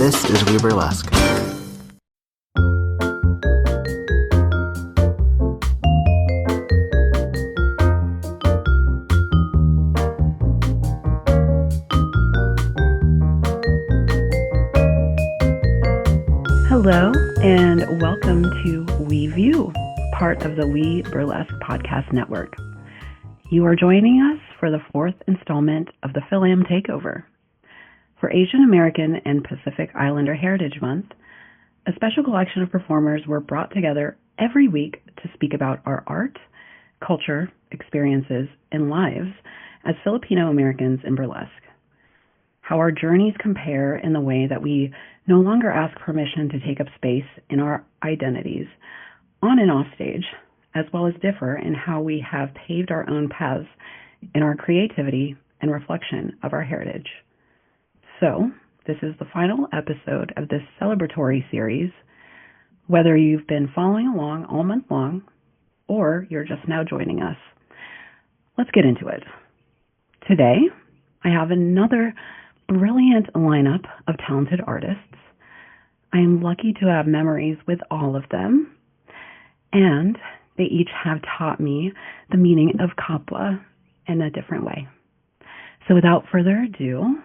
This is WeBurlesque. Hello, and welcome to WEView, part of the WEBurlesque podcast network. You are joining us for the fourth installment of the FilAm Takeover. For Asian American and Pacific Islander Heritage Month, a special collection of performers were brought together every week to speak about our art, culture, experiences, and lives as Filipino Americans in burlesque. How our journeys compare in the way that we no longer ask permission to take up space in our identities on and off stage, as well as differ in how we have paved our own paths in our creativity and reflection of our heritage. So, this is the final episode of this celebratory series. Whether you've been following along all month long, or you're just now joining us, let's get into it. Today, I have another brilliant lineup of talented artists. I am lucky to have memories with all of them, and they each have taught me the meaning of kapwa in a different way. So without further ado,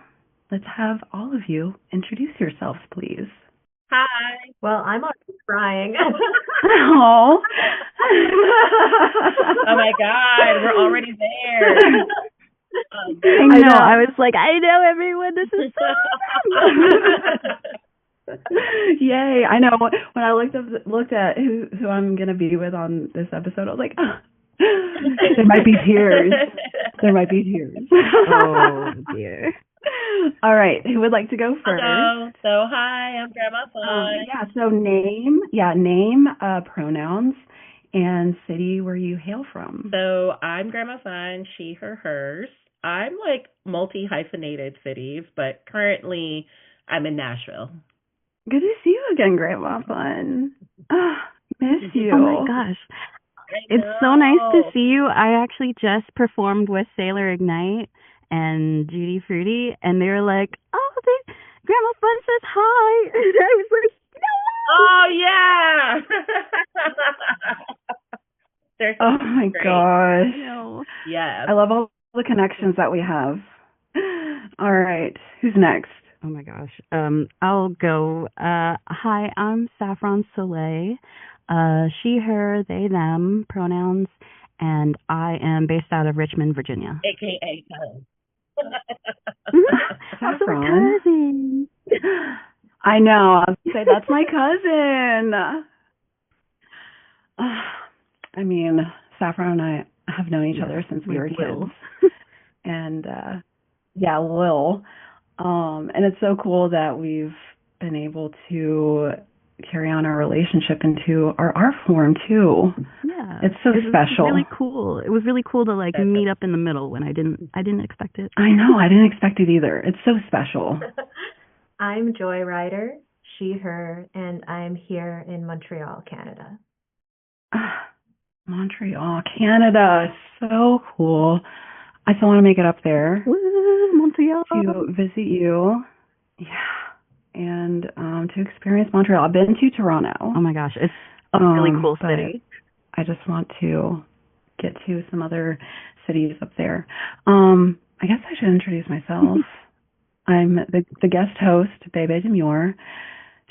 let's have all of you introduce yourselves, please. Hi. Well, I'm already crying. Oh. Oh my God, we're already there. I know. I was like, I know everyone. This is so Yay. I know. When I looked at who I'm going to be with on this episode, I was like, oh, there might be tears. There might be tears. Oh, dear. All right. Who would like to go first? Hello. So, hi, I'm Grandma Fun. So name, pronouns, and city where you hail from. So, I'm Grandma Fun, she, her, hers. I'm like multi-hyphenated cities, but currently I'm in Nashville. Good to see you again, Grandma Fun. Miss you. Oh, my gosh. It's so nice to see you. I actually just performed with Sailor Ignite and Judy Fruity, and they were like, oh, Grandma Fun says hi. And I was like, no! Oh, yeah! Oh, my great. gosh. Yeah. I love all the connections that we have. All right. Who's next? Oh, my gosh. I'll go. Hi, I'm Saffron Soleil. She, her, they, them, pronouns, and I am based out of Richmond, Virginia. AKA cousin. Saffron. Cousin. I know. I'll say that's my cousin. I mean, Saffron and I have known each other since we were kids. And Lil. And it's so cool that we've been able to carry on our relationship into our art form too. Yeah. It's so special. It was really cool. It was really cool to meet up in the middle when I didn't expect it. I know, I didn't expect it either. It's so special. I'm Joy Ryder, she, her, and I'm here in Montreal, Canada. Montreal, Canada. So cool. I still want to make it up there. Woo, Montreal. To visit you. Yeah. And to experience Montreal. I've been to Toronto. Oh my gosh, it's a really cool city. I just want to get to some other cities up there. I guess I should introduce myself. I'm the guest host, Bebe Demure.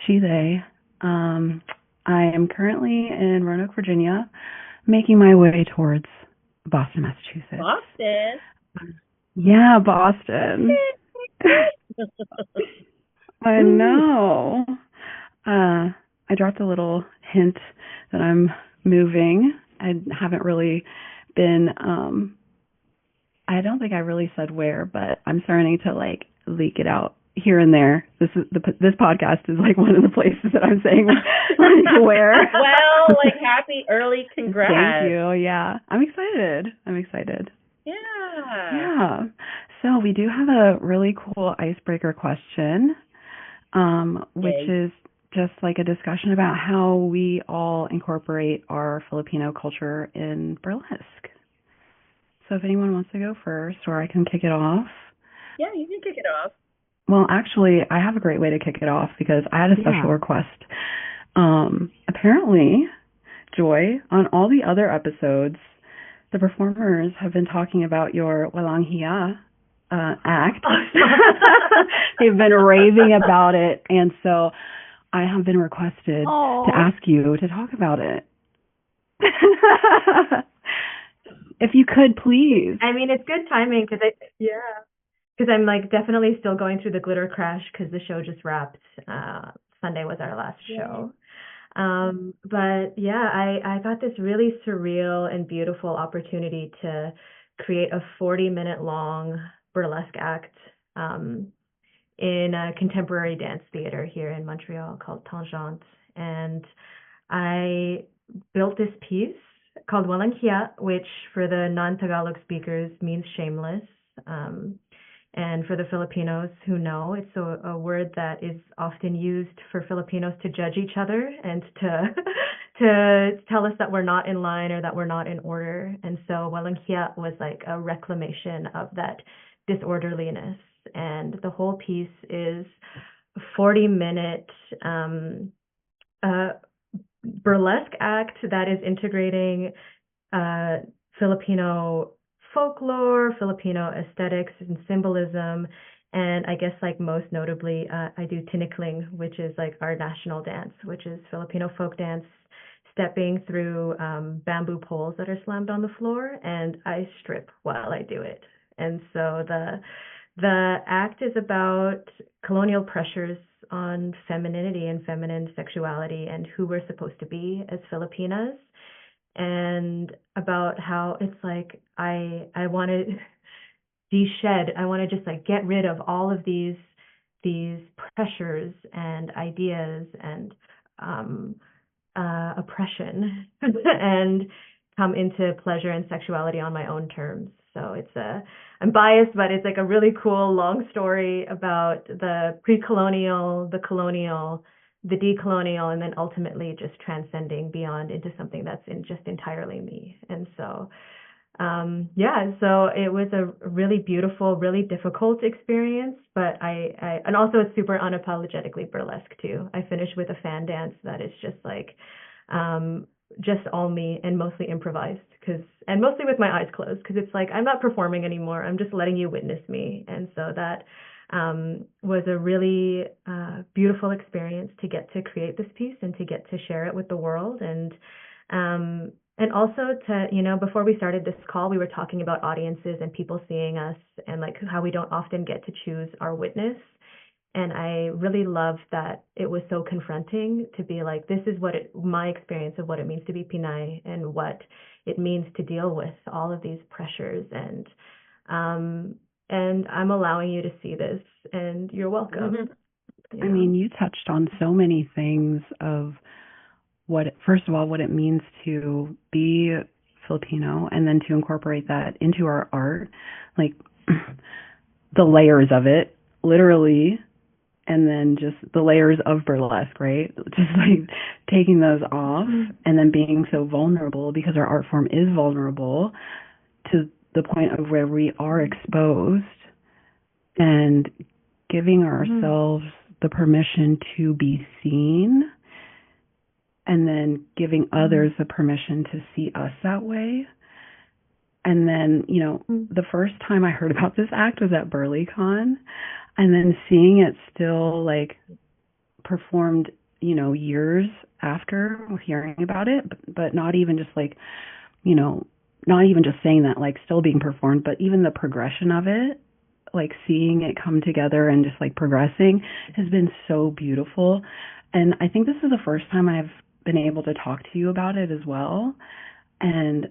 She, they. I am currently in Roanoke, Virginia, making my way towards Boston, Massachusetts. Boston? Yeah, Boston. I know. I dropped a little hint that I'm moving. I haven't really been, I don't think I really said where, but I'm starting to leak it out here and there. This podcast is one of the places that I'm saying where. Well, happy early congrats. Thank you. Yeah. I'm excited. Yeah. So we do have a really cool icebreaker question, which is just a discussion about how we all incorporate our Filipino culture in burlesque. So if anyone wants to go first, or I can kick it off. Yeah, you can kick it off. Well, actually, I have a great way to kick it off because I had a special request. Apparently, Joy, on all the other episodes, the performers have been talking about your Walang Hiya act. They've been raving about it, and so I have been requested to ask you to talk about it. If you could, please. I mean, it's good timing because I'm like definitely still going through the glitter crash because the show just wrapped. Sunday was our last show. But yeah, I got this really surreal and beautiful opportunity to create a 40-minute long burlesque act in a contemporary dance theater here in Montreal called Tangente. And I built this piece called Walang Hiya, which for the non-Tagalog speakers means shameless. And for the Filipinos who know, it's a word that is often used for Filipinos to judge each other and to tell us that we're not in line or that we're not in order. And so Walang Hiya was like a reclamation of that disorderliness. And the whole piece is a 40-minute burlesque act that is integrating Filipino folklore, Filipino aesthetics and symbolism, and I guess like most notably, I do tinikling, which is like our national dance, which is Filipino folk dance, stepping through bamboo poles that are slammed on the floor, and I strip while I do it. And so the act is about colonial pressures on femininity and feminine sexuality and who we're supposed to be as Filipinas, and about how it's like I want to de-shed, I want to just like get rid of all of these pressures and ideas and oppression and come into pleasure and sexuality on my own terms. So I'm biased, but it's like a really cool long story about the pre-colonial, the colonial, the decolonial, and then ultimately just transcending beyond into something that's just entirely me. And so, so it was a really beautiful, really difficult experience, but and also it's super unapologetically burlesque too. I finished with a fan dance that is just like, just all me and mostly improvised and mostly with my eyes closed because it's like I'm not performing anymore. I'm just letting you witness me. And so that was a really beautiful experience to get to create this piece and to get to share it with the world. And also to, before we started this call, we were talking about audiences and people seeing us and like how we don't often get to choose our witness. And I really loved that it was so confronting to be like, this is my experience of what it means to be Pinay and what it means to deal with all of these pressures. And I'm allowing you to see this, and you're welcome. Mm-hmm. I mean, you touched on so many things of first of all, what it means to be Filipino and then to incorporate that into our art, like the layers of it, literally. And then just the layers of burlesque, right? Just like taking those off and then being so vulnerable because our art form is vulnerable to the point of where we are exposed and giving ourselves the permission to be seen and then giving others the permission to see us that way. And then, the first time I heard about this act was at BurlieCon. And then seeing it still like performed, years after hearing about it, but not even just like, not even just saying that, like still being performed, but even the progression of it, like seeing it come together and just like progressing has been so beautiful. And I think this is the first time I've been able to talk to you about it as well. And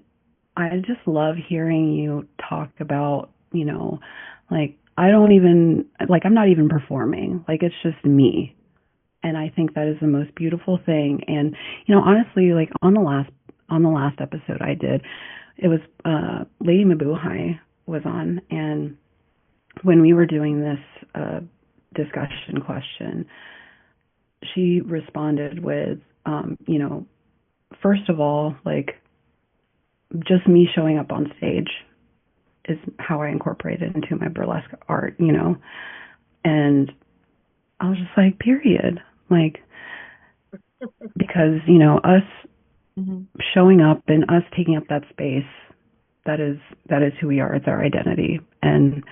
I just love hearing you talk about, like, I'm not even performing. Like, it's just me. And I think that is the most beautiful thing. And, honestly, like on the last episode I did, it was, Lady Mabuhay was on. And when we were doing this, discussion question, she responded with, first of all, like just me showing up on stage is how I incorporate it into my burlesque art, And I was just like, period. Like, because, you know, us showing up and us taking up that space, that is who we are. It's our identity. And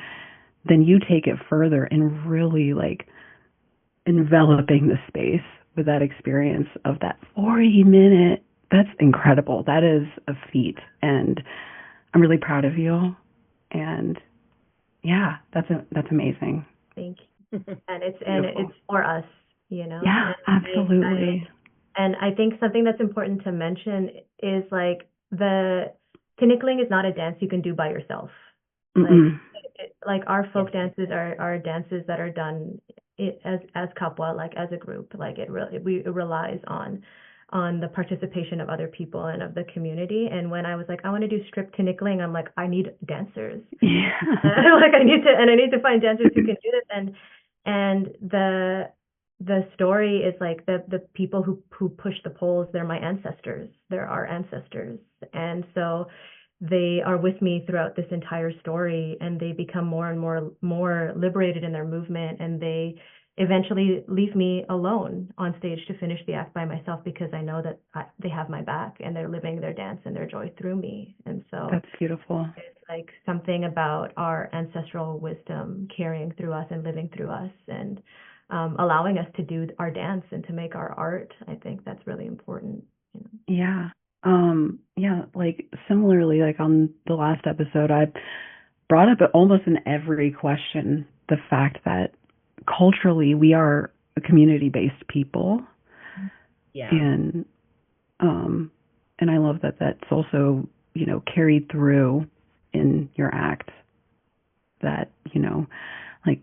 then you take it further and really like enveloping the space with that experience of that 40-minute. That's incredible. That is a feat. And I'm really proud of you. And yeah, that's amazing. Thank you. And it's for us, you know. Yeah, absolutely. And I think something that's important to mention is like the tinikling is not a dance you can do by yourself. Like our folk dances are dances that are done as kapwa, like as a group. Like it relies on the participation of other people and of the community. And when I was like, I want to do strip tinikling, I'm like, I need dancers. Yeah. Like I need to find dancers who can do this. And the story is like the people who push the poles, they're my ancestors. They're our ancestors. And so they are with me throughout this entire story, and they become more and more liberated in their movement, and they eventually leave me alone on stage to finish the act by myself, because I know that they have my back and they're living their dance and their joy through me. And so that's beautiful. It's like something about our ancestral wisdom carrying through us and living through us, and allowing us to do our dance and to make our art. I think that's really important. You know? Yeah. Yeah, like similarly, like on the last episode, I brought up almost in every question the fact that culturally we are a community-based people. Yeah. And I love that that's also, you know, carried through in your act, that, you know, like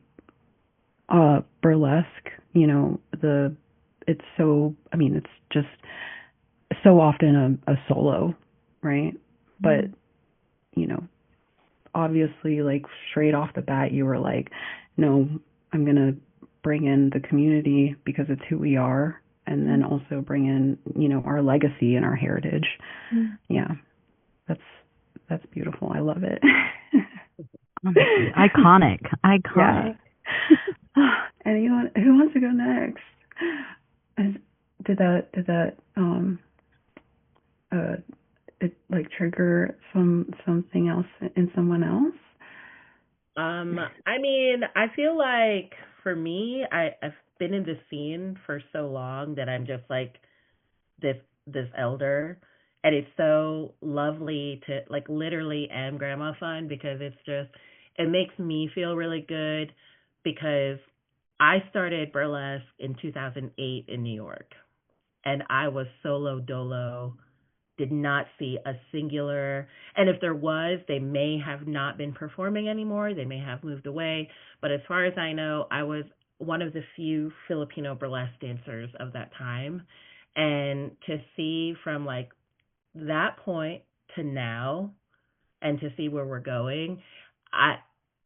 burlesque, you know, it's just so often a solo, right? But, you know, obviously, like straight off the bat, you were like, no, I'm going to bring in the community because it's who we are, and then also bring in, you know, our legacy and our heritage. Yeah, that's beautiful. I love it. Iconic. Yeah. Anyone who wants to go next? Did that it like trigger something else in someone else? I mean, I feel like for me, I've been in this scene for so long that I'm just like this elder, and it's so lovely to like literally am grandma fun, because it makes me feel really good, because I started burlesque in 2008 in New York, and I was solo dolo, did not see a singular, and if there was, they may have not been performing anymore, they may have moved away, but as far as I know, I was one of the few Filipino burlesque dancers of that time. And to see from like that point to now, and to see where we're going, I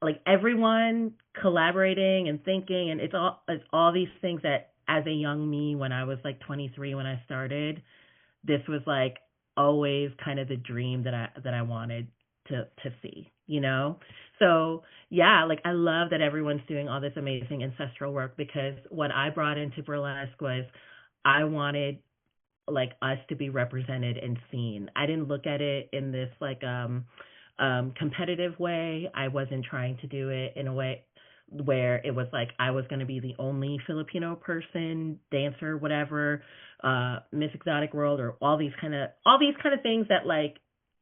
like everyone collaborating and thinking, and it's all these things that as a young me, when I was like 23 when I started, this was like always kind of the dream that I wanted to see, you know? So yeah, like I love that everyone's doing all this amazing ancestral work, because what I brought into burlesque was I wanted like us to be represented and seen. I didn't look at it in this like competitive way. I wasn't trying to do it in a way where it was like I was going to be the only Filipino person, dancer, whatever, Miss Exotic World, or all these kind of things that like,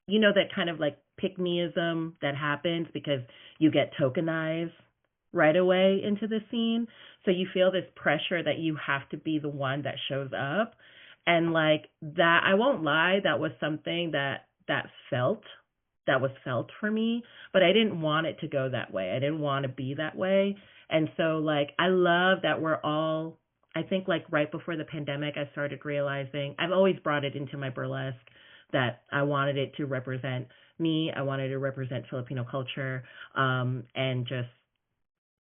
you know, that kind of like pick meism that happens because you get tokenized right away into the scene. So you feel this pressure that you have to be the one that shows up. And like that, I won't lie, that was something that was felt for me, but I didn't want it to go that way. I didn't want to be that way. And so like, I love that we're all, I think like right before the pandemic, I started realizing, I've always brought it into my burlesque that I wanted it to represent me. I wanted to represent Filipino culture, and just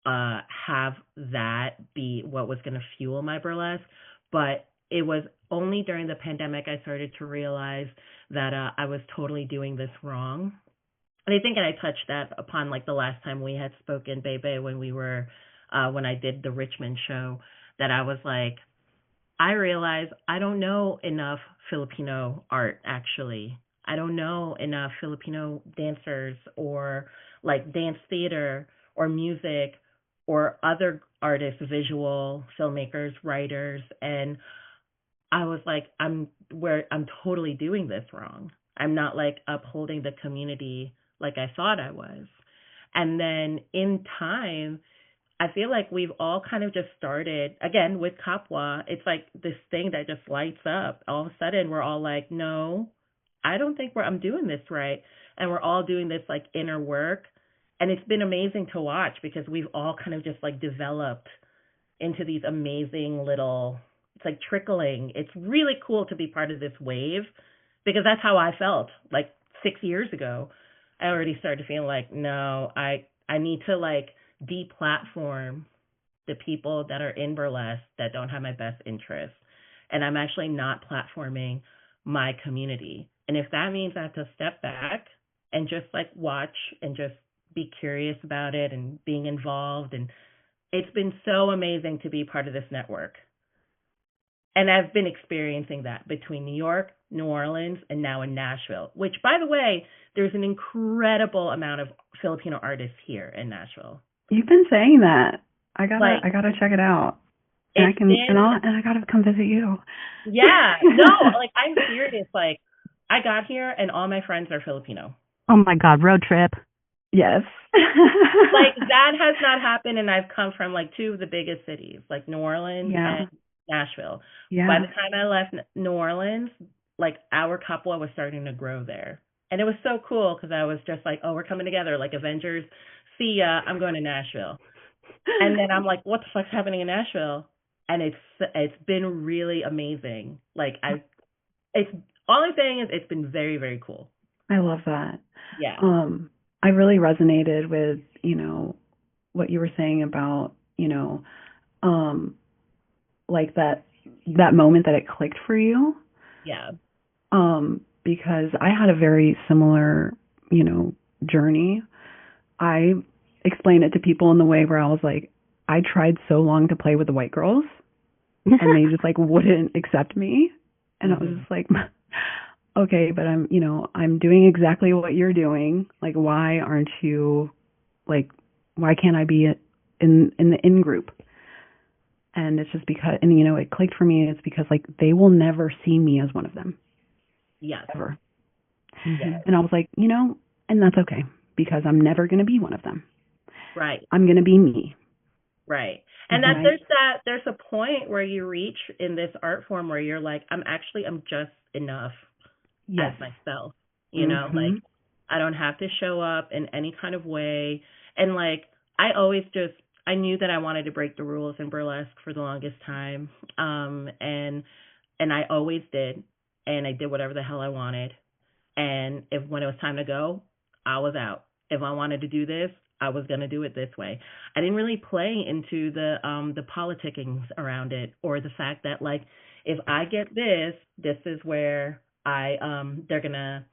have that be what was going to fuel my burlesque. But it was only during the pandemic I started to realize that I was totally doing this wrong. And I think I touched that upon like the last time we had spoken, Bebe, when we were when I did the Richmond show, that I was like, I realized I don't know enough Filipino art, actually. I don't know enough Filipino dancers or like dance theater or music or other artists, visual filmmakers, writers, and I was like, I'm totally doing this wrong. I'm not like upholding the community like I thought I was. And then in time, I feel like we've all kind of just started again with Kapwa. It's like this thing that just lights up. All of a sudden, we're all like, no, I don't think I'm doing this right, and we're all doing this like inner work, and it's been amazing to watch because we've all kind of just like developed into these amazing little. It's like trickling. It's really cool to be part of this wave because that's how I felt like 6 years ago. I already started feeling like, no, I need to like deplatform the people that are in burlesque that don't have my best interests. And I'm actually not platforming my community. And if that means I have to step back and just like watch and just be curious about it and being involved. And it's been so amazing to be part of this network. And I've been experiencing that between New York, New Orleans, and now in Nashville, which, by the way, there's an incredible amount of Filipino artists here in Nashville. You've been saying that. I gotta check it out. And I gotta come visit you. Yeah. No, like I'm serious. Like I got here and all my friends are Filipino. Oh my God, road trip. Yes. Like that has not happened, and I've come from like two of the biggest cities, like New Orleans and Nashville. Yeah. By the time I left New Orleans, like our couple was starting to grow there. And it was so cool because I was just like, oh, we're coming together like Avengers. See ya, I'm going to Nashville. And then I'm like, what the fuck's happening in Nashville? And it's been really amazing. Like it's all I'm saying is it's been very, very cool. I love that. Yeah. I really resonated with, what you were saying about, like that moment that it clicked for you. Yeah. Because I had a very similar, journey. I explained it to people in the way where I was like, I tried so long to play with the white girls and they just like wouldn't accept me. And I was just like, okay, but I'm doing exactly what you're doing. Like, why aren't you like, why can't I be in the in group? And it's just because, and it clicked for me. It's because like they will never see me as one of them. Yes. Ever. Yes. And I was like, and that's okay because I'm never going to be one of them. Right. I'm going to be me. Right. And there's a point where you reach in this art form where you're like, I'm just enough as myself. Like I don't have to show up in any kind of way. And like I knew that I wanted to break the rules in burlesque for the longest time. And I always did. And I did whatever the hell I wanted. And when it was time to go, I was out. If I wanted to do this, I was going to do it this way. I didn't really play into the politickings around it, or the fact that like, if I get this is where they're going to,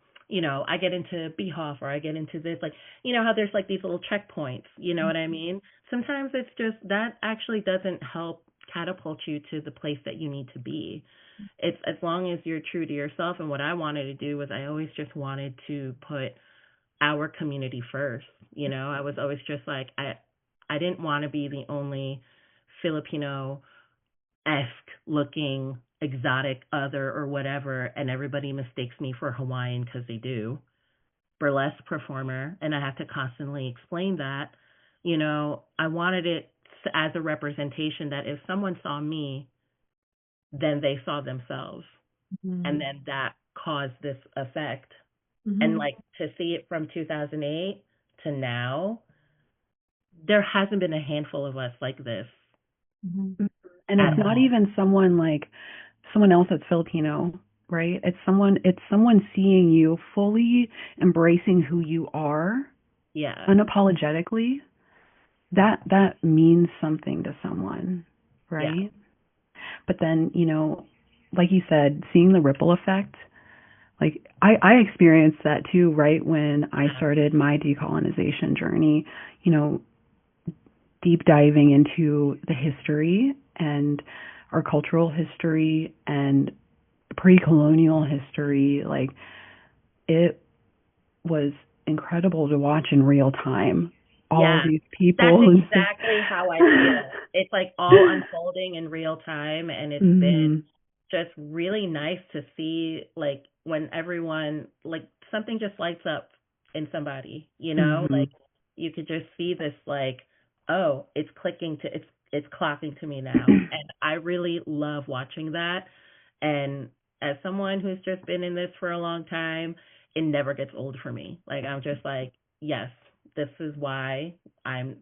I get into Behoff or I get into this, like, how there's like these little checkpoints, you know what I mean? Sometimes it's just, that actually doesn't help catapult you to the place that you need to be. It's as long as you're true to yourself. And what I wanted to do was I always just wanted to put our community first. I was always just like, I didn't want to be the only Filipino-esque looking exotic other or whatever, and everybody mistakes me for Hawaiian because they do. Burlesque performer, and I have to constantly explain that. I wanted it as a representation that if someone saw me, then they saw themselves. And then that caused this effect. And like to see it from 2008 to now, there hasn't been a handful of us like this. And it's not even someone else that's Filipino, right? It's someone seeing you fully embracing who you are. Yeah. Unapologetically. That means something to someone, right? Yeah. But then, like you said, seeing the ripple effect, like I experienced that too, right? When I started my decolonization journey, deep diving into the history and our cultural history and pre-colonial history. Like, it was incredible to watch in real time. All these people. That's exactly how I feel. It's like all unfolding in real time, and it's been just really nice to see, like, when everyone, like, something just lights up in somebody, you know, like, you could just see this, like, oh, it's clicking to, it's clocking to me now. And I really love watching that. And as someone who's just been in this for a long time, it never gets old for me. Like, I'm just like, yes, this is why I've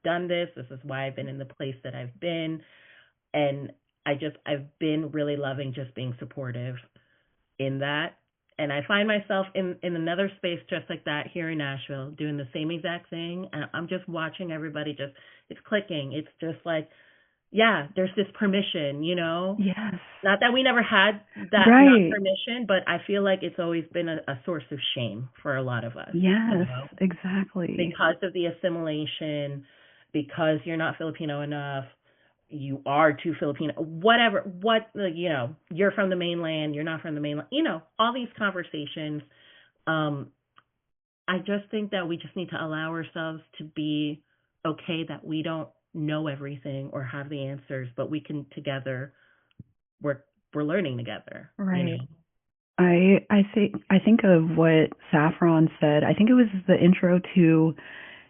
done this. This is why I've been in the place that I've been. And I've been really loving just being supportive in that. And I find myself in another space just like that here in Nashville, doing the same exact thing. And I'm just watching everybody just, it's clicking. It's just like, yeah, there's this permission, you know? Yes. Not that we never had that not permission, but I feel like it's always been a source of shame for a lot of us. Yes, you know? Exactly. Because of the assimilation, because you're not Filipino enough, you are too Filipino, whatever, you know, you're from the mainland, you're not from the mainland, you know, all these conversations. I just think that we just need to allow ourselves to be okay that we don't know everything or have the answers, but we can together, we're learning together. Right. You know? I think of what Saffron said. I think it was the intro to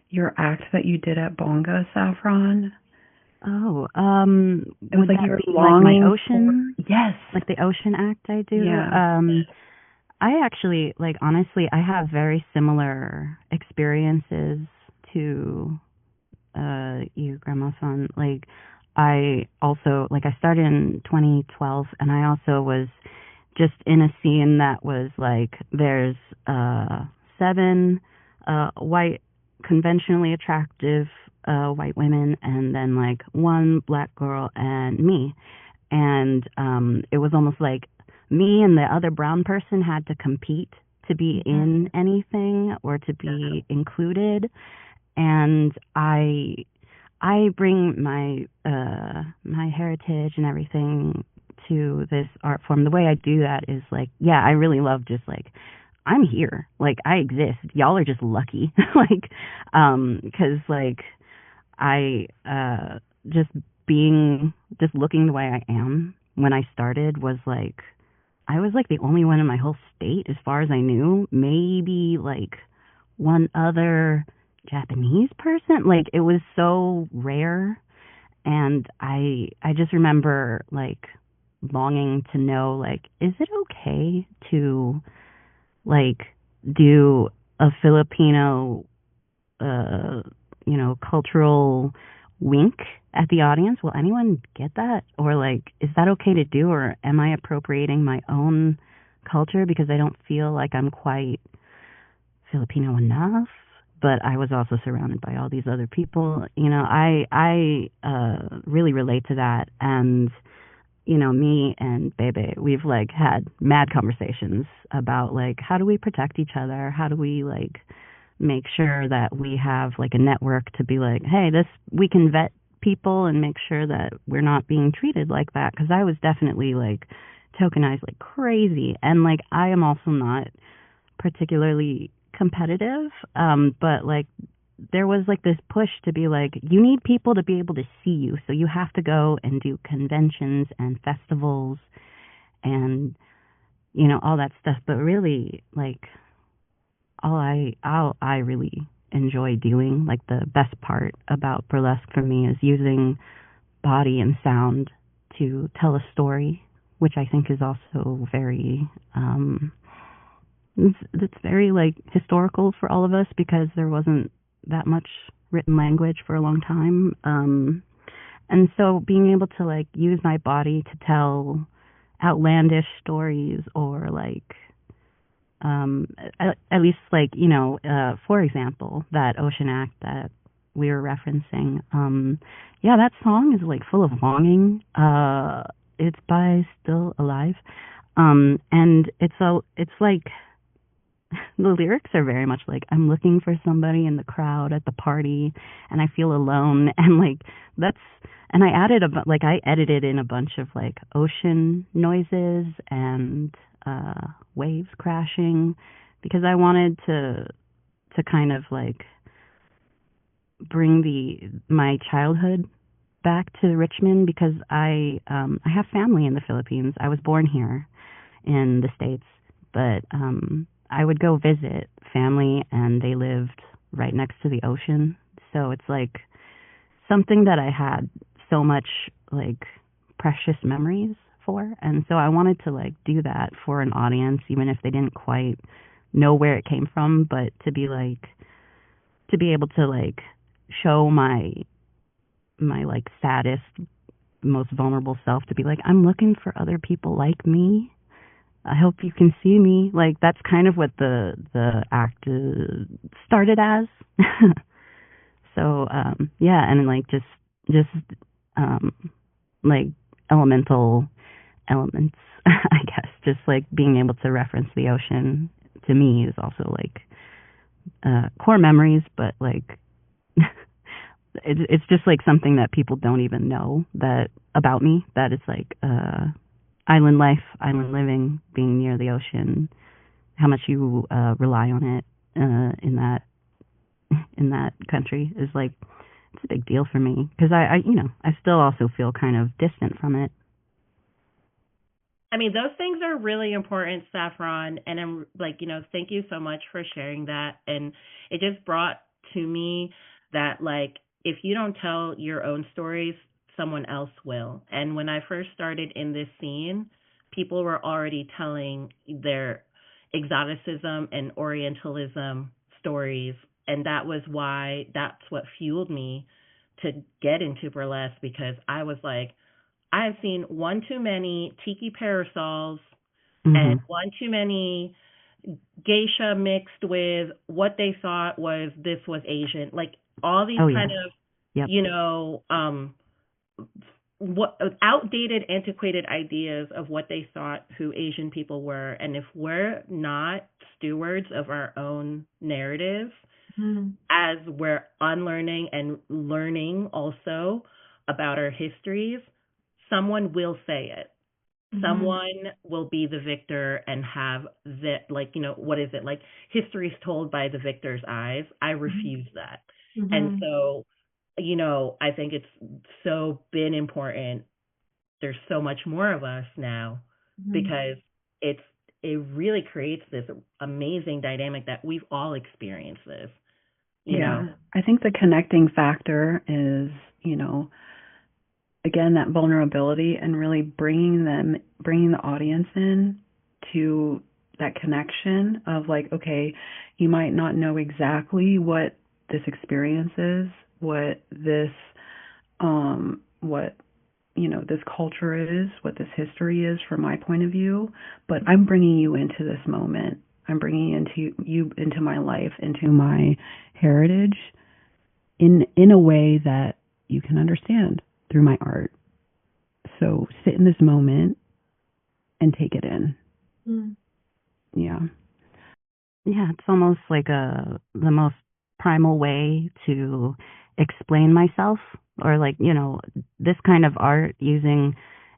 your act that you did at Bonga, Saffron. Oh, it was like your like my ocean, yes, like the ocean act I do. Yeah. I actually, like, honestly, I have very similar experiences to you, Grandma-san. Like, I also, like, I started in 2012, and I also was just in a scene that was like, there's 7 white, conventionally attractive white women, and then like 1 black girl and me. And it was almost like me and the other brown person had to compete to be in anything or to be included. And I bring my my heritage and everything to this art form. The way I do that is like, yeah, I really love just like, I'm here, like I exist. Y'all are just lucky, like, 'cause like I just looking the way I am when I started was like, I was like the only one in my whole state as far as I knew. Maybe like one other Japanese person. Like, it was so rare. And I just remember like longing to know, like, is it okay to like do a Filipino you know, cultural wink at the audience? Will anyone get that? Or like, is that okay to do? Or am I appropriating my own culture because I don't feel like I'm quite Filipino enough? But I was also surrounded by all these other people. You know, I really relate to that. And, you know, me and Bebe, we've like had mad conversations about like, how do we protect each other? How do we like make sure that we have like a network to be like, hey, we can vet people and make sure that we're not being treated like that. Because I was definitely like tokenized like crazy. And like, I am also not particularly competitive, but like there was like this push to be like, you need people to be able to see you, so you have to go and do conventions and festivals and, you know, all that stuff. But really, like, all I really enjoy doing, like the best part about burlesque for me, is using body and sound to tell a story, which I think is also very it's very like historical for all of us, because there wasn't that much written language for a long time, and so being able to like use my body to tell outlandish stories, or like at least like, you know, for example, that ocean act that we were referencing, yeah, that song is like full of longing. It's by Still Alive, and it's like the lyrics are very much like, I'm looking for somebody in the crowd at the party and I feel alone. And like, and I added I edited in a bunch of like ocean noises and waves crashing, because I wanted to kind of like bring my childhood back to Richmond, because I have family in the Philippines. I was born here in the States, but I would go visit family and they lived right next to the ocean. So it's like something that I had so much like precious memories for. And so I wanted to like do that for an audience, even if they didn't quite know where it came from, but to be able to like show my like saddest, most vulnerable self, to be like, I'm looking for other people like me. I hope you can see me. Like, that's kind of what the act started as. So yeah, and like just like elemental elements, I guess, just like being able to reference the ocean to me is also like core memories, but like it's just like something that people don't even know that about me, that it's like island life, island living, being near the ocean, how much you rely on it in that country is like, it's a big deal for me, because I still also feel kind of distant from it. I mean, those things are really important, Saffron, and I'm like, thank you so much for sharing that. And it just brought to me that, like, if you don't tell your own stories, someone else will. And when I first started in this scene, people were already telling their exoticism and Orientalism stories, and that's what fueled me to get into burlesque, because I was like, I've seen one too many tiki parasols and one too many geisha mixed with what they thought was Asian. Like all these what outdated, antiquated ideas of what they thought who Asian people were. And if we're not stewards of our own narrative, as we're unlearning and learning also about our histories, someone will say it. Someone will be the victor and have that, like, what is it? Like, history's told by the victor's eyes. I refuse that. And so, I think it's so been important. There's so much more of us now, because it really creates this amazing dynamic that we've all experienced this. You know? I think the connecting factor is, again, that vulnerability, and really bringing the audience in to that connection of like, okay, you might not know exactly what this experience is, what this, this culture is, what this history is from my point of view, but I'm bringing you into this moment. I'm bringing you into my life, into my heritage, in a way that you can understand through my art. So sit in this moment and take it in. Yeah, it's almost like the most primal way to explain myself, or like, this kind of art using,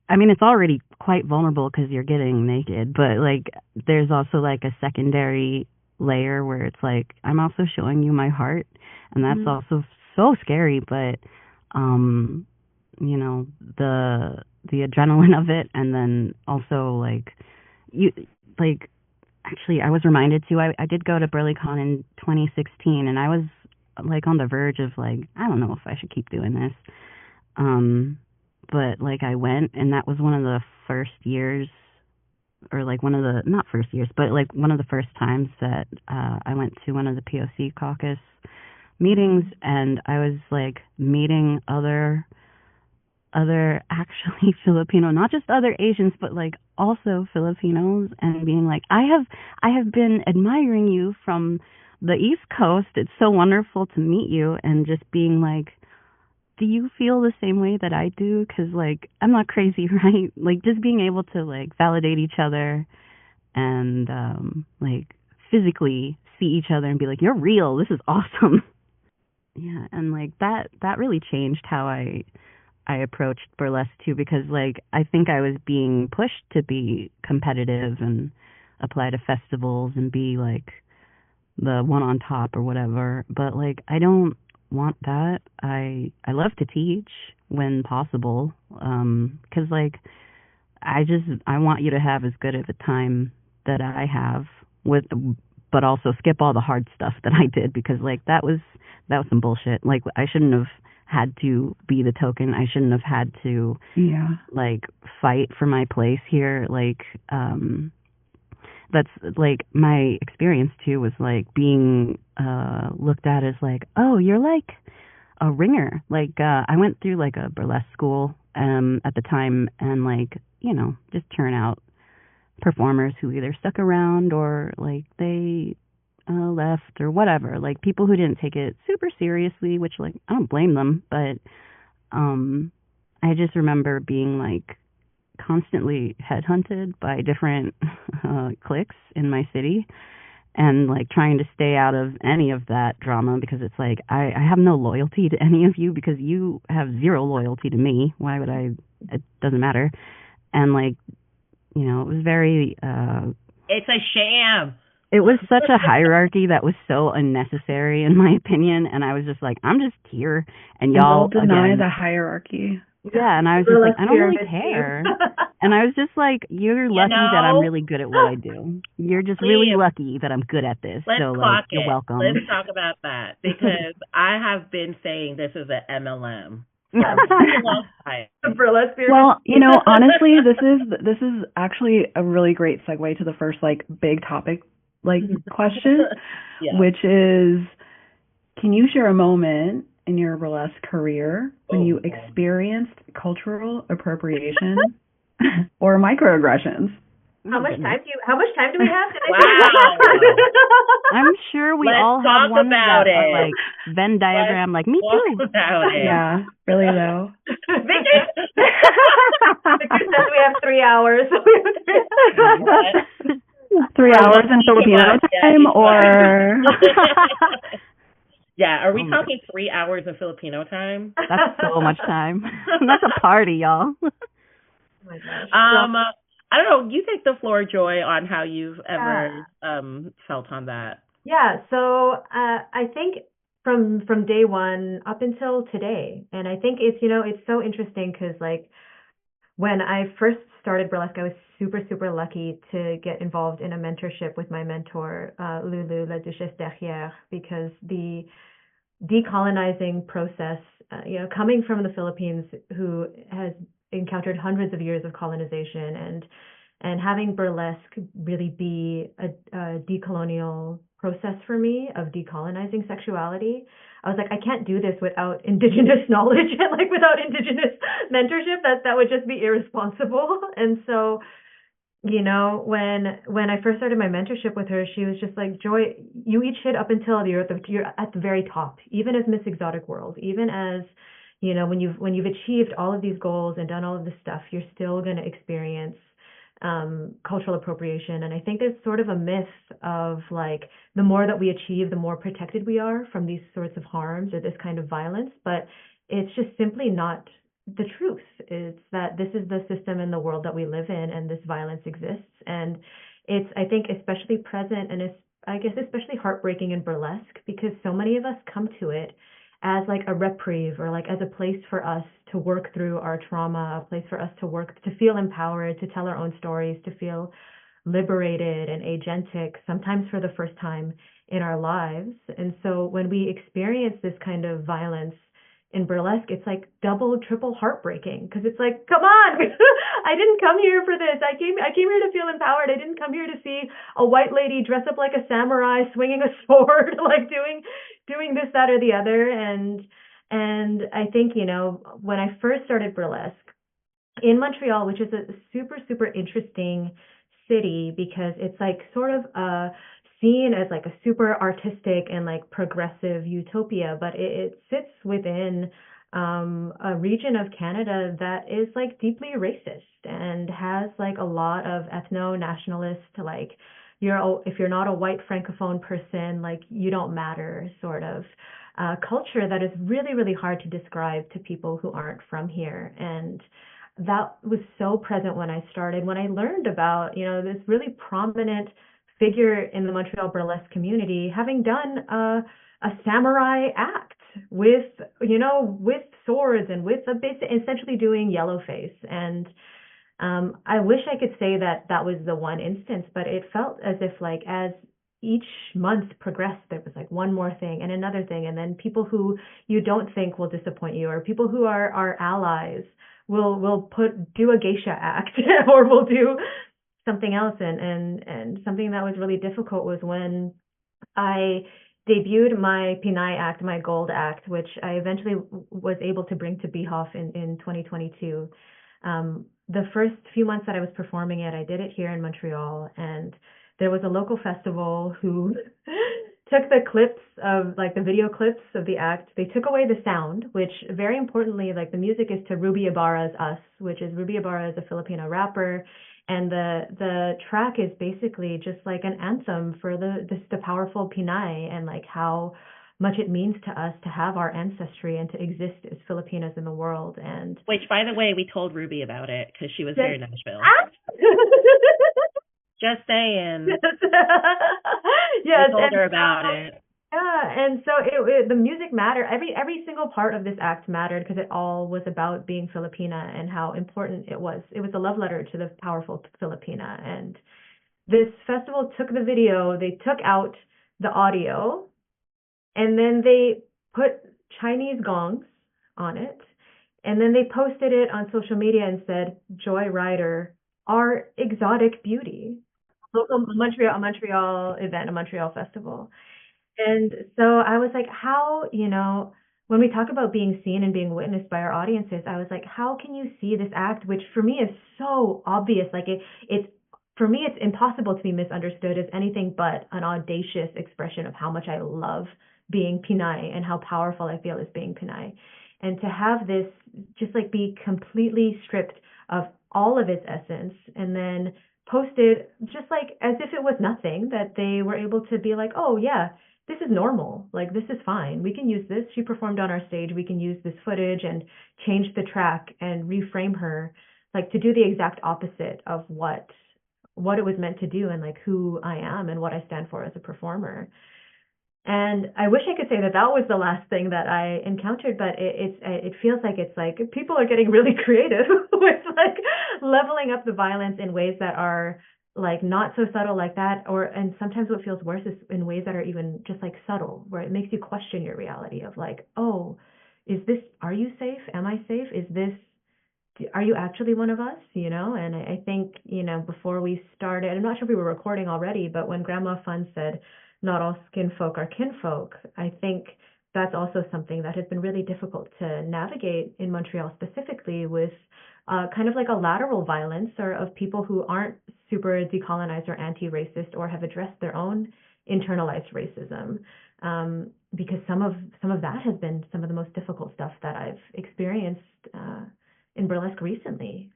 I mean, it's already quite vulnerable because you're getting naked, but like there's also like a secondary layer where it's like, I'm also showing you my heart, and that's also so scary, but the adrenaline of it, and then also like actually I was reminded too, I did go to BurlieCon in 2016, and I was like on the verge of like, I don't know if I should keep doing this, but like I went, and that was one of the first years, or like one of the, not first years, but like one of the first times that I went to one of the POC caucus meetings, and I was like meeting other actually Filipino, not just other Asians, but like also Filipinos, and being like, I have been admiring you from the East Coast. It's so wonderful to meet you, and just being like, do you feel the same way that I do? Because like, I'm not crazy, right? Like just being able to like validate each other and like physically see each other and be like, you're real, this is awesome. Yeah, and like that really changed how I approached burlesque too, because like I think I was being pushed to be competitive and apply to festivals and be like the one on top or whatever, but like I don't want that. I love to teach when possible, 'cause like I want you to have as good of a time that I have with, but also skip all the hard stuff that I did, because like that was some bullshit. Like I shouldn't have had to be the token. I shouldn't have had to like fight for my place here. Like that's like my experience too, was like being looked at as like, oh, you're like a ringer. Like I went through like a burlesque school at the time, and like, you know, just turn out performers who either stuck around or like they left or whatever, like people who didn't take it super seriously, which like I don't blame them, but I just remember being like constantly headhunted by different cliques in my city, and like trying to stay out of any of that drama, because it's like I have no loyalty to any of you, because you have zero loyalty to me. Why would I? It doesn't matter. And like, you know, it was very it's a sham. It was such a hierarchy that was so unnecessary, in my opinion. And I was just like, I'm just here, and y'all don't deny again, the hierarchy. Yeah, and I was just like, I don't really care. And I was just like, you're lucky that I'm really good at what I do. You're just really lucky that I'm good at this. Let's so clock like, you're welcome. Let's talk about that, because I have been saying this is an MLM. Well, you know, honestly, this is actually a really great segue to the first like big topic like question, which is, can you share a moment in your burlesque career when you experienced cultural appropriation or microaggressions? How much time do we have? Wow. I'm sure we all have one about that it. Like Venn diagram, like me too. Yeah, really though. Victor says we have 3 hours. 3 hours in Filipino time, or yeah, are we talking 3 hours of Filipino time? That's so much time. That's a party, y'all. Oh my gosh. I don't know. You take the floor, Joy, on how you've ever felt on that. Yeah. So I think from day one up until today, and I think it's, you know, it's so interesting because like when I first started burlesque, I was super lucky to get involved in a mentorship with my mentor, Lulu, la Duchesse Derrière, because the decolonizing process, you know, coming from the Philippines, who has encountered hundreds of years of colonization, and having burlesque really be a decolonial process for me of decolonizing sexuality. I was like, I can't do this without indigenous knowledge and like without indigenous mentorship. That would just be irresponsible. And so, you know, when I first started my mentorship with her, she was just like, Joy, you each hit up until you're at the very top, even as Miss Exotic World, even as, you know, when you've achieved all of these goals and done all of this stuff, you're still going to experience cultural appropriation. And I think there's sort of a myth of like, the more that we achieve, the more protected we are from these sorts of harms or this kind of violence. But it's just simply not the truth. It's that this is the system and the world that we live in, and this violence exists. And it's, I think, especially present, and it's, I guess, especially heartbreaking in burlesque, because so many of us come to it as like a reprieve, or like as a place for us to work through our trauma, a place for us to work, to feel empowered, to tell our own stories, to feel liberated and agentic, sometimes for the first time in our lives. And so when we experience this kind of violence in burlesque, it's like double, triple heartbreaking, because it's like, come on, I didn't come here for this. I came here to feel empowered. I didn't come here to see a white lady dress up like a samurai, swinging a sword, like doing this, that, or the other. And I think, you know, when I first started burlesque in Montreal, which is a super interesting city, because it's like sort of seen as like a super artistic and like progressive utopia, but it sits within a region of Canada that is like deeply racist and has like a lot of ethno-nationalist like if you're not a white francophone person, like you don't matter sort of culture that is really, really hard to describe to people who aren't from here. And that was so present when I started, when I learned about, this really prominent figure in the Montreal burlesque community having done a samurai act with swords and with essentially doing yellowface. And I wish I could say that was the one instance, but it felt as if like as each month progressed, there was like one more thing and another thing, and then people who you don't think will disappoint you, or people who are our allies, will do a geisha act or will do something else. And something that was really difficult was when I debuted my Pinay act, my gold act, which I eventually was able to bring to Behoff in 2022. The first few months that I was performing it, I did it here in Montreal, and there was a local festival who took the clips of, like, the video clips of the act. They took away the sound, which, very importantly, like, the music is to Ruby Ibarra's Us, which is Ruby Ibarra is a Filipino rapper, and the track is basically just like an anthem for the powerful Pinay, and like how much it means to us to have our ancestry and to exist as Filipinos in the world. And which, by the way, we told Ruby about it because she was here in Nashville. Just saying. Yes, we told her about it. Yeah, and so the music mattered. Every single part of this act mattered because it all was about being Filipina and how important it was. It was a love letter to the powerful Filipina. And this festival took the video, they took out the audio, and then they put Chinese gongs on it, and then they posted it on social media and said, "Joy Rider, our exotic beauty." A Montreal event, a Montreal festival. And so I was like, how, when we talk about being seen and being witnessed by our audiences, I was like, how can you see this act, which for me is so obvious, like for me, it's impossible to be misunderstood as anything but an audacious expression of how much I love being Pinay and how powerful I feel as being Pinay. And to have this just like be completely stripped of all of its essence and then posted just like as if it was nothing, that they were able to be like, oh yeah, this is normal. Like, this is fine. We can use this. She performed on our stage. We can use this footage and change the track and reframe her, like, to do the exact opposite of what it was meant to do and, like, who I am and what I stand for as a performer. And I wish I could say that was the last thing that I encountered, but it feels like it's like people are getting really creative with, like, leveling up the violence in ways that are like not so subtle like that, and sometimes what feels worse is in ways that are even just like subtle, where it makes you question your reality of like, oh, are you safe? Am I safe? Are you actually one of us? And I think, before we started, I'm not sure if we were recording already, but when Grandma Fun said, not all skin folk are kinfolk, I think that's also something that has been really difficult to navigate in Montreal specifically, with kind of like a lateral violence or of people who aren't super decolonized or anti-racist or have addressed their own internalized racism, because some of that has been some of the most difficult stuff that I've experienced in burlesque recently.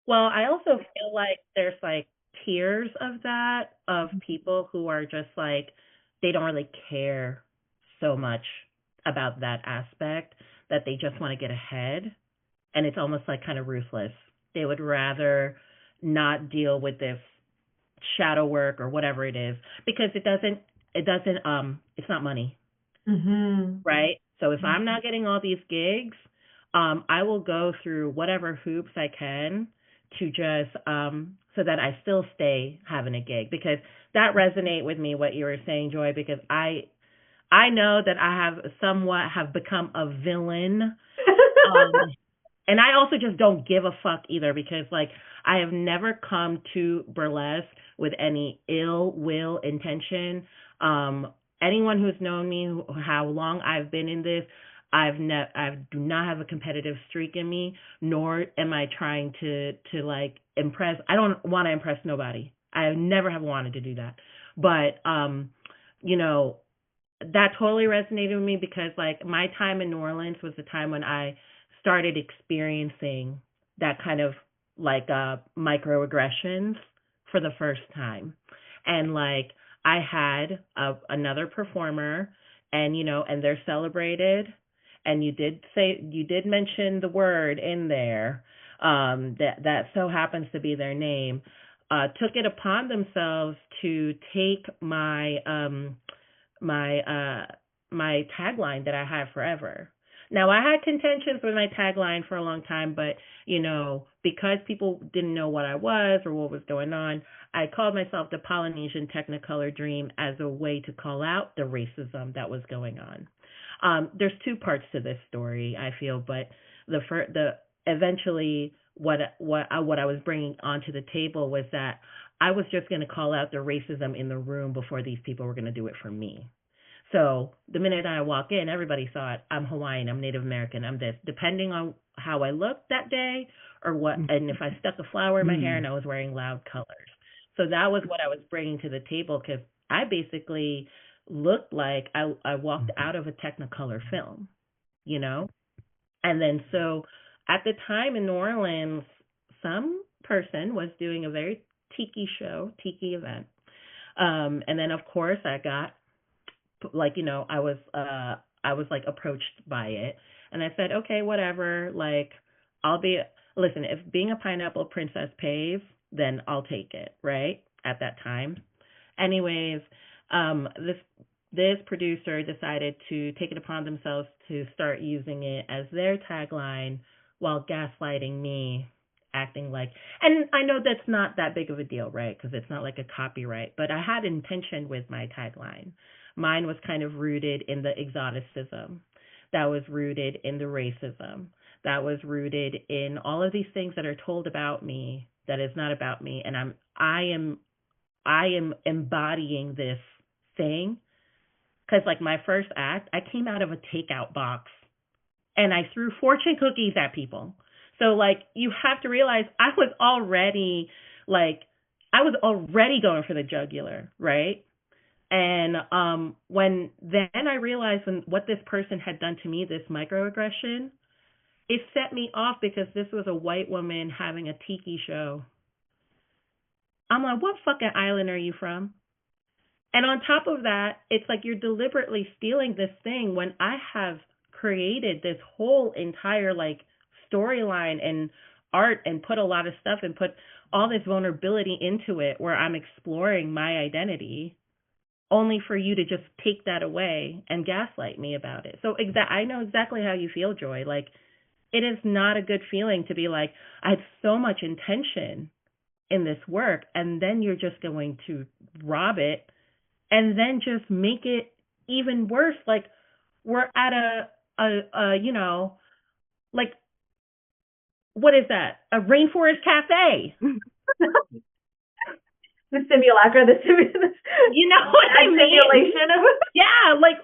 Well, I also feel like there's like tiers of that, of people who are just like, they don't really care so much about that aspect, that they just want to get ahead. And it's almost like kind of ruthless. They would rather not deal with this shadow work or whatever it is, because it's not money. Mm-hmm. Right? So if I'm not getting all these gigs, I will go through whatever hoops I can to just, so that I still stay having a gig, because that resonate with me, what you were saying, Joy, because I know that I have become a villain. And I also just don't give a fuck either, because like I have never come to burlesque with any ill will intention. Anyone who's known me, how long I've been in this, I do not have a competitive streak in me, nor am I trying to like impress. I don't want to impress nobody. I never have wanted to do that. But that totally resonated with me, because like my time in New Orleans was the time when I started experiencing that kind of like microaggressions for the first time. And like I had another performer, and and they're celebrated, and you did mention the word in there, that so happens to be their name, took it upon themselves to take my tagline that I had forever. Now, I had contentions with my tagline for a long time, but, because people didn't know what I was or what was going on, I called myself the Polynesian Technicolor Dream as a way to call out the racism that was going on. There's two parts to this story, I feel, but eventually what I was bringing onto the table was that I was just going to call out the racism in the room before these people were going to do it for me. So the minute I walk in, everybody saw it. I'm Hawaiian, I'm Native American, I'm this. Depending on how I looked that day or what, and if I stuck a flower in my hair and I was wearing loud colors. So that was what I was bringing to the table, because I basically looked like I walked out of a Technicolor film, And then so at the time in New Orleans, some person was doing a very tiki event. And then of course I got I was like approached by it, and I said, okay, whatever, like listen, if being a pineapple princess pays, then I'll take it, right? At that time. Anyways, this producer decided to take it upon themselves to start using it as their tagline while gaslighting me, acting like, and I know that's not that big of a deal, right? Because it's not like a copyright, but I had intention with my tagline. Mine was kind of rooted in the exoticism, that was rooted in the racism, that was rooted in all of these things that are told about me that is not about me, and I am embodying this thing. Because like my first act, I came out of a takeout box and I threw fortune cookies at people. So like you have to realize I was already going for the jugular, right? And when then I realized what this person had done to me, this microaggression, it set me off, because this was a white woman having a tiki show. I'm like, what fucking island are you from? And on top of that, it's like you're deliberately stealing this thing when I have created this whole entire like storyline and art and put a lot of stuff and put all this vulnerability into it where I'm exploring my identity, only for you to just take that away and gaslight me about it. So I know exactly how you feel, Joy. Like, it is not a good feeling to be like, I had so much intention in this work, and then you're just going to rob it and then just make it even worse. Like, we're at a like, what is that? A rainforest cafe. The simulacra, you know what I mean? Simulation of it. Yeah, like,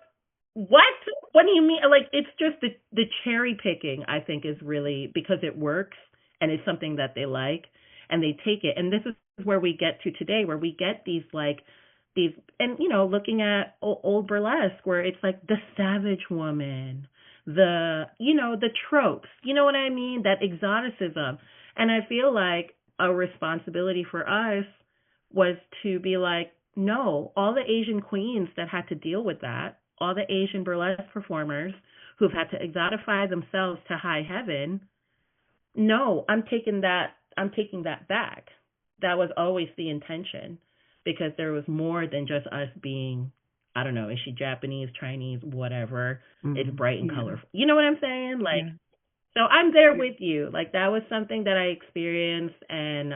what? What do you mean? Like, it's just the cherry picking, I think, is really because it works and it's something that they like and they take it. And this is where we get to today, where we get these, and, looking at old burlesque, where it's like the savage woman, the tropes, you know what I mean? That exoticism. And I feel like a responsibility for us was to be like, no, all the Asian queens that had to deal with that, all the Asian burlesque performers who've had to exotify themselves to high heaven, no, I'm taking that back. That was always the intention, because there was more than just us being, I don't know, is she Japanese, Chinese, whatever. Mm-hmm. It's bright and colorful. You know what I'm saying? Like, yeah. So I'm there with you. Like, that was something that I experienced, and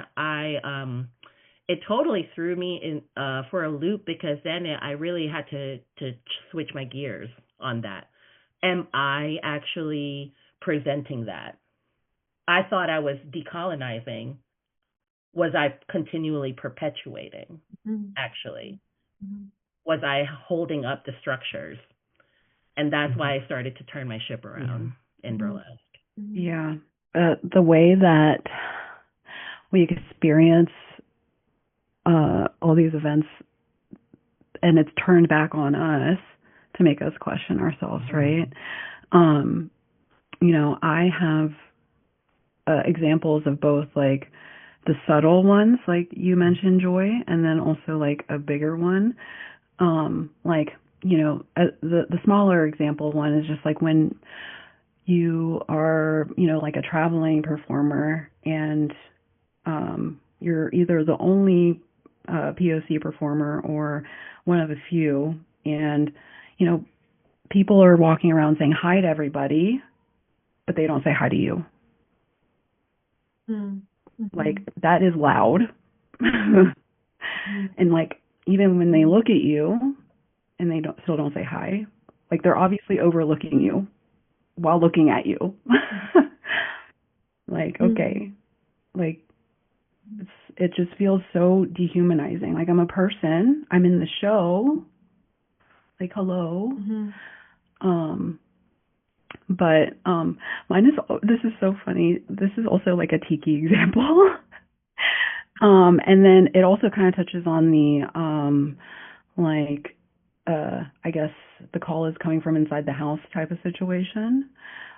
it totally threw me in for a loop, because then I really had to switch my gears on that. Am I actually presenting that? I thought I was decolonizing. Was I continually perpetuating, actually? Mm-hmm. Was I holding up the structures? And that's why I started to turn my ship around in burlesque. Yeah. The way that we experience all these events, and it's turned back on us to make us question ourselves, right? I have examples of both, like, the subtle ones, like you mentioned, Joy, and then also like a bigger one. Like, you know, the smaller example one is just like when you are, you know, like a traveling performer and you're either the only POC performer or one of a few, and, you know, people are walking around saying hi to everybody, but they don't say hi to you. Mm-hmm. Like, that is loud. And like, even when they look at you and they still don't say hi, like they're obviously overlooking you while looking at you. Like, okay, like it just feels so dehumanizing. Like, I'm a person, I'm in the show, like, hello. But this is so funny. This is also like a tiki example. And then it also kind of touches on the I guess the call is coming from inside the house type of situation.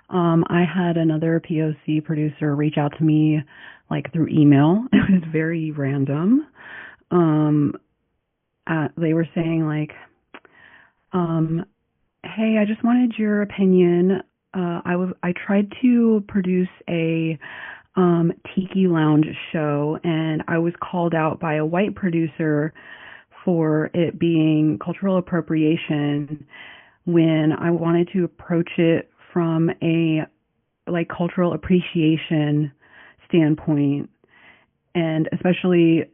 I had another POC producer reach out to me like through email. It was very random. They were saying like, hey, I just wanted your opinion. I tried to produce a tiki lounge show, and I was called out by a white producer for it being cultural appropriation when I wanted to approach it from a like cultural appreciation standpoint, and especially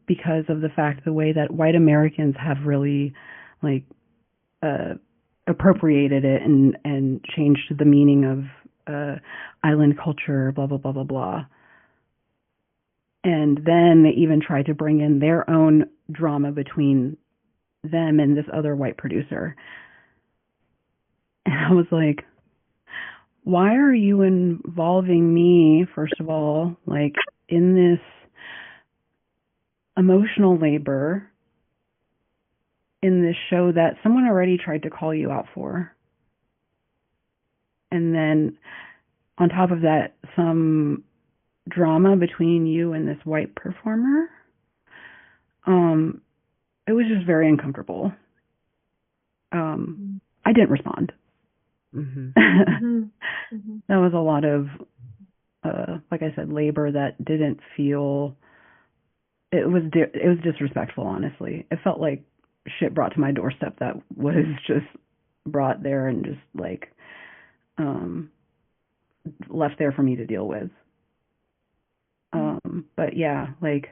because of the fact the way that white Americans have really like appropriated it and changed the meaning of island culture, blah blah blah blah blah. And then they even tried to bring in their own drama between them and this other white producer. And I was like, why are you involving me, first of all, like in this emotional labor in this show that someone already tried to call you out for? And then on top of that, some drama between you and this white performer. It was just very uncomfortable. I didn't respond. That was a lot of, like I said, labor that didn't feel. It was disrespectful. Honestly, it felt like shit brought to my doorstep that was just brought there and just like left there for me to deal with. But yeah, like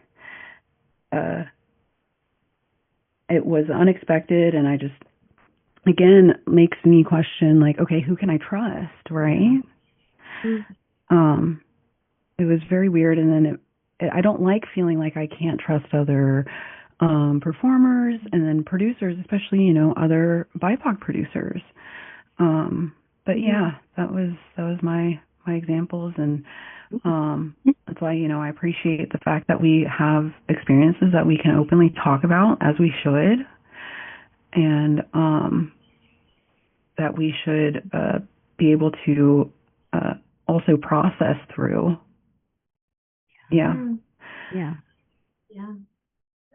it was unexpected, and I just, again, makes me question, like, okay, who can I trust, right? It was very weird, and then I don't like feeling like I can't trust other performers and then producers, especially, you know, other BIPOC producers. But yeah, that was my examples, and that's why, you know, I appreciate the fact that we have experiences that we can openly talk about, as we should, and that we should be able to also process through. Yeah.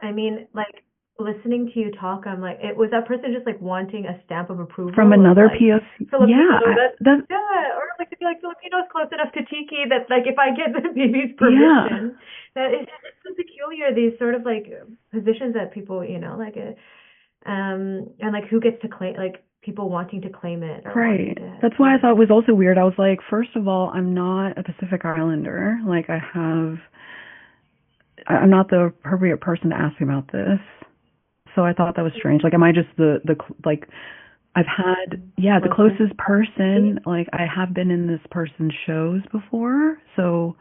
I mean, like, listening to you talk, I'm like, was that person just like wanting a stamp of approval from another like, POC? Filipino, Yeah, or like to be like Filipino's close enough to tiki that like if I get the baby's permission, that it's so peculiar. These sort of like positions that people, you know, like and like who gets to claim, like people wanting to claim it. Or right. That's why I thought it was also weird. I was like, first of all, I'm not a Pacific Islander. Like I'm not the appropriate person to ask about this. So I thought that was strange. Like, am I just the like, I've had, the closest person, like I have been in this person's shows before. So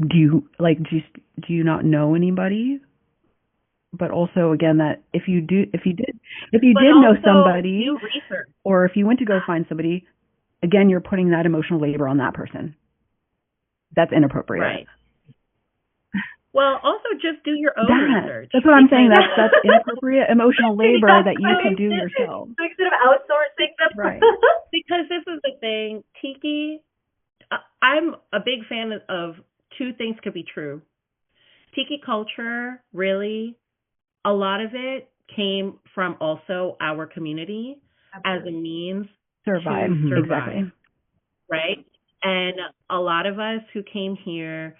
do you not know anybody? But also, again, that if you did know somebody, or if you went to go find somebody, again, you're putting that emotional labor on that person. That's inappropriate. Right. Well, also just do your own research. That's what I'm saying. That's inappropriate emotional labor that you can do yourself. Like sort of outsourcing them. Right. Because this is the thing, tiki. I'm a big fan of two things could be true Tiki culture, really, a lot of it came from also our community as a means Survive. to survive, Exactly. right? And a lot of us who came here,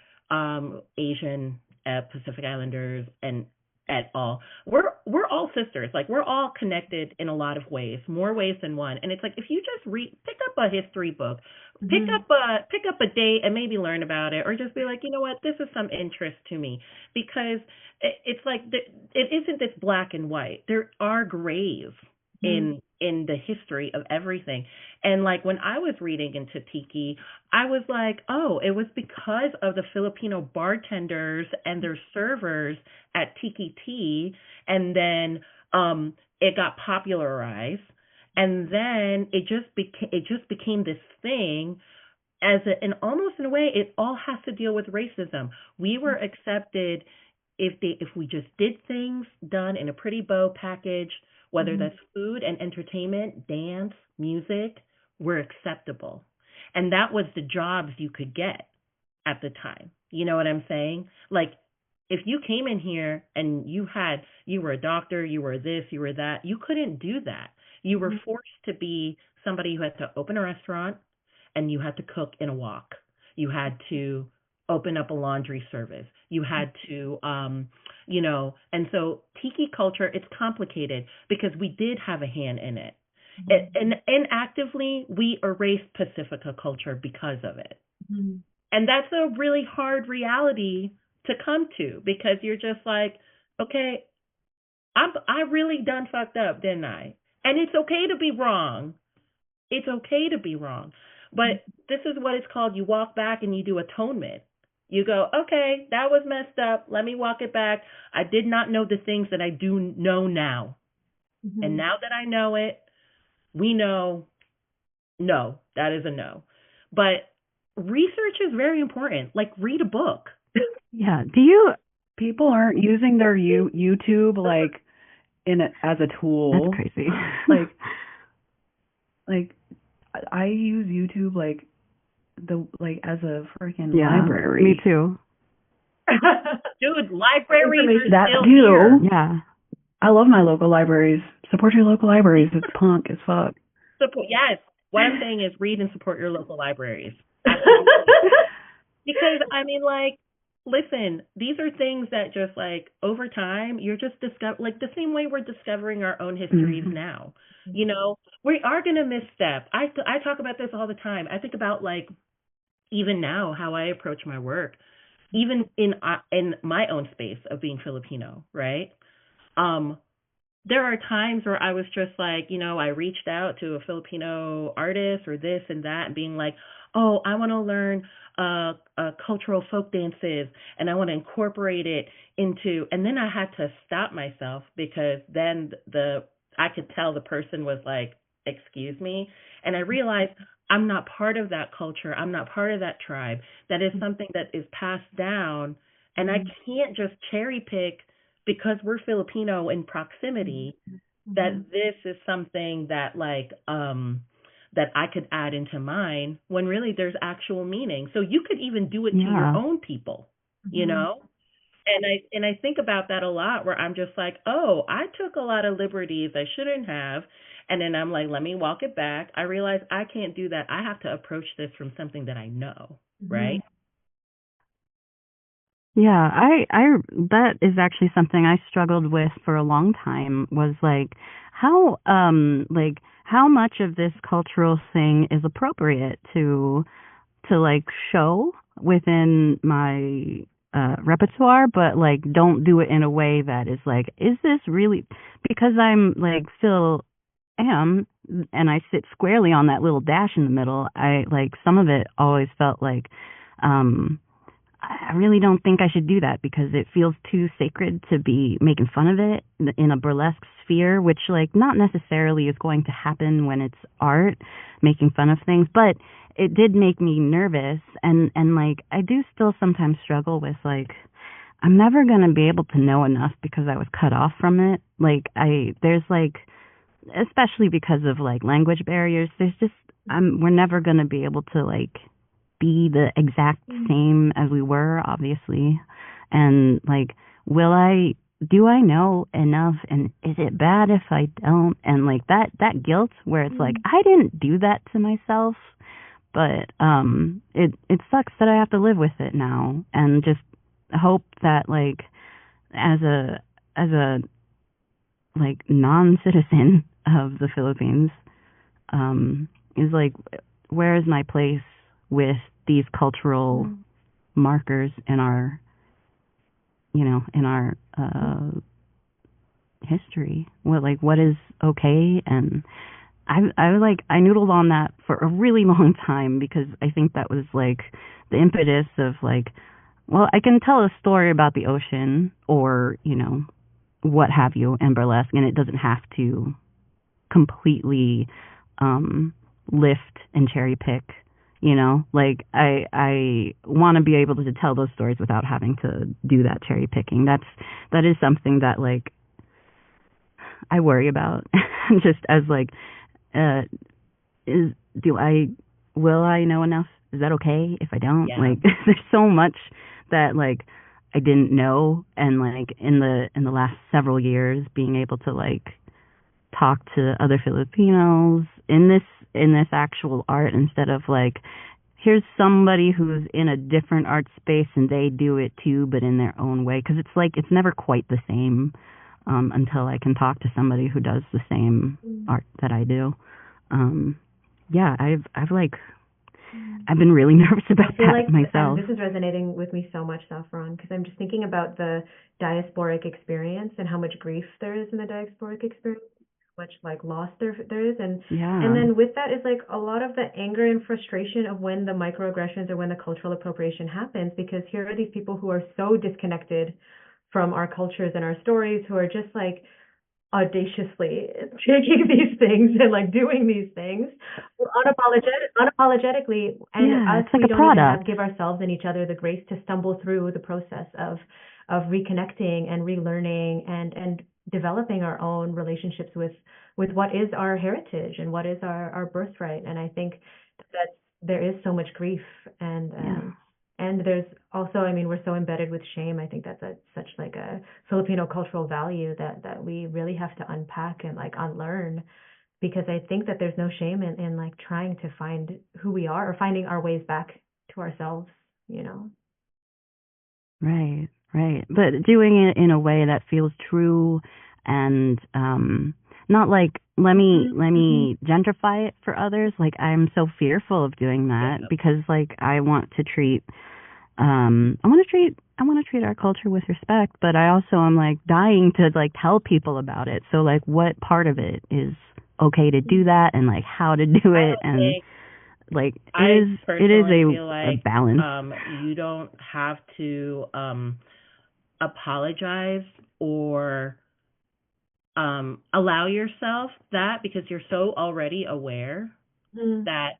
Asian, Pacific Islanders, and at all, we're all sisters. Like we're all connected in a lot of ways, more ways than one. And it's like if you just pick up a history book, pick up a date and maybe learn about it, or just be like, you know what, this is some interest to me, because it's like it isn't this black and white. There are grays in the history of everything. And like when I was reading into Tiki, I was like, oh, it was because of the Filipino bartenders and their servers at Tiki Tea, and then it got popularized, and then it just became this thing. And almost in a way, it all has to deal with racism. We were accepted if we just did things done in a pretty bow package, whether that's food and entertainment, dance, music, were acceptable. And that was the jobs you could get at the time. You know what I'm saying? Like, if you came in here and you were a doctor, you were this, you were that, you couldn't do that. You were forced to be somebody who had to open a restaurant, and you had to cook in a wok. You had to open up a laundry service. You had to, and so Tiki culture, it's complicated because we did have a hand in it. And actively, we erased Pacifica culture because of it. And that's a really hard reality to come to, because you're just like, okay, I really done fucked up, didn't I? And it's okay to be wrong. It's okay to be wrong. But this is what it's called. You walk back and you do atonement. You go, okay, that was messed up. Let me walk it back. I did not know the things that I do know now. And now that I know it, we know, no, that is a no. But research is very important. Like, read a book. Yeah. People aren't using their YouTube like as a tool. That's crazy. like I use YouTube as a freaking library. Me too. Dude, libraries are that still too. here. Yeah. I love my local libraries. Support your local libraries. It's punk as fuck. Yes. What I'm saying is read and support your local libraries. Absolutely. Because, I mean, like, listen, these are things that just, like, over time, you're just like, the same way we're discovering our own histories now. You know, we are going to misstep. I talk about this all the time. I think about, like, even now, how I approach my work, even in my own space of being Filipino, right? There are times where I was just like, you know, I reached out to a Filipino artist or this and that, and being like, oh, I want to learn cultural folk dances, and I want to incorporate it into, and then I had to stop myself, because then I could tell the person was like, excuse me. And I realized I'm not part of that culture. I'm not part of that tribe. That is something that is passed down, and I can't just cherry pick because we're Filipino in proximity, that this is something that that I could add into mine, when really there's actual meaning. So you could even do it to your own people, you know? And I think about that a lot, where I'm just like, oh, I took a lot of liberties I shouldn't have. And then I'm like, let me walk it back. I realize I can't do that. I have to approach this from something that I know, right? Yeah, that is actually something I struggled with for a long time, was like how much of this cultural thing is appropriate to like show within my repertoire, but like don't do it in a way that is like, is this really, because I'm like still am, and I sit squarely on that little dash in the middle. I like, some of it always felt like I really don't think I should do that, because it feels too sacred to be making fun of it in a burlesque sphere, which like not necessarily is going to happen when it's art, making fun of things, but it did make me nervous, and like I do still sometimes struggle with like, I'm never going to be able to know enough because I was cut off from it. Like there's like, especially because of like language barriers, there's just, we're never going to be able to like be the exact same as we were, obviously. And like, do I know enough, and is it bad if I don't? And like that guilt where it's like, I didn't do that to myself, but it sucks that I have to live with it now, and just hope that like as a like non-citizen of the Philippines, is like, where is my place with these cultural markers in our, in our history? What is okay? And I noodled on that for a really long time, because I think that was like the impetus of like, well, I can tell a story about the ocean, or what have you, in burlesque, and it doesn't have to completely lift and cherry pick. Like I want to be able to tell those stories without having to do that cherry picking. That is something that like I worry about, just as like, will I know enough? Is that okay if I don't? Yeah. Like, there's so much that like I didn't know, and like in the last several years, being able to like talk to other Filipinos in this actual art, instead of like, here's somebody who's in a different art space and they do it too, but in their own way, because it's like it's never quite the same until I can talk to somebody who does the same art that I do. Yeah, I've been really nervous about that like myself. This is resonating with me so much, Saffron, because I'm just thinking about the diasporic experience and how much grief there is in the diasporic experience, how much like loss there is, and then with that is like a lot of the anger and frustration of when the microaggressions or when the cultural appropriation happens, because here are these people who are so disconnected from our cultures and our stories, who are just like audaciously taking these things and like doing these things unapologetically, and us, it's like we a don't product. even give ourselves and each other the grace to stumble through the process of reconnecting and relearning and developing our own relationships with what is our heritage and what is our birthright. And I think that there is so much grief, and there's also, I mean, we're so embedded with shame. I think that's such like a Filipino cultural value that we really have to unpack and like unlearn, because I think that there's no shame in like trying to find who we are, or finding our ways back to ourselves, Right. But doing it in a way that feels true, and not like, let me gentrify it for others. Like, I'm so fearful of doing that, because like I want to treat our culture with respect, but I also am like dying to like tell people about it. So like, what part of it is okay to do that, and like how to do it, and like it is a balance. You don't have to apologize or allow yourself that, because you're so already aware that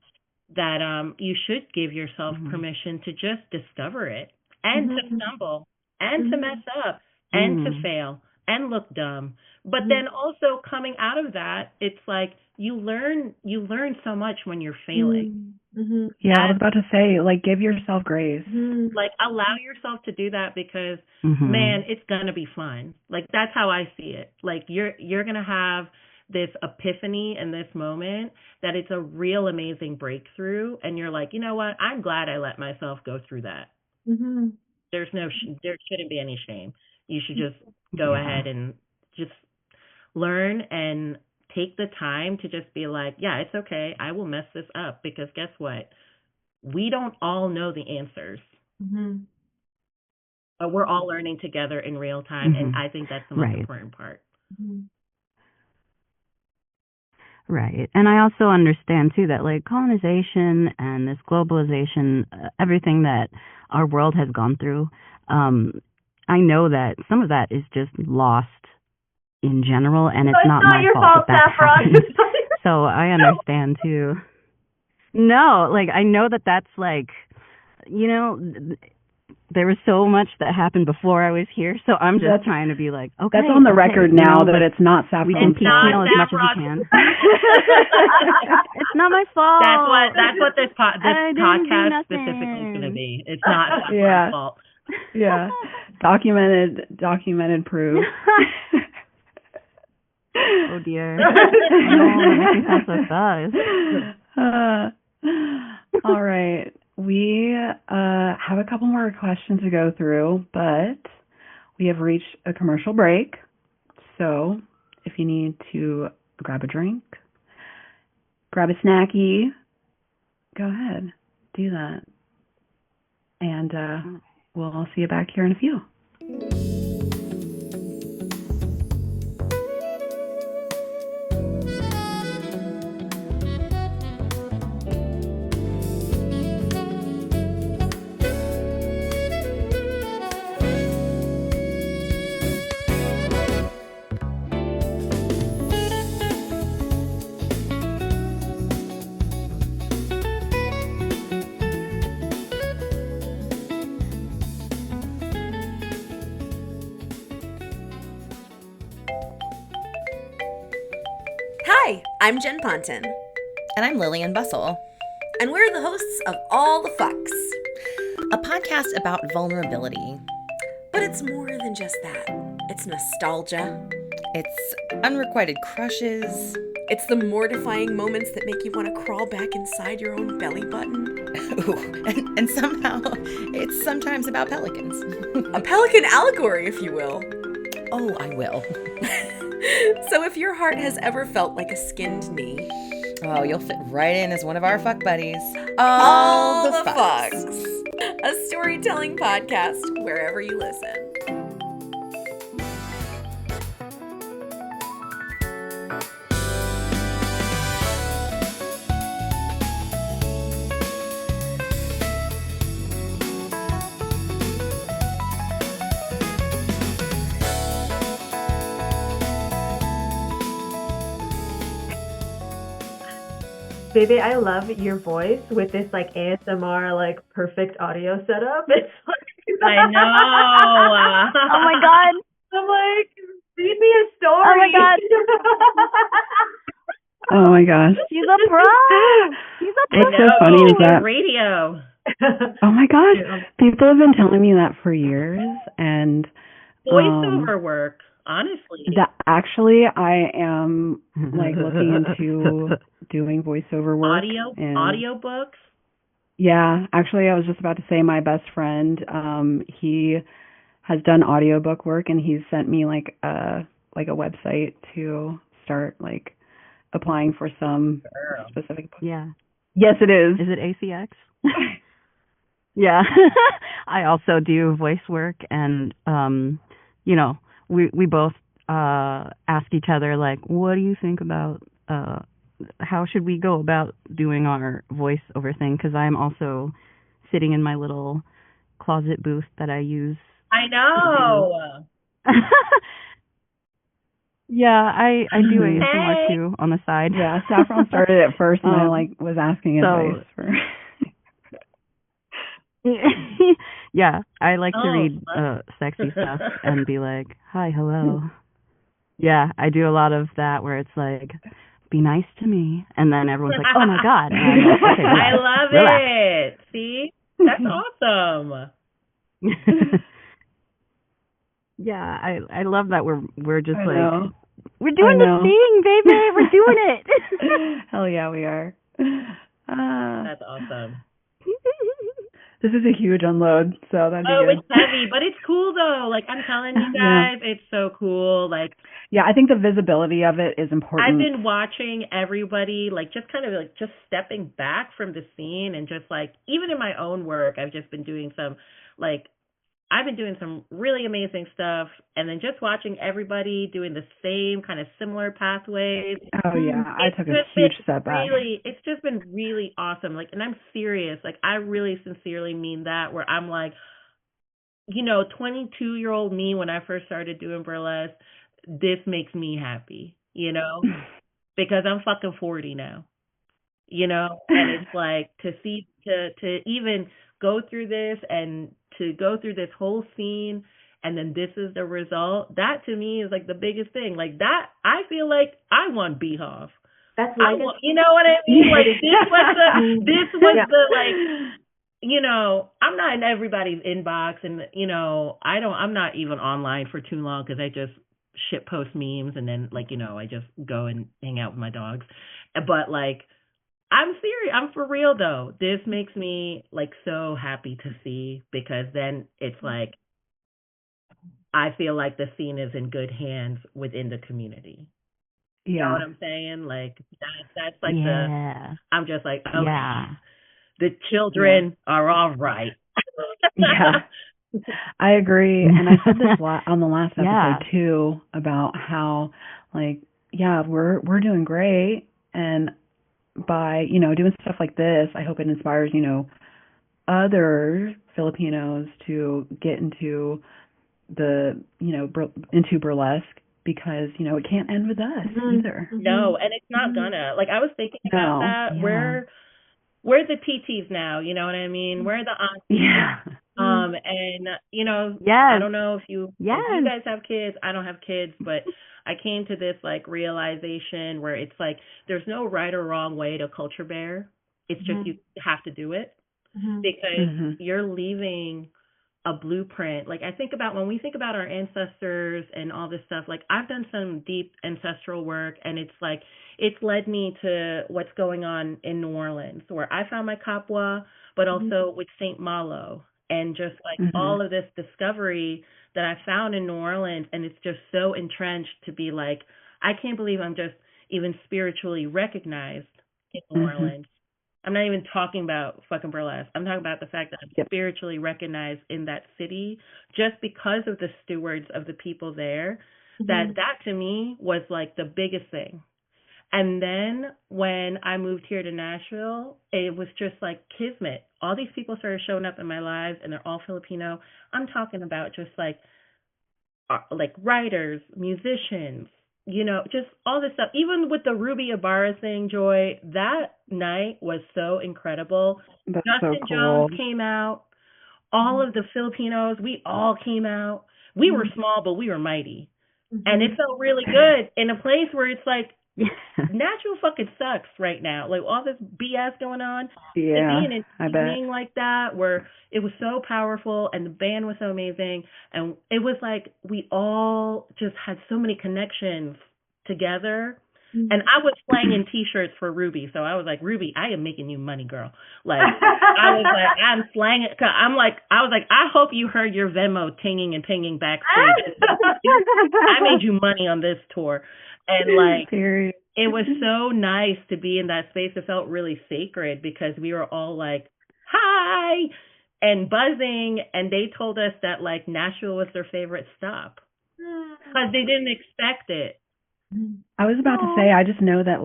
you should give yourself permission to just discover it, and to stumble, and to mess up, and to fail, and look dumb. But then also coming out of that, it's like you learn so much when you're failing. Yeah, I was about to say, like, give yourself grace. Like, allow yourself to do that, because man, it's gonna be fun. Like, that's how I see it. Like, you're gonna have this epiphany in this moment that it's a real amazing breakthrough, and you're like, you know what? I'm glad I let myself go through that. There shouldn't be any shame. You should just go ahead and just learn and take the time to just be like, yeah, it's okay. I will mess this up, because guess what? We don't all know the answers. But we're all learning together in real time, and I think that's the most important part. Right. And I also understand, too, that, like, colonization and this globalization, everything that our world has gone through, I know that some of that is just lost in general, and it's not my fault that happened. So I understand, too. No, like, I know that that's, like, there was so much that happened before I was here, so I'm just trying to be like, okay. That's on the record now, that it's not Saffron. We can piecemeal as much as we can. It's not my fault. That's what this podcast specifically is going to be. It's not Saffron's fault. Yeah. Documented proof. Oh dear. No, that makes me sound so fast. All right. We have a couple more questions to go through, but we have reached a commercial break. So if you need to grab a drink, grab a snacky, go ahead, do that. And we'll see you back here in a few. Hi, I'm Jen Ponton. And I'm Lillian Bustle. And we're the hosts of All the Fucks, a podcast about vulnerability. But it's more than just that. It's nostalgia. It's unrequited crushes. It's the mortifying moments that make you want to crawl back inside your own belly button. Ooh, and somehow it's sometimes about pelicans. A pelican allegory, if you will. Oh, I will. So if your heart has ever felt like a skinned knee, oh, you'll fit right in as one of our fuck buddies. All the Fucks. A storytelling podcast wherever you listen. Bebe, I love your voice with this like ASMR like perfect audio setup. It's like I know. Oh my god. I'm like, read me a story. Oh my god. Oh my gosh. She's a pro. She's a pro. What's so funny is that radio. Oh my gosh. People have been telling me that for years, and Voiceover work, honestly. that actually I am like looking into doing voiceover work. Audiobooks. Yeah, actually I was just about to say my best friend, he has done audiobook work, and he's sent me like a website to start like applying for some specific books. Yeah. Yes, it is. Is it ACX? Yeah. I also do voice work, and you know, we both ask each other like, what do you think about how should we go about doing our voiceover thing? Because I'm also sitting in my little closet booth that I use. I know. Yeah, I do ASMR too on the side. Yeah, Saffron started it first, and I like was asking advice for. Yeah, I like to read sexy stuff and be like, hi, hello. Yeah, I do a lot of that where it's like, be nice to me. And then everyone's like, oh my God. And I'm like, okay, relax, I love relax. it. See? That's awesome. Yeah, I love that we're just I like, know. we're doing the thing, baby. We're doing it. Hell yeah, we are. That's awesome. This is a huge unload, so that'd be good. It's heavy, but it's cool though. Like I'm telling you guys, it's so cool. Like, yeah, I think the visibility of it is important. I've been watching everybody, like just kind of like just stepping back from the scene, and just like even in my own work, I've just been doing some really amazing stuff, and then just watching everybody doing the same kind of similar pathways. Oh yeah, I took a huge step back. It's just been really awesome. Like, and I'm serious. Like, I really sincerely mean that. Where I'm like, 22-year-old me when I first started doing burlesque, this makes me happy, because I'm fucking 40 now, and it's like to even go through this and to go through this whole scene, and then this is the result. That to me is like the biggest thing. Like that, I feel like I want Beehoff. That's like you know what I mean? Like this was the like. I'm not in everybody's inbox, and I'm not even online for too long because I just shit post memes, and then I just go and hang out with my dogs. But I'm serious. I'm for real though. This makes me so happy to see, because then it's I feel like the scene is in good hands within the community. You know what I'm saying? That's I'm just okay. Yeah. The children are all right. Yeah, I agree. And I said this on the last episode too, about how we're doing great, and by doing stuff like this, I hope it inspires other Filipinos to get into into burlesque, because it can't end with us either. No, and it's not gonna. I was thinking about that. Yeah. We're the PTs now, you know what I mean? We're the aunties. Yeah. And yes. I don't know if you guys have kids. I don't have kids, but I came to this realization where it's there's no right or wrong way to culture bear. It's just you have to do it, because you're leaving a blueprint. I think about when we think about our ancestors and all this stuff, I've done some deep ancestral work, and it's led me to what's going on in New Orleans, where I found my kapwa, but also with St. Malo, and just all of this discovery that I found in New Orleans. And it's just so entrenched to be I can't believe I'm just even spiritually recognized in New Orleans. I'm not even talking about fucking burlesque. I'm talking about the fact that I'm spiritually recognized in that city just because of the stewards of the people there. That to me was the biggest thing. And then when I moved here to Nashville, it was just kismet. All these people started showing up in my lives, and they're all Filipino. I'm talking about just writers, musicians, just all this stuff. Even with the Ruby Ibarra thing, Joy, that night was so incredible. That's Justin so cool. Jones came out. All of the Filipinos, we all came out. We were small, but we were mighty. And it felt really good in a place where it's Nashville fucking sucks right now. All this BS going on. Yeah, being in an evening like that, where it was so powerful and the band was so amazing, and it was we all just had so many connections together. And I was slanging T-shirts for Ruby, so I was Ruby, I am making you money, girl. I'm slanging. I was I hope you heard your Venmo tinging and pinging backstage. I made you money on this tour, and it was so nice to be in that space. It felt really sacred, because we were all hi and buzzing, and they told us that Nashville was their favorite stop because they didn't expect it. I was about to say, I just know that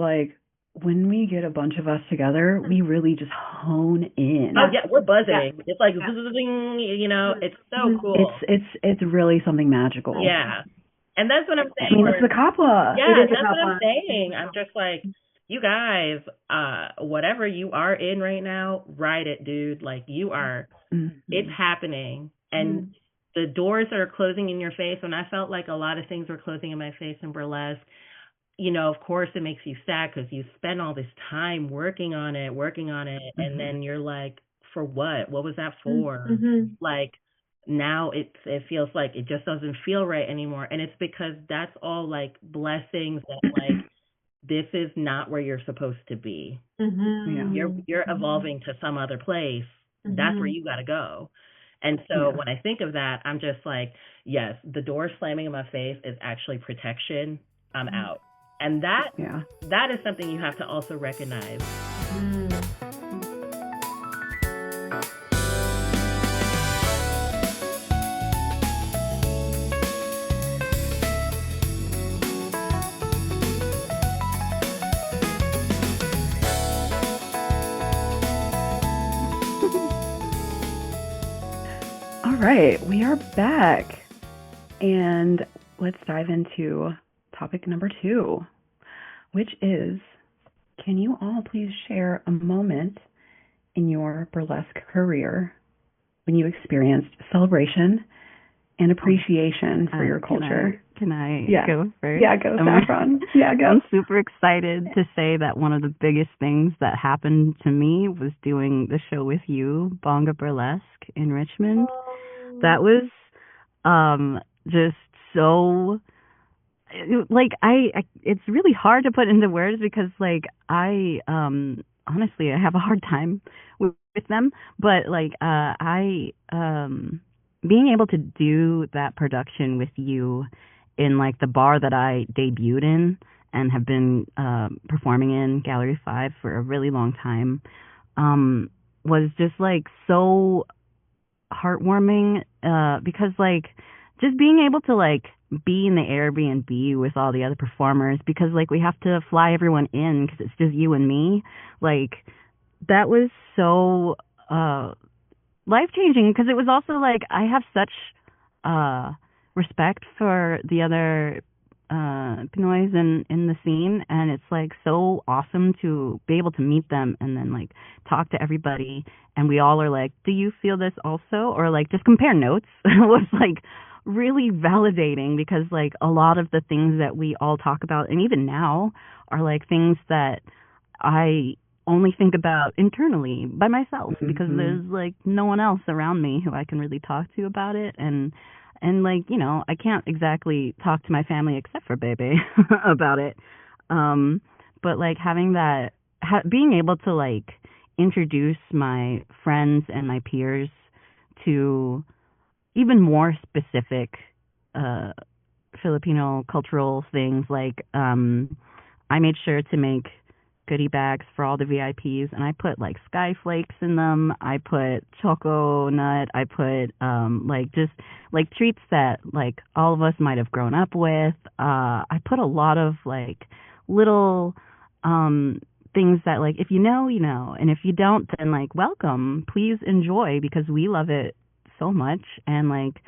when we get a bunch of us together, we really just hone in. Oh yeah, we're buzzing. It's it's so cool. It's really something magical. Yeah. And that's what I'm saying. I mean, it's the kapwa. Yeah, that's what I'm saying. I'm just you guys, whatever you are in right now, ride it, dude. You are, it's happening. And the doors are closing in your face. And I felt a lot of things were closing in my face in burlesque. Of course it makes you sad, because you spend all this time working on it. And then you're for what? What was that for? Now it feels it just doesn't feel right anymore. And it's because that's all blessings that this is not where you're supposed to be. You're evolving to some other place. That's where you got to go. And so when I think of that, I'm just yes, the door slamming in my face is actually protection. I'm out. And that is something you have to also recognize. All right, we are back, and let's dive into topic number 2, which is, can you all please share a moment in your burlesque career when you experienced celebration and appreciation for your culture. Can I Yeah. go first? Yeah, go, Saffron. Yeah, go. I'm super excited to say that one of the biggest things that happened to me was doing the show with you, Bonga Burlesque in Richmond. That was just so like I it's really hard to put into words because like I honestly I have a hard time with them, but like I being able to do that production with you in like the bar that I debuted in and have been performing in, Gallery 5, for a really long time, was just like so heartwarming because like just being able to like be in the Airbnb with all the other performers, because like we have to fly everyone in because it's just you and me, like that was so life-changing, because it was also like I have such respect for the other Pinoys in the scene, and it's like so awesome to be able to meet them and then like talk to everybody, and we all are like, do you feel this also, or like just compare notes. Was like really validating, because like a lot of the things that we all talk about and even now are like things that I only think about internally by myself, because there's like no one else around me who I can really talk to about it, and like, you know, I can't exactly talk to my family except for Bebe about it, but like having that being able to like introduce my friends and my peers to even more specific Filipino cultural things, like I made sure to make goodie bags for all the VIPs, and I put like sky flakes in them, I put choco nut, I put like just like treats that like all of us might have grown up with. I put a lot of like little things that like if you know, you know, and if you don't, then like welcome, please enjoy, because we love it so much. And like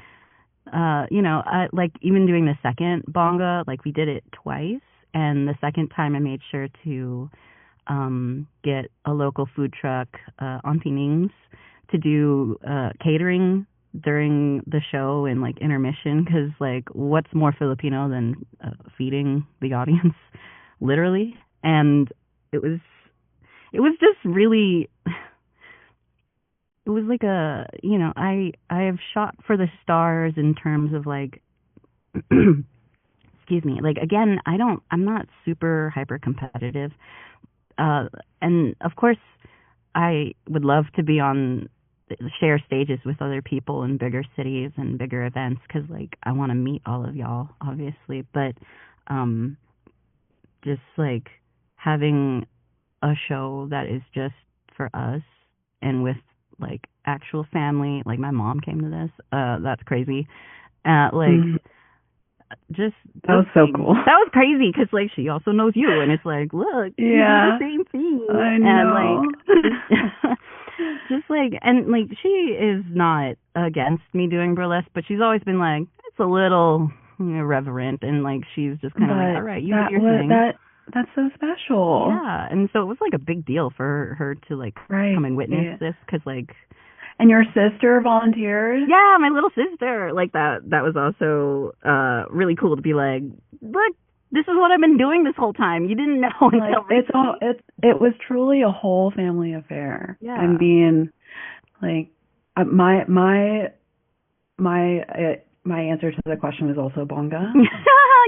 you know, like even doing the second bonga, like we did it twice, and the second time I made sure to get a local food truck, Auntie Ning's, to do catering during the show and like intermission, because like what's more Filipino than feeding the audience, literally. And it was just really, it was like a, you know, I have shot for the stars in terms of like excuse me, like again, I'm not super hyper competitive, and of course I would love to be on share stages with other people in bigger cities and bigger events, because like I want to meet all of y'all, obviously, but just like having a show that is just for us and with like actual family, like my mom came to this, that's crazy, like just that was so cool. That was crazy, because like she also knows you, and it's like, look, yeah, the same thing. I know. And like just like, and like she is not against me doing burlesque, but she's always been like, it's a little irreverent, and like she's just kind of like, all right, you do your thing. That's so special. Yeah, and so it was like a big deal for her to like come and witness this, because like. And your sister volunteered? Yeah, my little sister. Like that was also really cool to be like, look, this is what I've been doing this whole time. You didn't know until recently. It was truly a whole family affair. Yeah. I mean, like my answer to the question was also bonga.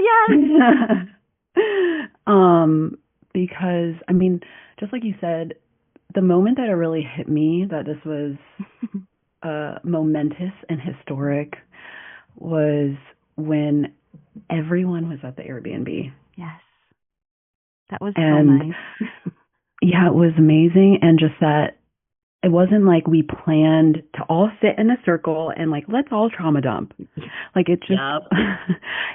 Yeah. Because I mean, just like you said, the moment that it really hit me that this was momentous and historic was when everyone was at the Airbnb. Yes. That was so nice. Yeah, it was amazing. And just that it wasn't like we planned to all sit in a circle and like, let's all trauma dump. Like it just,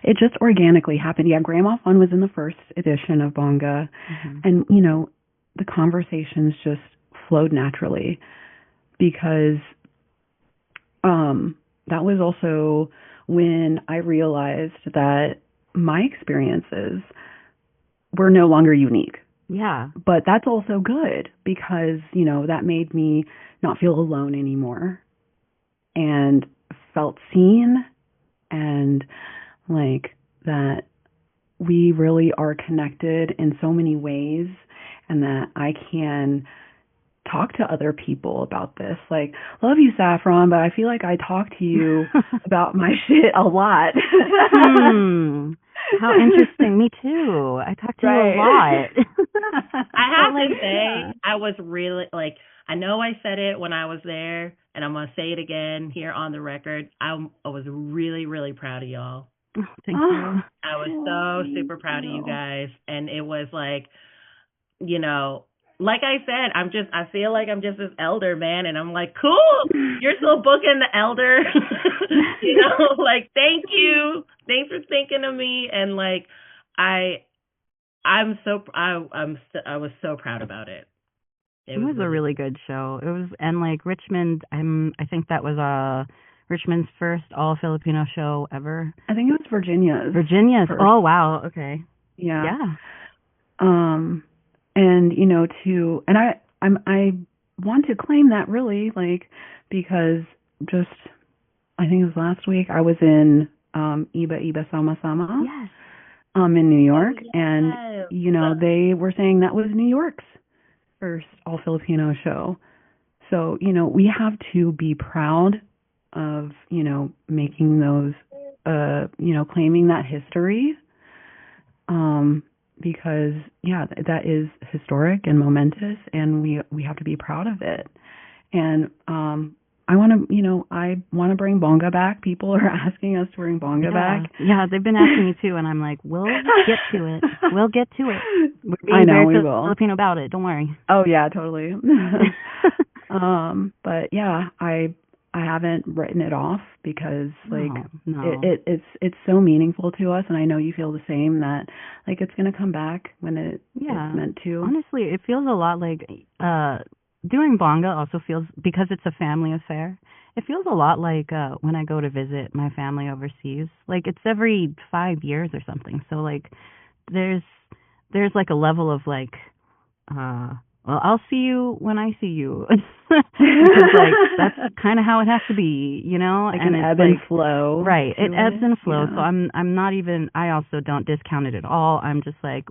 it just organically happened. Yeah, Grandma Fun was in the first edition of Bonga. And, you know, the conversations just flowed naturally, because that was also when I realized that my experiences were no longer unique. Yeah. But that's also good, because, you know, that made me not feel alone anymore and felt seen like that we really are connected in so many ways, and that I can talk to other people about this. Like, love you, Saffron, but I feel like I talk to you about my shit a lot. How interesting. Me too. I talk to you a lot. I have to say, I was really, like, I know I said it when I was there, and I'm going to say it again here on the record. I was really, really proud of y'all. Oh, thank you. I was so super proud of you guys. And it was like, you know, like I said, I feel like I'm just this elder, man. And I'm like, cool, you're still booking the elder. You know, like, thank you. Thanks for thinking of me. And like, I was so proud about it. It was a really good show. It was, and like Richmond, I think that was Richmond's first all Filipino show ever. I think it was Virginia's. First. Oh wow, okay. Yeah. And you know, I want to claim that really, like, because just I think it was last week I was in Iba Sama Sama. Yes. In New York, and you know, they were saying that was New York's first all Filipino show. So, you know, we have to be proud of, you know, making those you know, claiming that history. Because yeah, that is historic and momentous, and we have to be proud of it. And I want to bring bonga back. People are asking us to bring bonga back. Yeah, they've been asking me too, and I'm like, we'll get to it. We'll get to it. We're being I know very we will. Filipino about it. Don't worry. Oh yeah, totally. But yeah, I haven't written it off because like it's so meaningful to us, and I know you feel the same, that like it's gonna come back when it's meant to. Honestly, it feels a lot like doing bonga also feels, because it's a family affair, it feels a lot like when I go to visit my family overseas. Like, it's every 5 years or something. So like there's like a level of like well, I'll see you when I see you. Because like that's kind of how it has to be, you know? Like and an it's ebb and flow. Right. It ebbs and flows. Yeah. So I'm not even, I also don't discount it at all. I'm just like,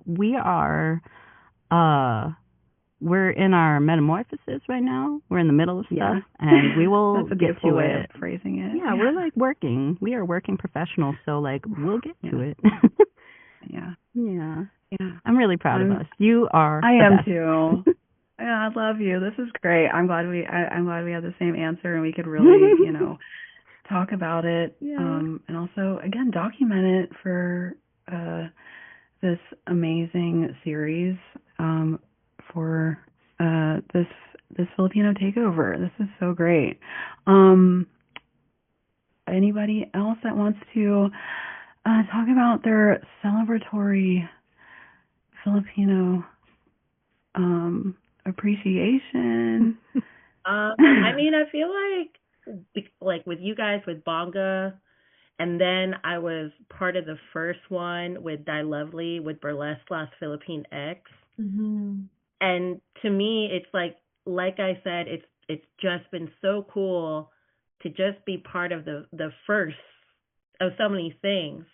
we're in our metamorphosis right now. We're in the middle of stuff, and we will That's a get beautiful to way it. of phrasing it. Yeah, we're like working. We are working professionals, so like we'll get to it. Yeah. I'm really proud of us. You are. I am best. too. Yeah, I love you. This is great. I'm glad we had the same answer, and we could really, you know, talk about it. Yeah. And also again document it for this amazing series. For this Filipino takeover. This is so great. Anybody else that wants to talk about their celebratory Filipino appreciation? I mean, I feel like with you guys with bonga, and then I was part of the first one with Die Lovely with Burlesque Las Philippine X. Mm-hmm. And to me, it's like I said, it's just been so cool to just be part of the first of so many things.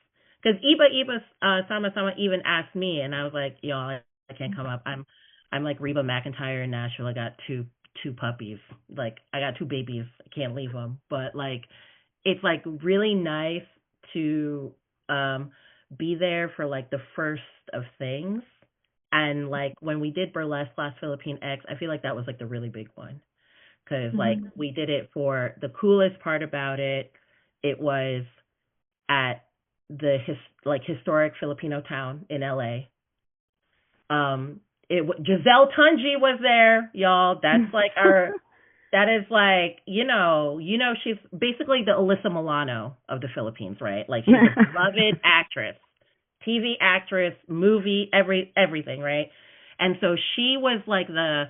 Because Iba Sama Sama even asked me, and I was like, y'all, I can't come up. I'm like Reba McEntire in Nashville. I got two puppies. Like, I got two babies. I can't leave them. But like, it's like really nice to be there for like the first of things. And like when we did Burlesque Last Philippine X, I feel like that was like the really big one, because like we did it for the coolest part about it. It was at the historic Filipino town in LA. Giselle Tunji was there, y'all. That's like that is like, you know, she's basically the Alyssa Milano of the Philippines, right? Like, she's a beloved actress. TV actress, movie, everything, right? And so she was like the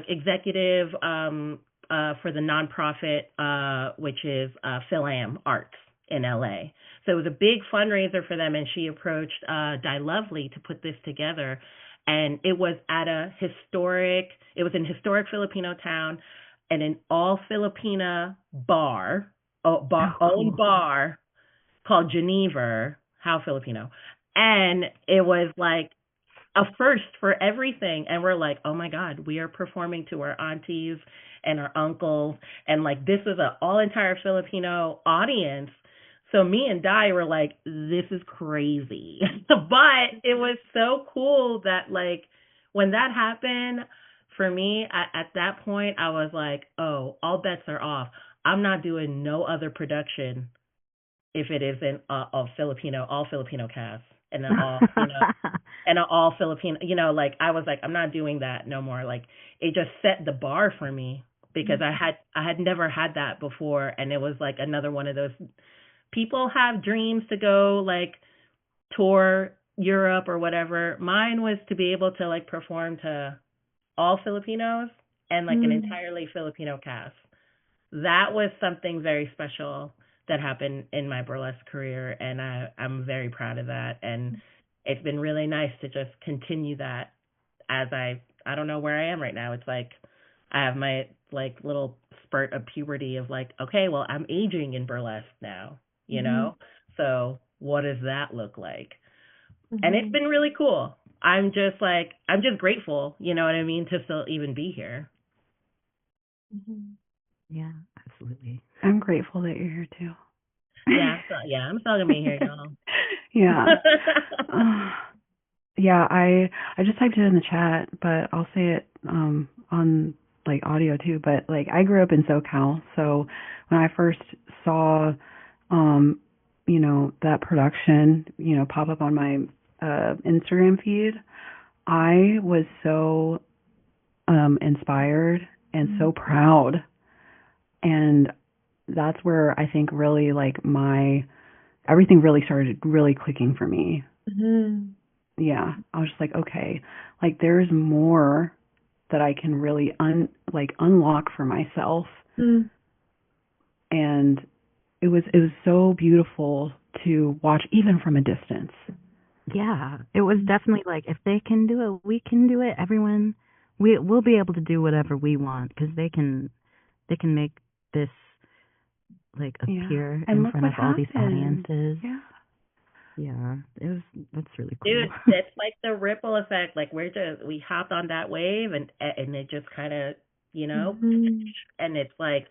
executive for the nonprofit, which is FilAm Arts in LA. So it was a big fundraiser for them, and she approached Die Lovely to put this together. And it was at an historic Filipino town, and an all Filipina bar, owned bar. called Geneva, how Filipino. And it was like a first for everything. And we're like, oh my God, we are performing to our aunties and our uncles. And like, this is an all entire Filipino audience. So me and Di were like, this is crazy. But it was so cool that like when that happened for me at that point, I was like, oh, all bets are off. I'm not doing no other production if it isn't all Filipino cast and an all, and an all Filipino, like I was like, I'm not doing that no more. Like it just set the bar for me because I had never had that before. And it was like another one of those people have dreams to go like tour Europe or whatever. Mine was to be able to like perform to all Filipinos and like an entirely Filipino cast. That was something very special that happened in my burlesque career, and I'm very proud of that. And it's been really nice to just continue that as I don't know where I am right now. It's like I have my like little spurt of puberty of like, okay, well, I'm aging in burlesque now, you know? So what does that look like? And it's been really cool. I'm just grateful, you know what I mean, to still even be here. Yeah, absolutely. I'm grateful that you're here too. I'm still gonna be here, y'all. Yeah. Yeah, I just typed it in the chat, but I'll say it on like audio too. But like I grew up in SoCal, so when I first saw that production, pop up on my Instagram feed, I was so inspired and so proud. And that's where I think really like everything really started really clicking for me. Yeah, I was just like, okay, like there's more that I can really unlock for myself. And it was so beautiful to watch even from a distance. Yeah, it was definitely like, if they can do it, we can do it. Everyone, we'll be able to do whatever we want because they can make this like appear in front of all these audiences. Yeah, that's really cool. Dude, it's like the ripple effect. Like we hopped on that wave and it just kind of, and it's like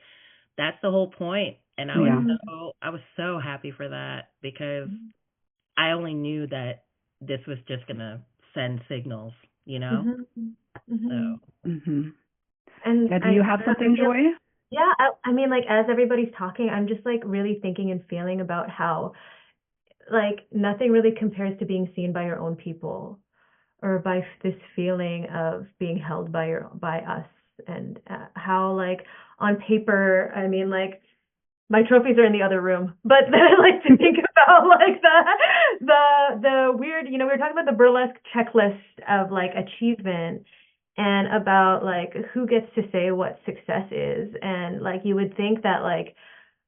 that's the whole point. And I was so happy for that because I only knew that this was just gonna send signals, So. And do you have something, Joy? Yeah, I mean, like as everybody's talking, I'm just like really thinking and feeling about how like nothing really compares to being seen by your own people or by this feeling of being held by us, and how like on paper, I mean, like my trophies are in the other room, but then I like to think about like the weird, we were talking about the burlesque checklist of like achievement and about like who gets to say what success is, and like you would think that like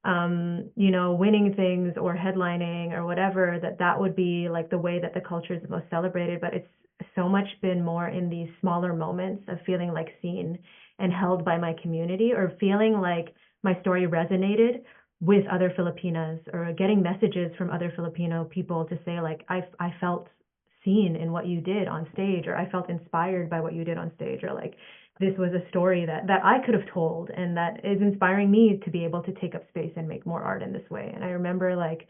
winning things or headlining or whatever, that would be like the way that the culture is the most celebrated, but it's so much been more in these smaller moments of feeling like seen and held by my community, or feeling like my story resonated with other Filipinas, or getting messages from other Filipino people to say like, I felt seen in what you did on stage, or I felt inspired by what you did on stage, or like this was a story that I could have told, and that is inspiring me to be able to take up space and make more art in this way. And I remember like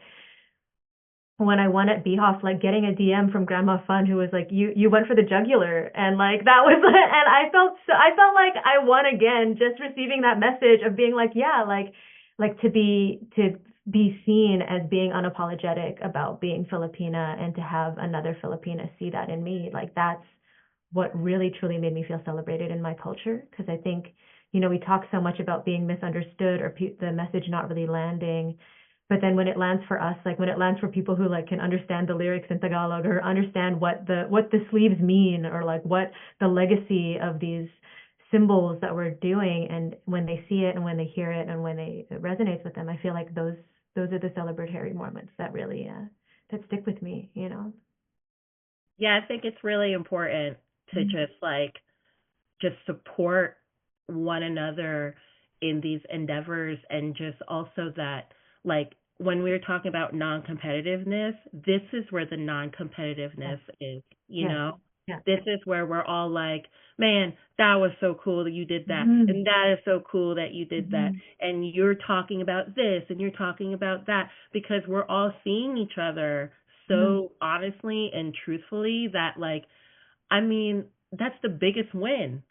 when I won at BHOF, like getting a DM from Grandma Fun who was like, you went for the jugular, and like that was, and I felt like I won again, just receiving that message of being like, yeah, like to be seen as being unapologetic about being Filipina, and to have another Filipina see that in me, like that's what really truly made me feel celebrated in my culture. Because I think, we talk so much about being misunderstood, or the message not really landing, but then when it lands for us, like when it lands for people who like can understand the lyrics in Tagalog, or understand what the sleeves mean, or like what the legacy of these symbols that we're doing, and when they see it and when they hear it and when it resonates with them, I feel like those are the celebratory moments that really that stick with me, Yeah, I think it's really important to just support one another in these endeavors, and just also that like when we're talking about non-competitiveness, this is where the non-competitiveness is, you Yes. know? Yeah. This is where we're all like, man, that was so cool that you did that. Mhm. And that is so cool that you did that. Mhm. And you're talking about this and you're talking about that, because we're all seeing each other so honestly and truthfully that, like, I mean, that's the biggest win,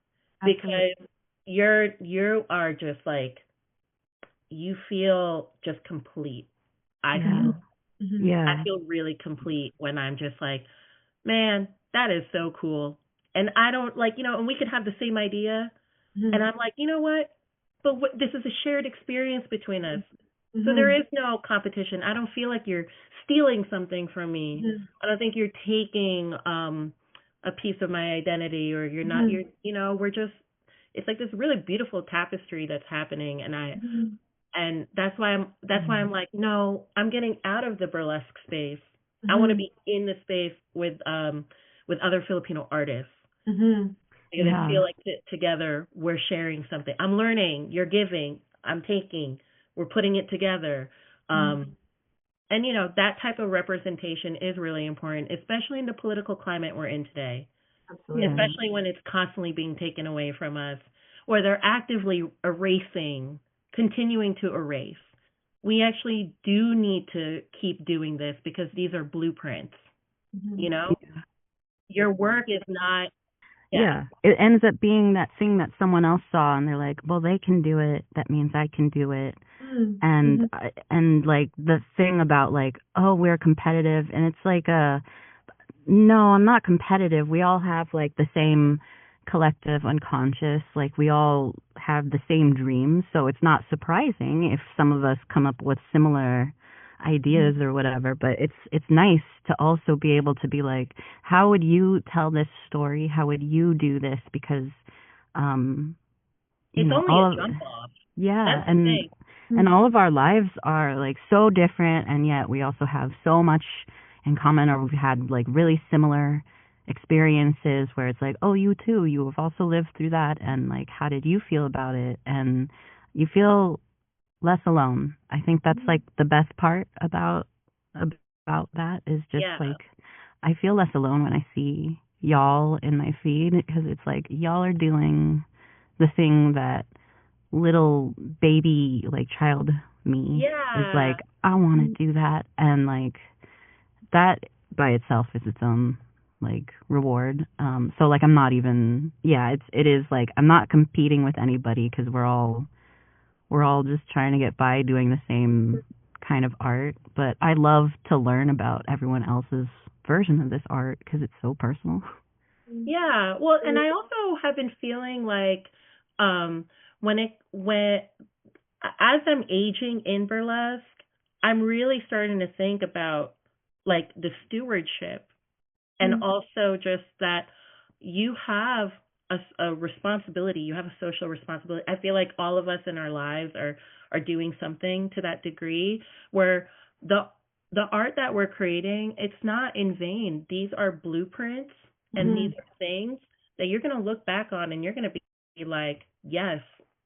Absolutely. because you are just like, you feel just complete. I Yeah. feel Mhm. Yeah. I feel really complete when I'm just like, man, that is so cool. And I don't, like, and we could have the same idea, and Mhm. I'm like, you know what? But this is a shared experience between us. So there Mhm. is no competition. I don't feel like you're stealing something from me. Mhm. I don't think you're taking a piece of my identity, or you're not, Mhm. we're just, it's like this really beautiful tapestry that's happening, and Mhm. that's why I'm like, no, I'm getting out of the burlesque space. I want to Mhm. be in the space with other Filipino artists, Mhm. because I Yeah. feel like together we're sharing something. I'm learning, you're giving, I'm taking, we're putting it together. And that type of representation is really important, especially in the political climate we're in today, Absolutely. Yeah. especially when it's constantly being taken away from us, or they're actively erasing, continuing to erase. We actually do need to keep doing this, because these are blueprints. Mhm. You know, your work is not, yeah, Yeah. It ends up being that thing that someone else saw and they're like, well, they can do it. That means I can do it. Mhm. And Mhm. and like the thing about like, oh, we're competitive, and it's like no, I'm not competitive. We all have like the same collective unconscious, like we all have the same dreams, so it's not surprising if some of us come up with similar ideas or whatever, but it's nice to also be able to be like, how would you tell this story? How would you do this? Because um it's only all a of jump off. yeah, That's the thing. and all of our lives are like so different, and yet we also have so much in common, or we've had like really similar experiences where it's like, oh, you too, you have also lived through that, and like, how did you feel about it? And you feel less alone. I think that's like the best part about that is just Yeah. like I feel less alone when I see y'all in my feed, because it's like y'all are doing the thing that little baby like child me is Yeah. like, I want to do that, and like that by itself is its own like reward. So like I'm not even, yeah, it is like I'm not competing with anybody, because we're all just trying to get by doing the same kind of art, but I love to learn about everyone else's version of this art because it's so personal. Yeah. Well, and I also have been feeling like, um when as I'm aging in burlesque, I'm really starting to think about like the stewardship, and also just that you have a responsibility, you have a social responsibility. I feel like all of us in our lives are doing something to that degree, where the art that we're creating, it's not in vain. These are blueprints, and these are things that you're going to look back on, and you're going to be like, yes,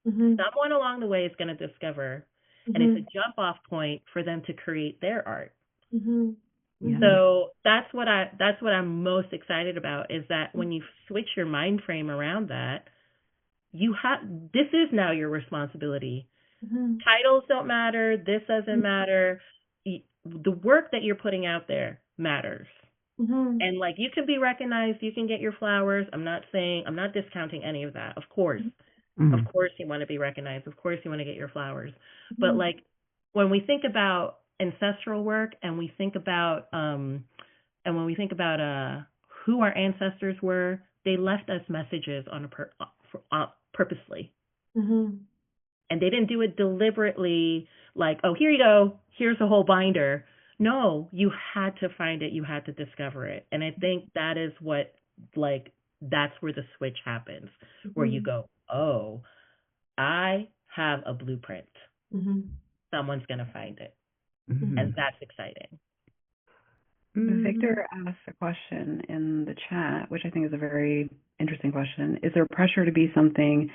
someone along the way is going to discover, and it's a jump off point for them to create their art. Yeah. So that's what I'm most excited about, is that when you switch your mind frame around that, this is now your responsibility. Titles don't matter, this doesn't matter. The work that you're putting out there matters. And like, you can be recognized, you can get your flowers. I'm not discounting any of that. Of course. Of course you want to be recognized. Of course you want to get your flowers. But like, when we think about ancestral work, and we think about who our ancestors were, they left us messages purposely. And they didn't do it deliberately, like, oh, here you go, here's a whole binder. No, you had to find it, you had to discover it. And I think that is what, like, that's where the switch happens, where you go, oh, I have a blueprint. Someone's going to find it. And that's exciting. Victor asked a question in the chat, which I think is a very interesting question. Is there pressure to be something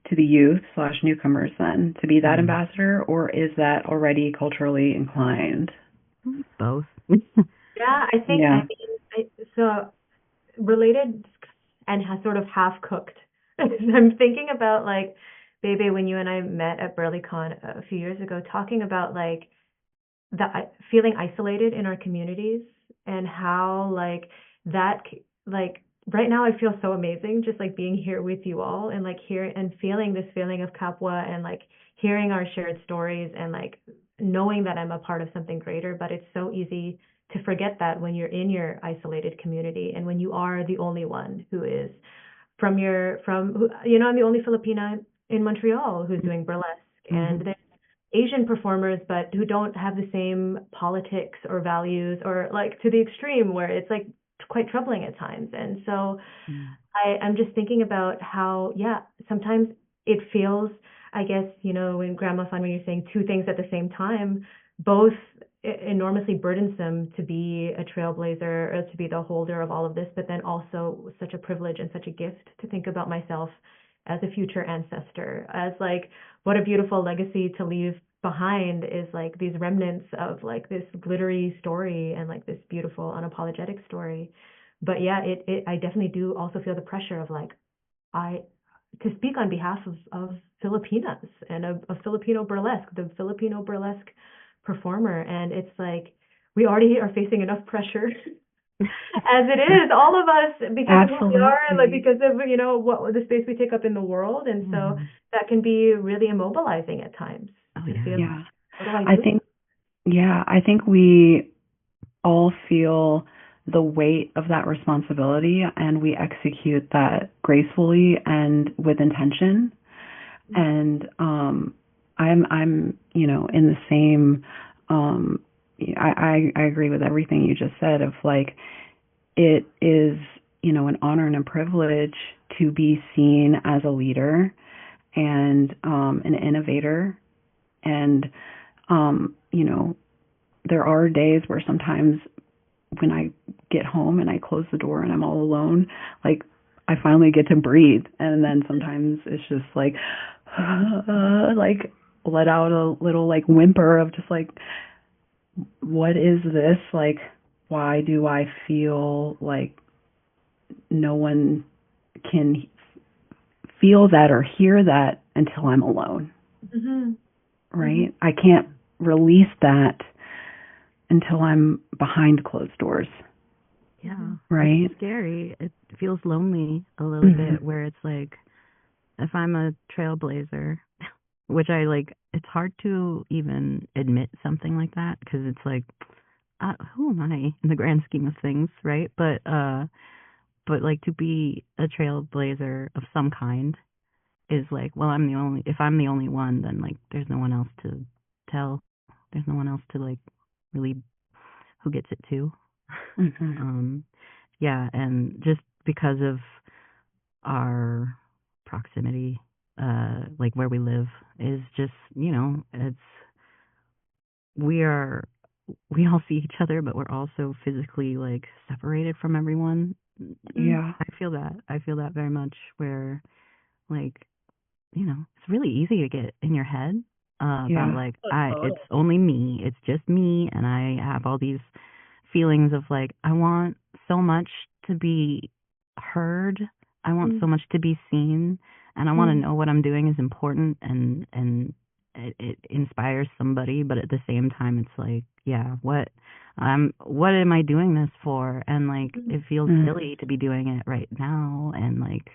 to the youth slash newcomers then to be that Mm. ambassador, or is that already culturally inclined? Both. Yeah, I think, Yeah. I mean, so related and has sort of half cooked. I'm thinking about like, Bebe, when you and I met at BurlieCon a few years ago, talking about like feeling isolated in our communities and how like that like right now I feel so amazing just like being here with you all and like here and feeling this feeling of Kapwa and like hearing our shared stories and like knowing that I'm a part of something greater. But it's so easy to forget that when you're in your isolated community and when you are the only one who is I'm the only Filipina in Montreal who's doing burlesque, and there's Asian performers but who don't have the same politics or values, or like to the extreme where it's like quite troubling at times. And so I'm just thinking about how, yeah, sometimes it feels, I guess, in Grandma Fun, when you're saying two things at the same time, both enormously burdensome to be a trailblazer or to be the holder of all of this, but then also such a privilege and such a gift to think about myself as a future ancestor, as like what a beautiful legacy to leave behind is like these remnants of like this glittery story and like this beautiful unapologetic story. But yeah, I definitely do also feel the pressure of like to speak on behalf of Filipinas and of Filipino burlesque, the Filipino burlesque performer. And it's like we already are facing enough pressure as it is, all of us, because of who we are, like because of what the space we take up in the world. And so that can be really immobilizing at times. Oh, to yeah. feel, Yeah. what do I do? I think we all feel the weight of that responsibility, and we execute that gracefully and with intention. And I'm in the same I agree with everything you just said of like it is an honor and a privilege to be seen as a leader and an innovator. And there are days where sometimes when I get home and I close the door and I'm all alone, like I finally get to breathe. And then sometimes it's just like like let out a little like whimper of just like, what is this? Like, why do I feel like no one can feel that or hear that until I'm alone? Right? I can't release that until I'm behind closed doors. Yeah. Right? It's scary. It feels lonely a little bit, where it's like, if I'm a trailblazer, which I like, it's hard to even admit something like that, because it's like, who am I in the grand scheme of things, right? But like to be a trailblazer of some kind is like, well, if I'm the only one, then like there's no one else to tell. There's no one else to like really who gets it too. Yeah, and just because of our proximity, like where we live is just, we all see each other, but we're also physically like separated from everyone. Yeah. I feel that very much, where like, it's really easy to get in your head about like, it's only me, it's just me, and I have all these feelings of like, I want so much to be heard, I want so much to be seen, and I want to know what I'm doing is important and it inspires somebody. But at the same time, it's like, yeah, what am I doing this for? And like, it feels silly to be doing it right now. And like,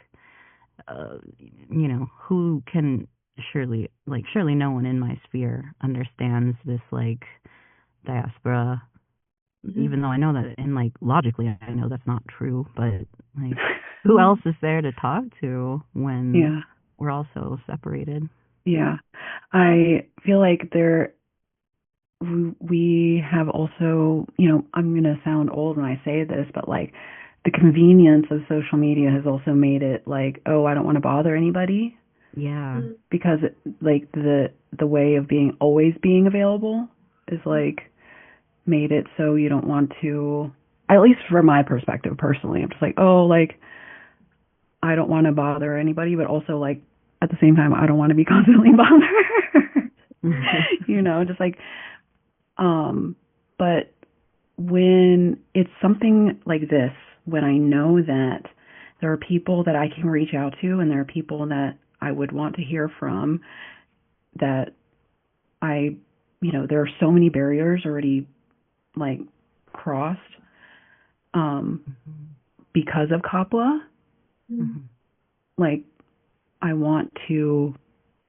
who can surely no one in my sphere understands this like diaspora, even though I know that, and like logically I know that's not true, but like who else is there to talk to when we're all so separated? Yeah. I feel like we have also, I'm going to sound old when I say this, but like the convenience of social media has also made it like, oh, I don't want to bother anybody. Yeah. Because like the way of always being available is like made it so you don't want to, at least from my perspective personally, I'm just like, oh, like I don't want to bother anybody, but also like at the same time, I don't want to be constantly bothered. You know, just like, but when it's something like this, when I know that there are people that I can reach out to and there are people that I would want to hear from, that there are so many barriers already like crossed because of COPLA. Like, I want to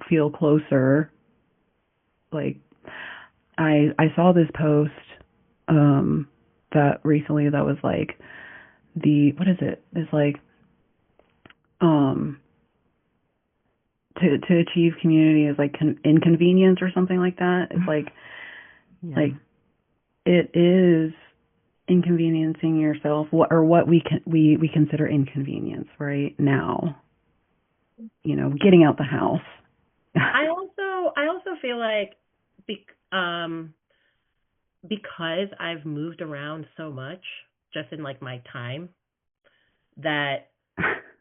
feel closer. Like, I saw this post that recently that was like what is it? It's like to achieve community is like inconvenience or something like that. It's like like it is inconveniencing yourself, what we consider inconvenience right now. You know, getting out the house. I also feel like because I've moved around so much just in like my time, that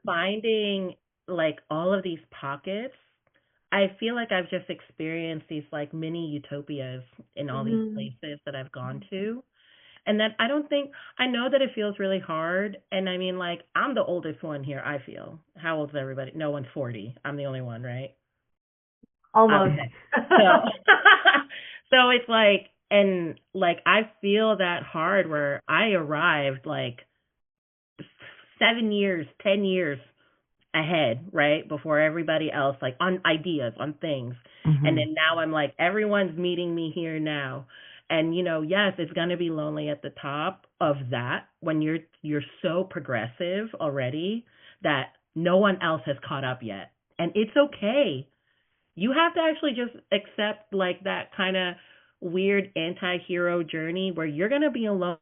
finding like all of these pockets, I feel like I've just experienced these like mini utopias in all these places that I've gone to. And that I know that it feels really hard. And I mean, like, I'm the oldest one here, I feel. How old is everybody? No one's 40. I'm the only one, right? Almost. So it's like, and like, I feel that hard where I arrived like 7 years, 10 years ahead, right? Before everybody else, like on ideas, on things. And then now I'm like, everyone's meeting me here now. And, you know, yes, it's going to be lonely at the top of that when you're so progressive already that no one else has caught up yet. And it's okay. You have to actually just accept like that kind of weird anti-hero journey where you're going to be alone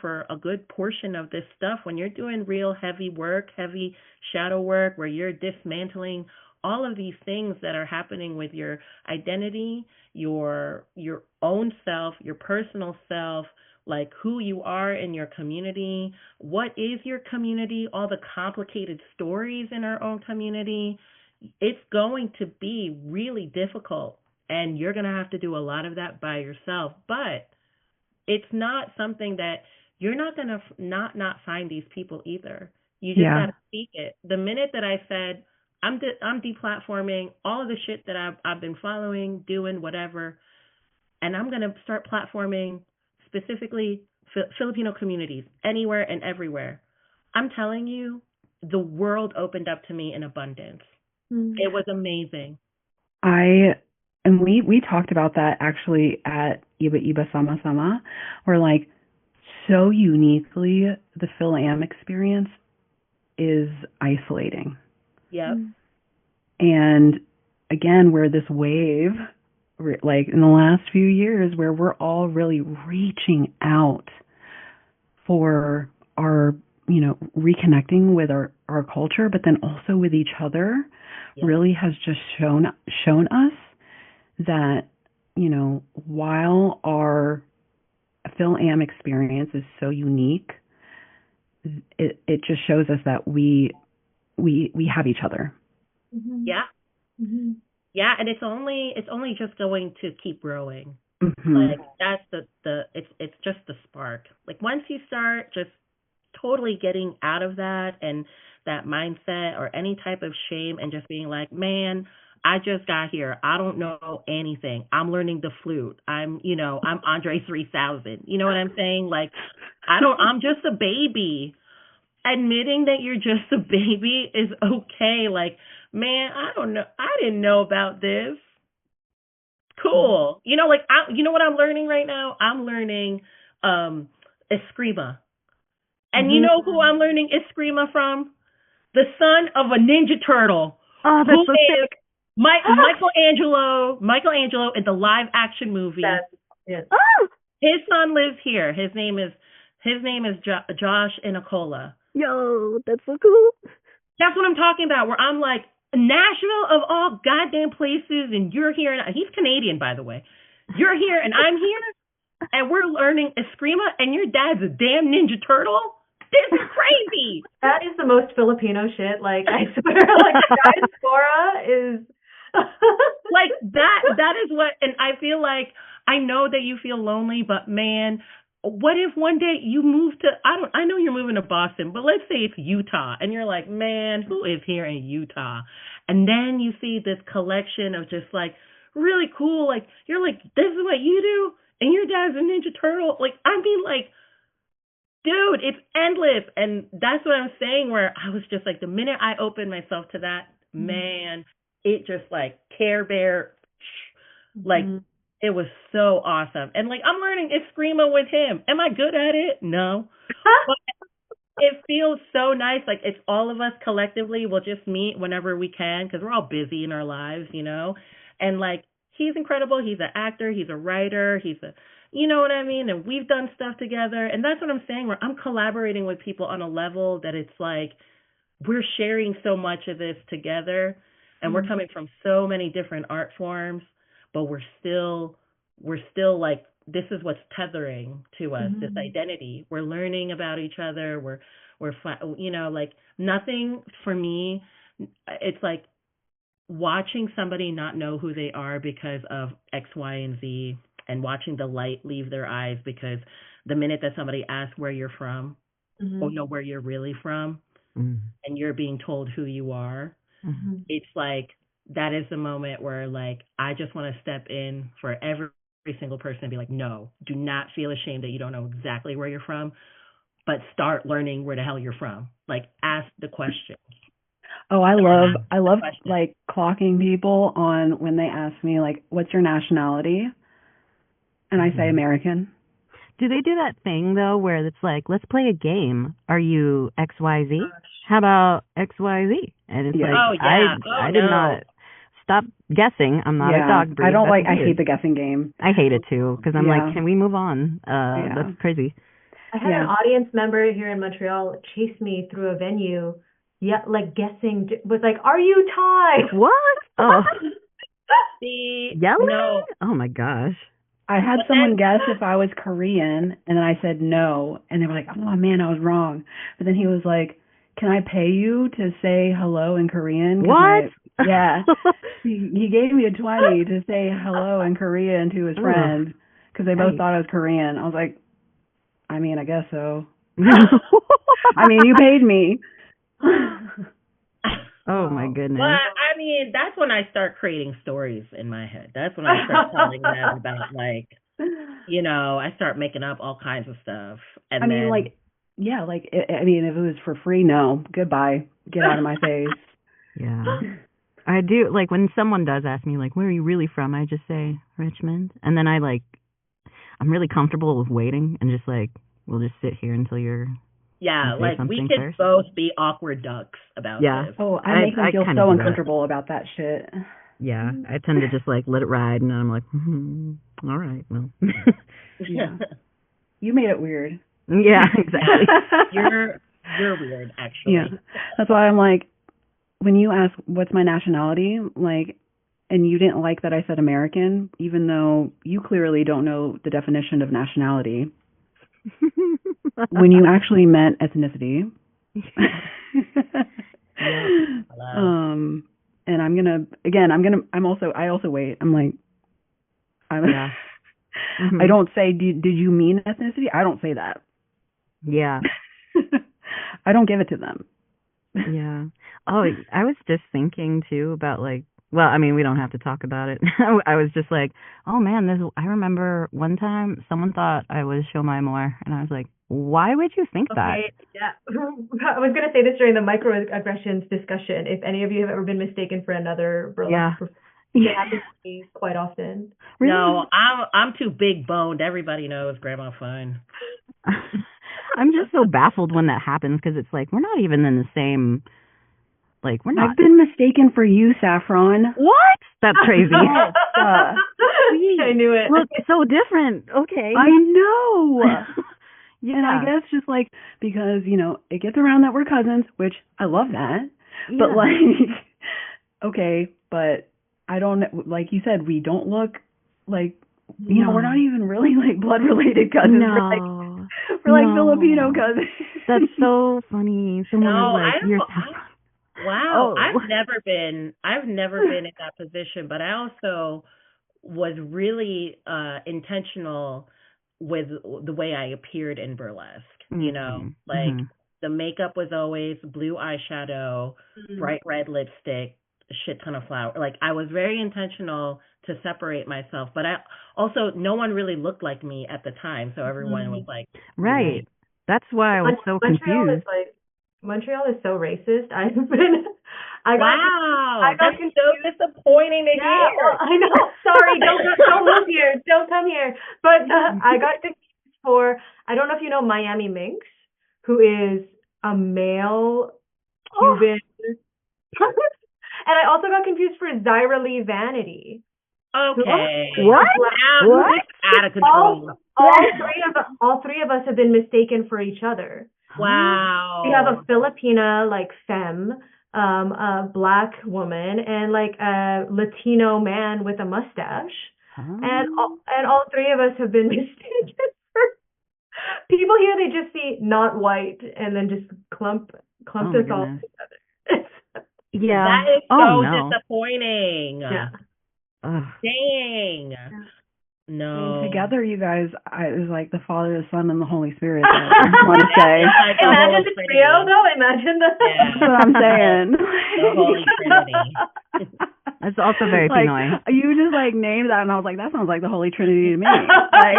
for a good portion of this stuff when you're doing real heavy work, heavy shadow work, where you're dismantling all of these things that are happening with your identity, your own self, your personal self, like who you are in your community, what is your community, all the complicated stories in our own community. It's going to be really difficult, and you're going to have to do a lot of that by yourself. But it's not something that you're not going to not find these people either. You just got to speak it. The minute that I said, I'm deplatforming all of the shit that I've been following, doing whatever, and I'm going to start platforming specifically Filipino communities anywhere and everywhere. I'm telling you, the world opened up to me in abundance. It was amazing. And we talked about that actually at Iba Sama Sama, where like so uniquely the FilAm experience is isolating. Yep. And again, where this wave, like in the last few years, where we're all really reaching out for our, you know, reconnecting with our culture, but then also with each other, really has just shown us that, you know, while our FilAm experience is so unique, it just shows us that we have each other. Yeah. Yeah, and it's only just going to keep growing. Like that's it's just the spark. Like once you start just totally getting out of that and that mindset or any type of shame and just being like, man, I just got here. I don't know anything. I'm learning the flute. I'm Andre 3000. You know what I'm saying? Like, I'm just a baby. Admitting that you're just a baby is okay. Like, man, I don't know. I didn't know about this. Cool. You know, like, you know what I'm learning right now? I'm learning Eskrima. And you know who I'm learning Eskrima from? The son of a Ninja Turtle. Oh, that's so sick. Michelangelo in the live action movie. His son lives here. His name is Josh Inacola. Yo, that's so cool. That's what I'm talking about, where I'm like, Nashville of all goddamn places, and you're here, and he's Canadian, by the way. You're here, and I'm here, and we're learning Eskrima, and your dad's a damn Ninja Turtle? This is crazy. That is the most Filipino shit. Like, I swear, like, the diaspora is... Like, that is what, and I feel like, I know that you feel lonely, but man, what if one day you move to, I know you're moving to Boston, but let's say it's Utah, and you're like, man, who is here in Utah? And then you see this collection of just like, really cool, like, you're like, this is what you do? And your dad's a Ninja Turtle? Like, I mean, like, dude, it's endless. And that's what I'm saying, where I was just like, the minute I opened myself to that, man, it just like Care Bear, like, it was so awesome. And like, I'm learning it's Screamo with him. Am I good at it? No. But it feels so nice. Like, it's all of us collectively. We'll just meet whenever we can because we're all busy in our lives, you know? And like, he's incredible. He's an actor. He's a writer. You know what I mean? And we've done stuff together. And that's what I'm saying, where I'm collaborating with people on a level that it's like, we're sharing so much of this together. And we're coming from so many different art forms, but we're still like, this is what's tethering to us, this identity. We're learning about each other. We're you know, like, nothing for me, it's like watching somebody not know who they are because of X, Y, and Z, and watching the light leave their eyes because the minute that somebody asks where you're from, or know where you're really from, and you're being told who you are, it's like, that is the moment where, like, I just want to step in for every single person and be like, no, do not feel ashamed that you don't know exactly where you're from, but start learning where the hell you're from. Like, ask the question. Oh, I love like clocking people on when they ask me, like, what's your nationality? And I say American. Do they do that thing, though, where it's like, let's play a game. Are you XYZ? How about XYZ? And it's like, I did not stop guessing. I'm not a dog breed. I hate the guessing game. I hate it, too, because I'm like, can we move on? That's crazy. I had an audience member here in Montreal chase me through a venue, like guessing, was like, are you Thai? What? Oh. Yelling? No. Oh, my gosh. I had someone guess if I was Korean, and then I said no, and they were like, oh, man, I was wrong. But then he was like, can I pay you to say hello in Korean? What? He gave me a 20 to say hello in Korean to his friend because they both thought I was Korean. I was like, I mean, I guess so. I mean, you paid me. Oh, my goodness. But, I mean, that's when I start creating stories in my head. That's when I start telling them about, like, you know, I start making up all kinds of stuff. And I mean, if it was for free, no. Goodbye. Get out of my face. Yeah. I do, like, when someone does ask me, like, where are you really from? I just say, Richmond. And then I'm really comfortable with waiting and just, like, we'll just sit here until you're... Yeah, like, we could both be awkward ducks about this. Oh, I make them feel so uncomfortable about that shit. Yeah, I tend to just, like, let it ride, and then I'm like, all right, well. Yeah. You made it weird. Yeah, exactly. You're weird, actually. Yeah, that's why I'm like, when you ask what's my nationality, like, and you didn't like that I said American, even though you clearly don't know the definition of nationality, when you actually meant ethnicity. And I also wait. I'm like, I don't say, did you mean ethnicity? I don't say that. Yeah. I don't give it to them. Yeah. Oh, I was just thinking too about, like, well, I mean, we don't have to talk about it. I was just like, oh man, I remember one time someone thought I was Shomai Moore, and I was like, why would you think that? Yeah. I was going to say this during the microaggressions discussion. If any of you have ever been mistaken for another burlesque performer, it happens to me quite often. Really? No, I'm too big boned. Everybody knows Grandma Fine. I'm just so baffled when that happens because it's like we're not even in the same. Like, we're not. I've been mistaken for you, Saffron. What? That's crazy. I knew it. Look, so different. Okay. I know. Yeah. And I guess just like, because, you know, it gets around that we're cousins, which I love that. Yeah. But like, okay, but I don't, like you said, we don't look like, you know, we're not even really like blood related cousins. No. We're like Filipino cousins. That's so funny. Someone No, was like, I "You're." don't. Wow, Oh. I've never been in that position, but I also was really intentional with the way I appeared in burlesque. You know, like the makeup was always blue eyeshadow, bright red lipstick, a shit ton of flour. Like I was very intentional to separate myself, but I also no one really looked like me at the time, so everyone was like, right. That's why I was so confused. Montreal is so racist. I got that's confused. so disappointing to hear. Well, I know. Sorry, don't move here. Don't come here. But I got confused for, I don't know if you know Miami Minx, who is a male Cuban. And I also got confused for Zyra Lee Vanity. Okay. What? Out of control. All three of us have been mistaken for each other. Wow. We have a Filipina like femme, a black woman, and like a Latino man with a mustache. And all three of us have been mistaken for people here. They just see not white and then just clump us all together. Yeah. That is so disappointing. Yeah. Dang. Yeah. No. And together, you guys, it was like the Father, the Son, and the Holy Spirit. I want to say. Like imagine the trio, though. Imagine the. Yeah. That's what I'm saying. The Holy Trinity. That's also very like, Pinoy. You just like named that, and I was like, that sounds like the Holy Trinity to me. Like,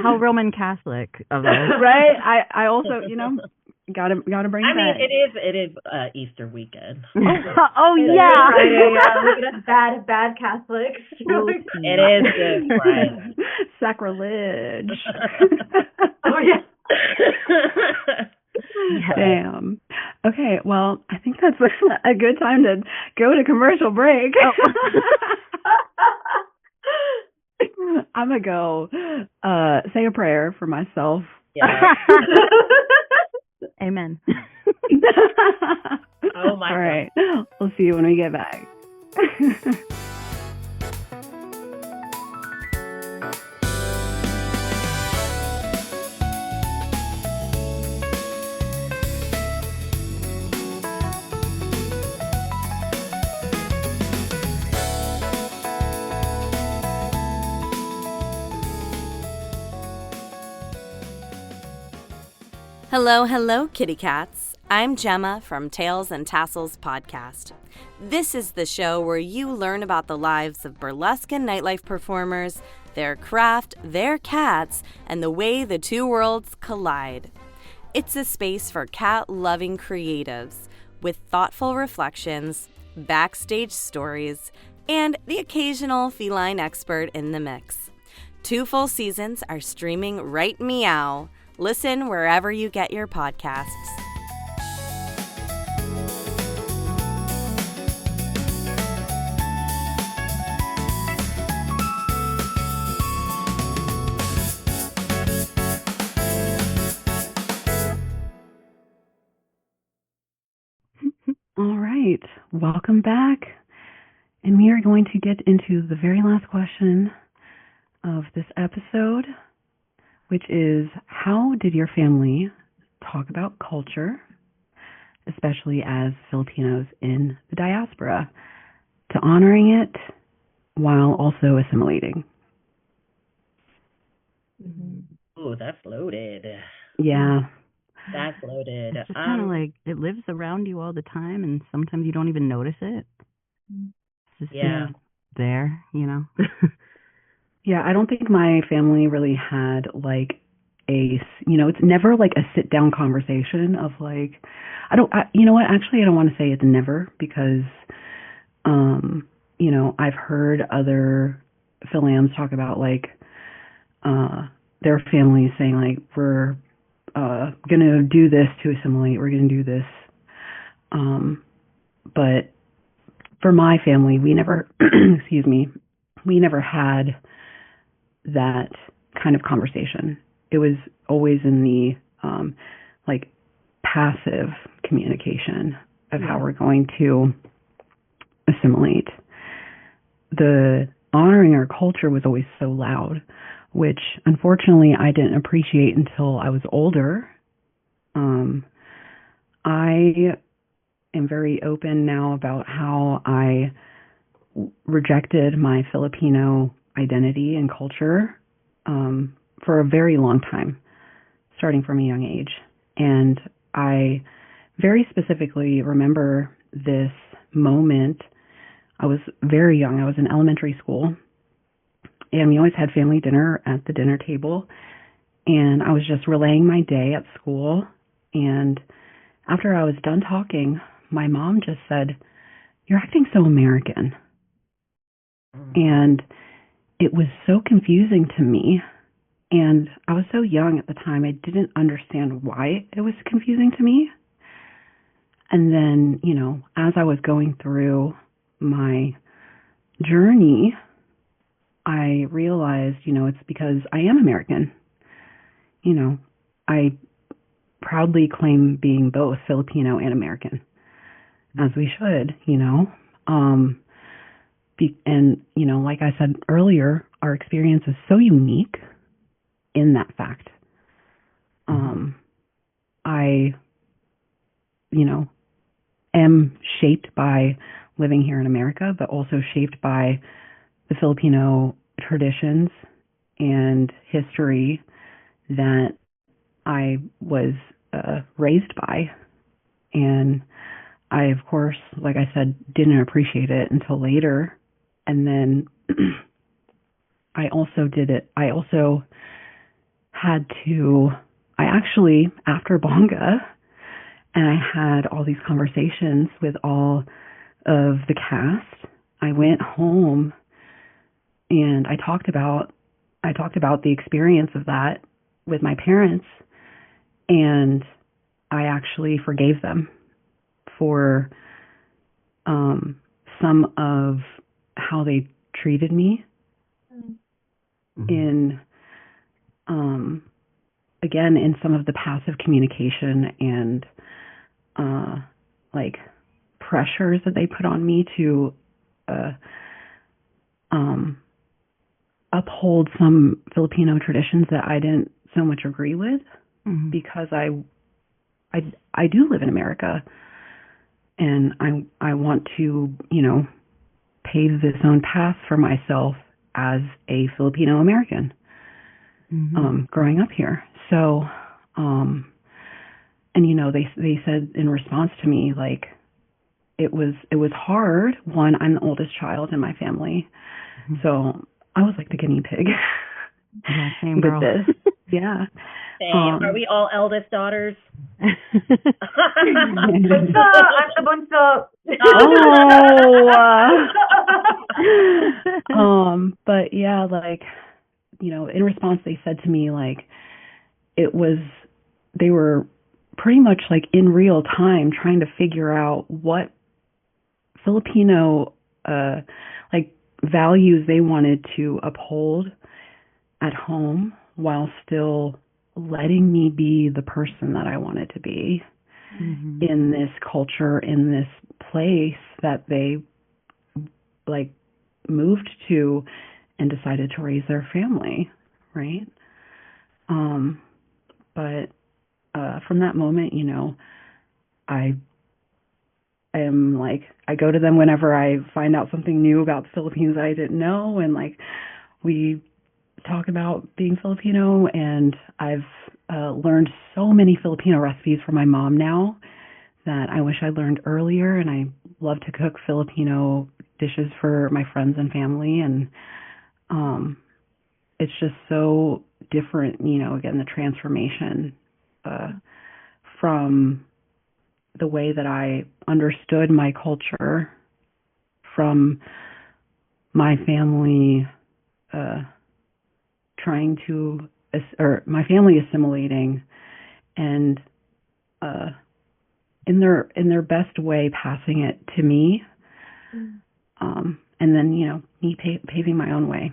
how Roman Catholic of us, right? I also, gotta bring it back. It is Easter weekend. Oh yeah. Look at us bad Catholics. It is good, right? Sacrilege. Oh yeah. Damn. Okay, well, I think that's a good time to go to commercial break. I'm going to go say a prayer for myself. Yeah. Amen. Oh, my God. All right. We'll see you when we get back. Hello, kitty cats. I'm Gemma from Tales and Tassels podcast. This is the show where you learn about the lives of burlesque and nightlife performers, their craft, their cats, and the way the two worlds collide. It's a space for cat-loving creatives with thoughtful reflections, backstage stories, and the occasional feline expert in the mix. 2 full seasons are streaming right meow. Listen wherever you get your podcasts. All right, welcome back. And we are going to get into the very last question of this episode, which is, how did your family talk about culture, especially as Filipinos in the diaspora, to honoring it while also assimilating? Ooh, that's loaded. Yeah. That's loaded. It's just kind of like it lives around you all the time, and sometimes you don't even notice it. It's just there, Yeah, I don't think my family really had like it's never like a sit down conversation of like, actually I don't want to say it's never, because, I've heard other FilAms talk about like, their families saying like, we're going to do this to assimilate, we're going to do this. But for my family, we never, we never had that kind of conversation. It was always in the passive communication of how we're going to assimilate. The honoring our culture was always so loud. which unfortunately I didn't appreciate until I was older. I am very open now about how I rejected my Filipino identity and culture for a very long time, starting from a young age. And I very specifically remember this moment. I was very young. I was in elementary school, and we always had family dinner at the dinner table. And I was just relaying my day at school. And after I was done talking, my mom just said, "You're acting so American." And it was so confusing to me. And I was so young at the time, I didn't understand why it was confusing to me. And then, as I was going through my journey, I realized, it's because I am American. I proudly claim being both Filipino and American, as we should, and, like I said earlier, our experience is so unique in that fact. I, am shaped by living here in America, but also shaped by the Filipino traditions and history that I was raised by. And I, of course, like I said, didn't appreciate it until later. And then I also I actually, after Bonga, and I had all these conversations with all of the cast, I went home and I talked about the experience of that with my parents, and I actually forgave them for some of how they treated me in again, in some of the passive communication and like pressures that they put on me to uphold some Filipino traditions that I didn't so much agree with, because I do live in America, and I want to, pave this own path for myself as a Filipino American, growing up here. So, and they said in response to me, like, it was hard. One, I'm the oldest child in my family, so I was like the guinea pig. Yeah, same girl. With this. Yeah. Same. Are we all eldest daughters? Bunso! I'm the bunso! But yeah, like, in response, they said to me, like, they were pretty much like in real time trying to figure out what Filipino, like, values they wanted to uphold at home while still letting me be the person that I wanted to be in this culture, in this place that they like moved to and decided to raise their family, right? But from that moment, I am like, I go to them whenever I find out something new about the Philippines I didn't know, and like we talk about being Filipino, and I've learned so many Filipino recipes from my mom now that I wish I learned earlier, and I love to cook Filipino dishes for my friends and family, and it's just so different, again, the transformation from the way that I understood my culture from my family my family assimilating and in their best way passing it to me, and then me paving my own way.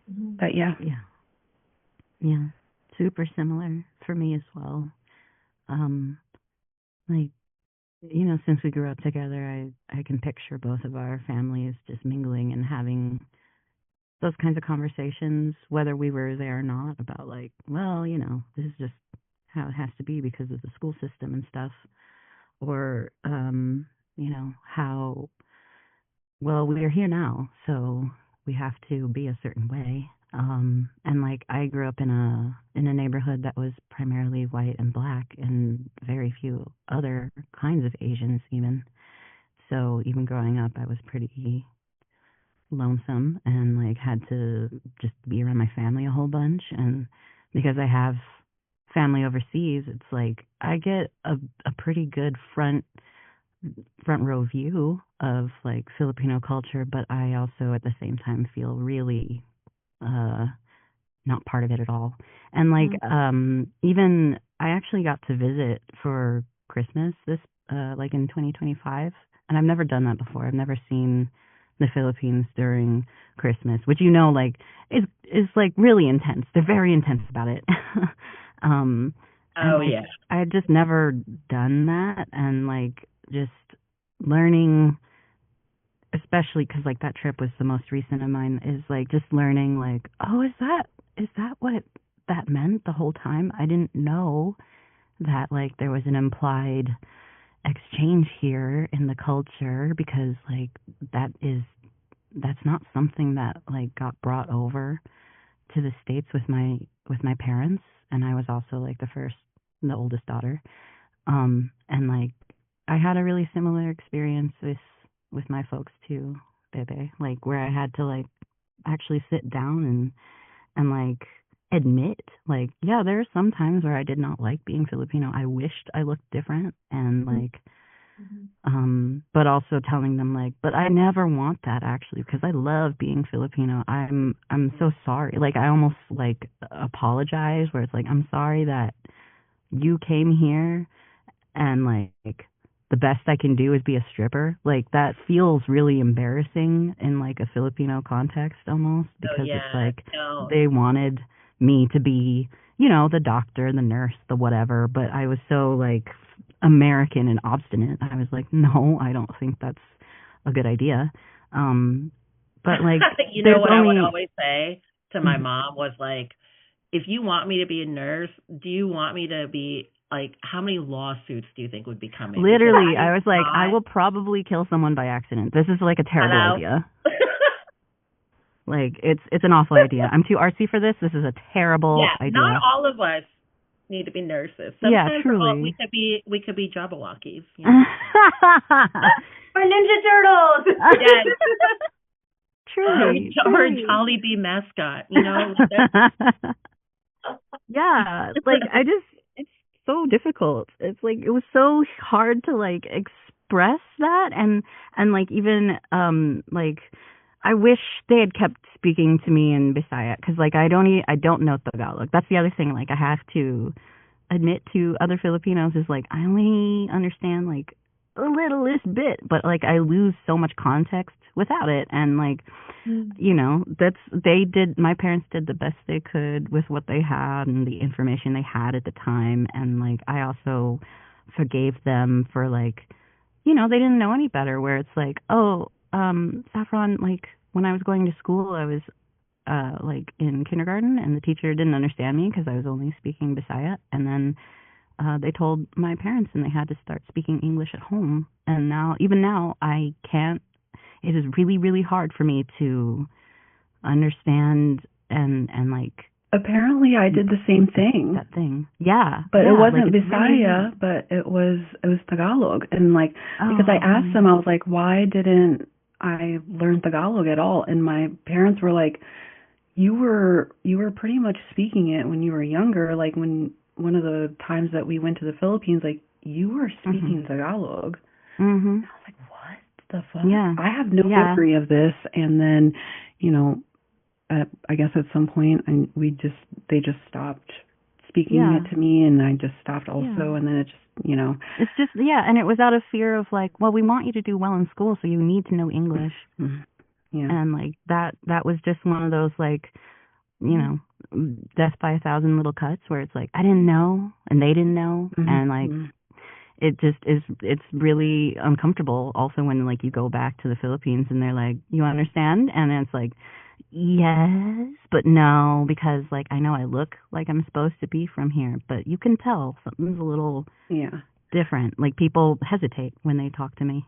But yeah, super similar for me as well. Like, since we grew up together, I can picture both of our families just mingling and having those kinds of conversations, whether we were there or not, about like, well, you know, this is just how it has to be because of the school system and stuff, or you know, how, well, we are here now, so we have to be a certain way. And like, I grew up in a neighborhood that was primarily white and black, and very few other kinds of Asians even. So even growing up, I was pretty lonesome and like had to just be around my family a whole bunch. And because I have family overseas, it's like I get a pretty good front row view of like Filipino culture, but I also at the same time feel really not part of it at all. And like even I actually got to visit for Christmas this like in 2025, and I've never done that before. I've never seen the Philippines during Christmas, which, you know, like is like really intense. They're very intense about it. Yeah. I had just never done that, and like just learning, especially because like that trip was the most recent of mine, is like just learning like, oh, is that what that meant the whole time? I didn't know that like there was an implied exchange here in the culture, because like that's not something that like got brought over to the States with my parents. And I was also like the oldest daughter, and like I had a really similar experience with my folks too, Bebe, like where I had to like actually sit down and like admit, like, yeah, there are some times where I did not like being Filipino. I wished I looked different, and like but also telling them like, but I never want that actually, because I love being Filipino. I'm so sorry. Like I almost like apologize, where it's like, I'm sorry that you came here and like the best I can do is be a stripper. Like that feels really embarrassing in like a Filipino context almost, because it's like they wanted me to be, you know, the doctor, the nurse, the whatever, but I was so like American and obstinate. I was like, no, I don't think that's a good idea. But like, you know what I would always say to my mom was like, if you want me to be a nurse, do you want me to be like, how many lawsuits do you think would be coming? Literally, I was like, I will probably kill someone by accident. This is like a terrible idea. Like, it's an awful idea. I'm too artsy for this. This is a terrible idea. Not all of us need to be nurses. Sometimes truly. we could be Jabberwockies. You know? Or Ninja Turtles. Yes. Truly. Or a Jollibee mascot, you know? Yeah, like it's so difficult. It's like, it was so hard to like express that, and like even like I wish they had kept speaking to me in Bisaya, because like I don't know Tagalog. That's the other thing. Like I have to admit to other Filipinos is like I only understand like a littlest bit, but like I lose so much context without it. And like you know, my parents did the best they could with what they had and the information they had at the time. And like I also forgave them for like, you know, they didn't know any better, where it's like, oh, Saffron, like when I was going to school, I was like in kindergarten, and the teacher didn't understand me because I was only speaking Bisaya, and then they told my parents, and they had to start speaking English at home. And even now, I can't. It is really, really hard for me to understand and like. Apparently, I did the same thing. That thing, yeah. But yeah, it wasn't like Bisaya, really... but it was Tagalog. And like, because I asked them, I was like, why didn't I learn Tagalog at all? And my parents were like, you were pretty much speaking it when you were younger. Like when one of the times that we went to the Philippines, like you were speaking Tagalog. Mm-hmm. I was like, what the fuck? Yeah. I have no memory of this. And then, you know, I guess at some point they just stopped speaking it to me, and I just stopped also. Yeah. And then it just, you know, it's just, and it was out of fear of like, well, we want you to do well in school, so you need to know English. Yeah. And like that was just one of those like, you know, death by 1,000 little cuts, where it's like I didn't know and they didn't know, and like it just it's really uncomfortable also when like you go back to the Philippines and they're like, you understand? And then it's like, Yes, but no, because like I know I look like I'm supposed to be from here, but you can tell something's a little Yeah. different. Like people hesitate when they talk to me.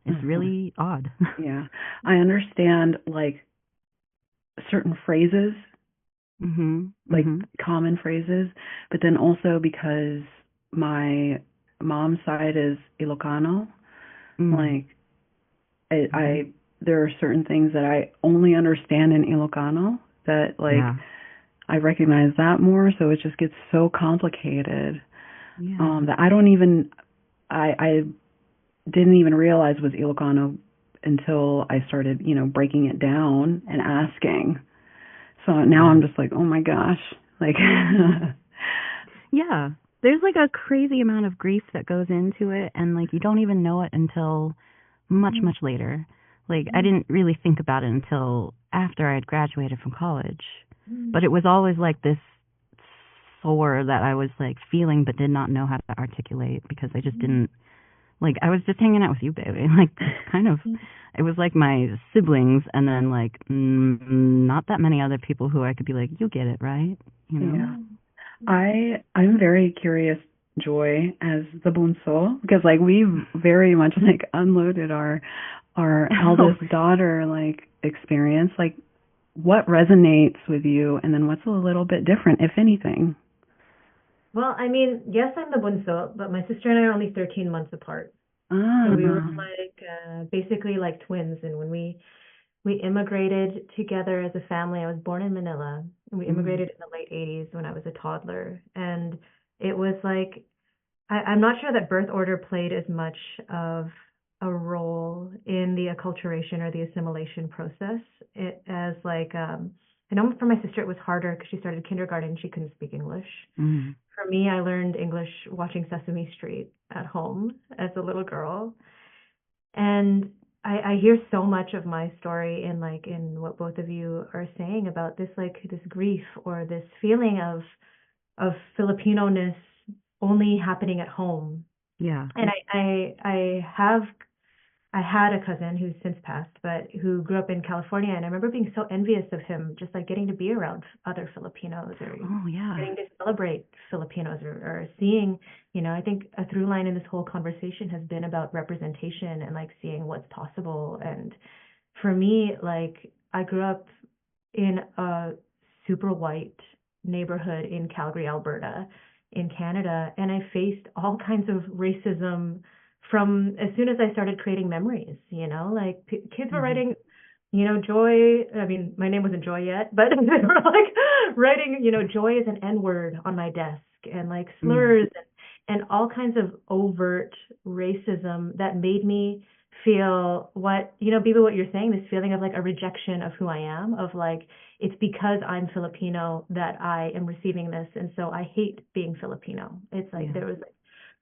It's really odd. Yeah. I understand like certain phrases, like common phrases, but then also because my mom's side is Ilocano, like I there are certain things that I only understand in Ilocano that like I recognize that more, so it just gets so complicated that I don't even I didn't even realize was Ilocano until I started, breaking it down and asking. So now I'm just like, oh my gosh, like yeah. There's like a crazy amount of grief that goes into it, and like you don't even know it until much later. Like I didn't really think about it until after I had graduated from college. But it was always like this sore that I was like feeling but did not know how to articulate because I just didn't like I was just hanging out with you, baby. Like kind of it was like my siblings and then like not that many other people who I could be like, you get it, right? Yeah. I'm very curious, Joy, as the bunso, because like we very much like unloaded our eldest daughter like experience. Like what resonates with you and then what's a little bit different, if anything? Well, I mean, yes, I'm the bunso, but my sister and I are only 13 months apart. So we were like basically like twins. And when we immigrated together as a family, I was born in Manila, and we immigrated in the late 80s when I was a toddler. And it was like, I'm not sure that birth order played as much of a role in the acculturation or the assimilation process as like, I know for my sister it was harder because she started kindergarten and she couldn't speak English. For me, I learned English watching Sesame Street at home as a little girl. And I hear so much of my story in what both of you are saying about this this grief or this feeling of Filipino-ness only happening at home. Yeah. And I had a cousin who's since passed, but who grew up in California, and I remember being so envious of him, just like getting to be around other Filipinos or getting to celebrate Filipinos or seeing, I think a through line in this whole conversation has been about representation and like seeing what's possible. And for me, like I grew up in a super white neighborhood in Calgary, Alberta, in Canada, and I faced all kinds of racism from as soon as I started creating memories, like kids were writing, Joy, I mean, my name wasn't Joy yet, but they were like writing, Joy is an N-word on my desk and like slurs and all kinds of overt racism that made me feel Bebe, what you're saying, this feeling of like a rejection of who I am, of like, it's because I'm Filipino that I am receiving this. And so I hate being Filipino. It's like there was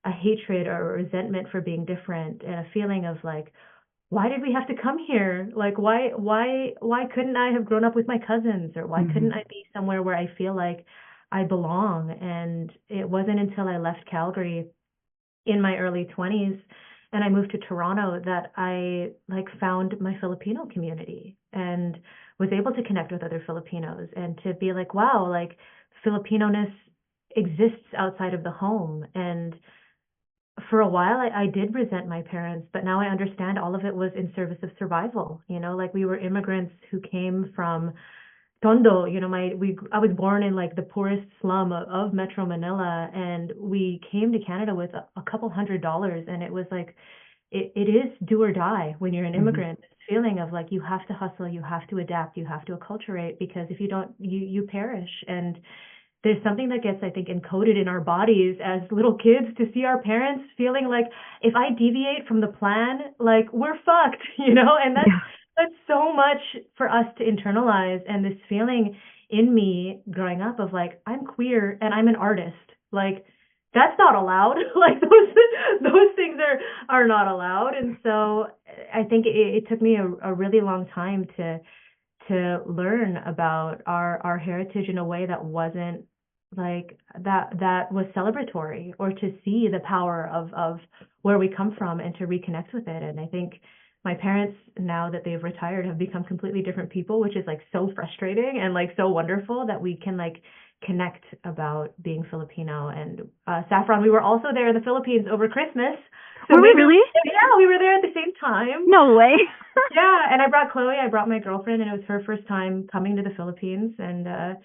a hatred or a resentment for being different and a feeling of like, why did we have to come here? Like, why couldn't I have grown up with my cousins, or why couldn't I be somewhere where I feel like I belong? And it wasn't until I left Calgary in my early 20s and I moved to Toronto that I like found my Filipino community and was able to connect with other Filipinos and to be like, wow, like Filipino-ness exists outside of the home. And for a while, I did resent my parents, but now I understand all of it was in service of survival. Like we were immigrants who came from Tondo. I was born in like the poorest slum of Metro Manila, and we came to Canada with a couple $100, and it was like, it is do or die when you're an immigrant. This feeling of like, you have to hustle, you have to adapt, you have to acculturate, because if you don't, you perish. And there's something that gets, I think, encoded in our bodies as little kids to see our parents feeling like, if I deviate from the plan, like we're fucked, and that's so much for us to internalize. And this feeling in me growing up of like, I'm queer and I'm an artist, like that's not allowed. Like those things are not allowed. And so I think it took me a really long time to learn about our heritage in a way that wasn't like that was celebratory, or to see the power of where we come from and to reconnect with it. And I think my parents, now that they've retired, have become completely different people, which is like so frustrating and like so wonderful that we can like connect about being Filipino. And Saffron, we were also there in the Philippines over Christmas. So were we really? Yeah, we were there at the same time. No way. Yeah, and I brought Chloe, I brought my girlfriend, and it was her first time coming to the Philippines. And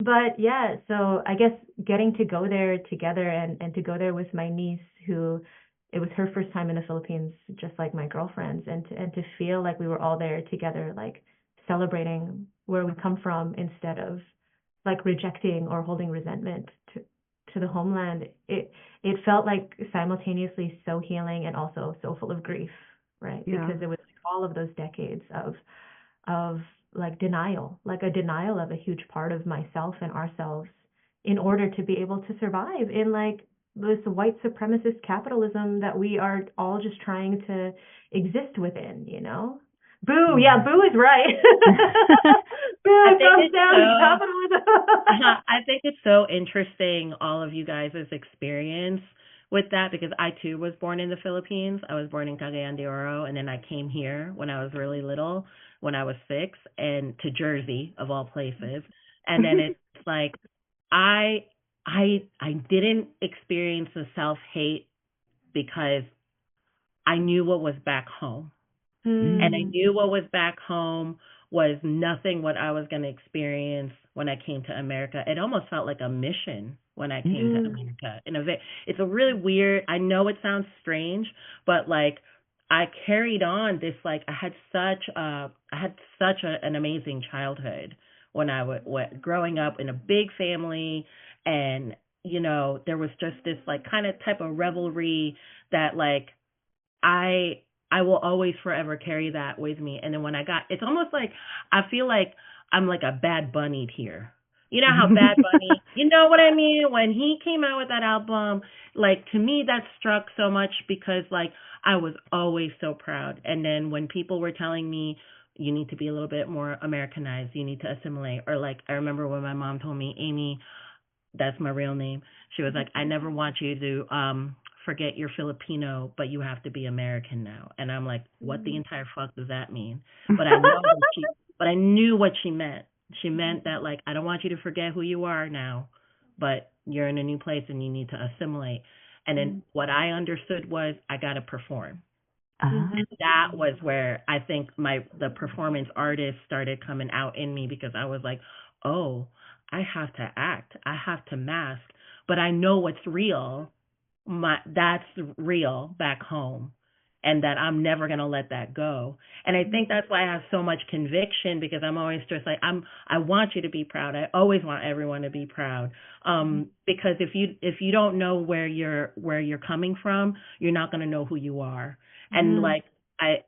but yeah, so I guess getting to go there together and to go there with my niece, who it was her first time in the Philippines, just like my girlfriend's, and to feel like we were all there together, like celebrating where we come from instead of like rejecting or holding resentment to the homeland. It felt like simultaneously so healing and also so full of grief, right? Yeah. Because it was all of those decades of like denial, like a denial of a huge part of myself and ourselves in order to be able to survive in like this white supremacist capitalism that we are all just trying to exist within, you know? Boo, yeah, boo is right. Boo, thumbs down to capitalism. I think it's so interesting, all of you guys' experience with that, because I too was born in the Philippines. I was born in Cagayan de Oro, and then I came here when I was really little, when I was 6, and to Jersey of all places. And then it's like I didn't experience the self-hate because I knew what was back home. And I knew what was back home was nothing what I was going to experience when I came to America. It almost felt like a mission when I came to America. It's a really weird, I know it sounds strange, but like I carried on this, like I had such an amazing childhood when I was growing up in a big family, and you know, there was just this like kind of type of revelry that like I will always forever carry that with me. And then when it's almost like I feel like I'm like a Bad Bunny here. You know how Bad Bunny, you know what I mean? When he came out with that album, like to me that struck so much because like I was always so proud. And then when people were telling me, you need to be a little bit more Americanized, you need to assimilate, or like I remember when my mom told me, Amy, that's my real name, she was like, I never want you to forget you're Filipino, but you have to be American now. And I'm like, what the entire fuck does that mean? But I knew what she meant. She meant that like, I don't want you to forget who you are now, but you're in a new place and you need to assimilate. And then what I understood was I got to perform. And that was where I think the performance artist started coming out in me, because I was like, oh, I have to act. I have to mask, but I know what's real. That's real back home, and that I'm never going to let that go. And I think that's why I have so much conviction, because I'm always just like, I want you to be proud. I always want everyone to be proud. Because if you don't know where you're coming from, you're not going to know who you are. And like, I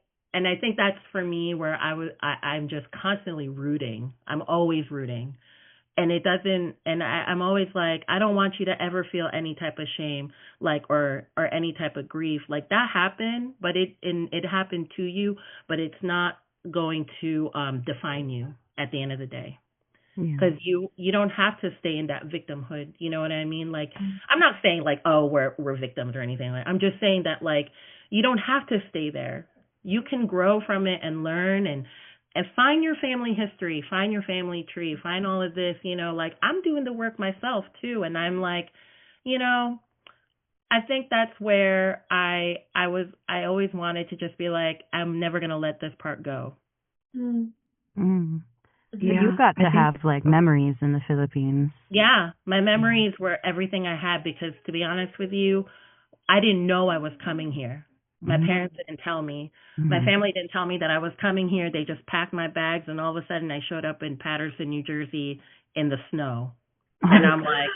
think that's for me where I'm just constantly rooting. I'm always rooting. And it doesn't, and I'm always like, I don't want you to ever feel any type of shame, like, or any type of grief. Like that happened, but it happened to you, but it's not going to define you at the end of the day. Because you don't have to stay in that victimhood. You know what I mean? Like, I'm not saying like, oh, we're victims or anything. Like, I'm just saying that like, you don't have to stay there. You can grow from it and learn and find your family history, find your family tree, find all of this, you know, like I'm doing the work myself too. And I'm like, you know, I think that's where I always wanted to just be like, I'm never going to let this part go. So you got to have like memories in the Philippines. Yeah, my memories were everything I had, because to be honest with you, I didn't know I was coming here. My parents didn't tell me. My family didn't tell me that I was coming here. They just packed my bags, and all of a sudden I showed up in Paterson, New Jersey in the snow. And I'm like,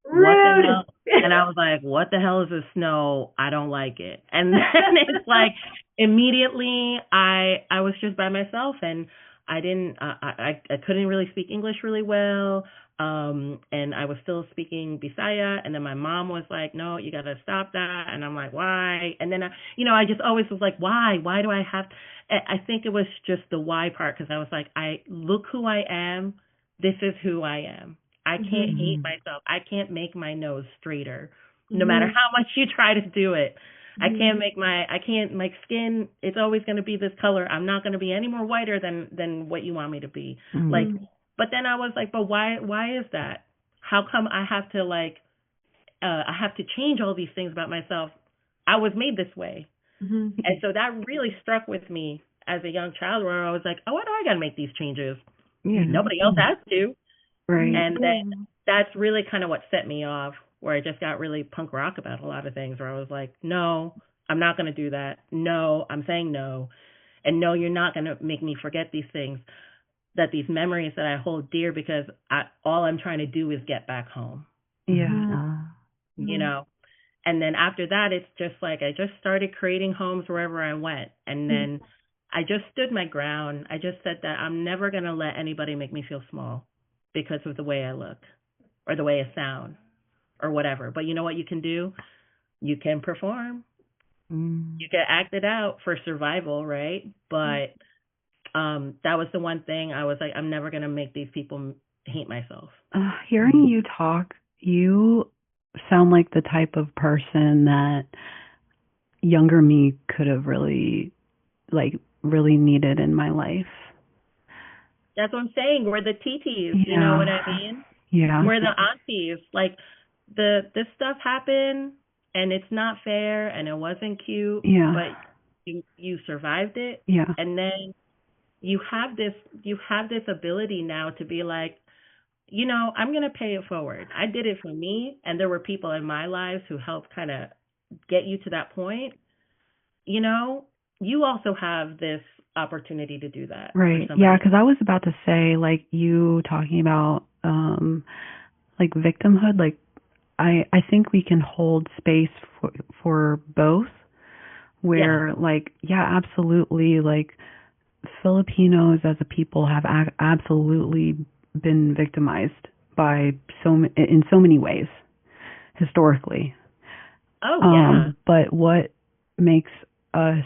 what the hell? And I was like, what the hell is this snow? I don't like it. And then it's like immediately I was just by myself, and I didn't I couldn't really speak English really well. And I was still speaking Bisaya, and then my mom was like, no, you got to stop that. And I'm like, why? And then, I just always was like, why do I have, I think it was just the why part. Cause I was like, look who I am. This is who I am. I can't hate myself. I can't make my nose straighter, no matter how much you try to do it. my skin, it's always going to be this color. I'm not going to be any more whiter than what you want me to be. Like, but then I was like, but why is that? How come I have to I have to change all these things about myself? I was made this way. And so that really struck with me as a young child, where I was like, oh, why do I got to make these changes? Nobody else has to. Right. And then that's really kind of what set me off, where I just got really punk rock about a lot of things, where I was like, no, I'm not going to do that. No, I'm saying no. And no, you're not going to make me forget these things, that these memories that I hold dear, because all I'm trying to do is get back home. Yeah. You know? And then after that, it's just like I just started creating homes wherever I went. And then I just stood my ground. I just said that I'm never going to let anybody make me feel small because of the way I look or the way I sound or whatever. But you know what you can do? You can perform. You can act it out for survival, right? But that was the one thing I was like, I'm never going to make these people hate myself. Hearing you talk, you sound like the type of person that younger me could have really needed in my life. That's what I'm saying. We're the TTs, you know what I mean? Yeah. We're the aunties. Like, this stuff happened, and it's not fair, and it wasn't cute, but you survived it. Yeah. And then you have this ability now to be like, you know, I'm going to pay it forward. I did it for me, and there were people in my lives who helped kind of get you to that point. You know, you also have this opportunity to do that. Right. Yeah, because I was about to say, like, you talking about, like, victimhood, like, I think we can hold space for both, where, like, absolutely, like, Filipinos as a people have absolutely been victimized by in so many ways historically. Oh yeah. But what makes us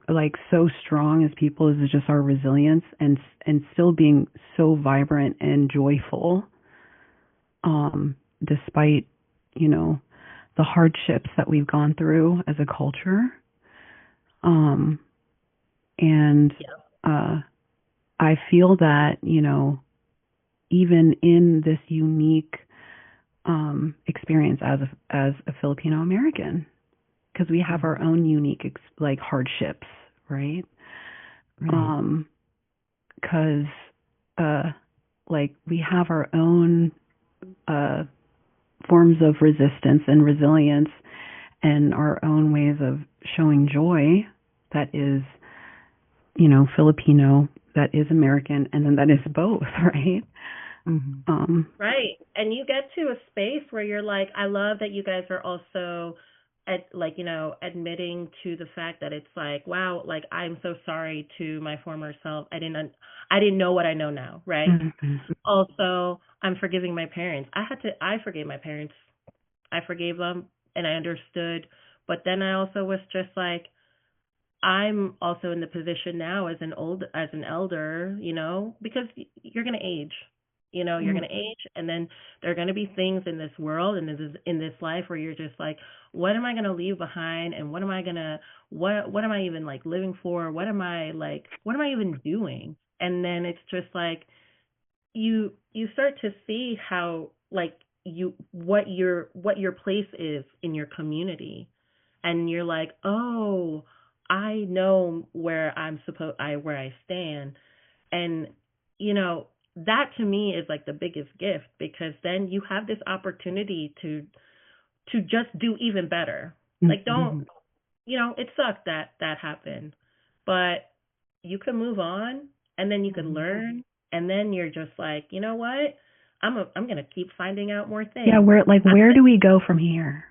like so strong as people is just our resilience and still being so vibrant and joyful, despite, you know, the hardships that we've gone through as a culture. I feel that, you know, even in this unique experience as a Filipino American, because we have our own unique like hardships, right? Because like we have our own forms of resistance and resilience and our own ways of showing joy that is, you know, Filipino, that is American, and then that is both, right? Right. And you get to a space where you're like, I love that you guys are also like, you know, admitting to the fact that it's like, wow, like, I'm so sorry to my former self. I didn't know what I know now, right? Also, I'm forgiving my parents. I forgave my parents. I forgave them and I understood. But then I also was just like, I'm also in the position now as an elder, you know, because you're going to age. You know, you're going to age, and then there are going to be things in this world and in this life where you're just like, what am I going to leave behind, and what am I even like living for? What am I even doing? And then it's just like you start to see how like what your place is in your community, and you're like, oh, I know where where I stand, and you know. That to me is like the biggest gift, because then you have this opportunity to just do even better. Like, don't, you know, it sucked that happened, but you can move on, and then you can learn, and then you're just like, you know what, I'm going to keep finding out more things. Yeah, where do we go from here?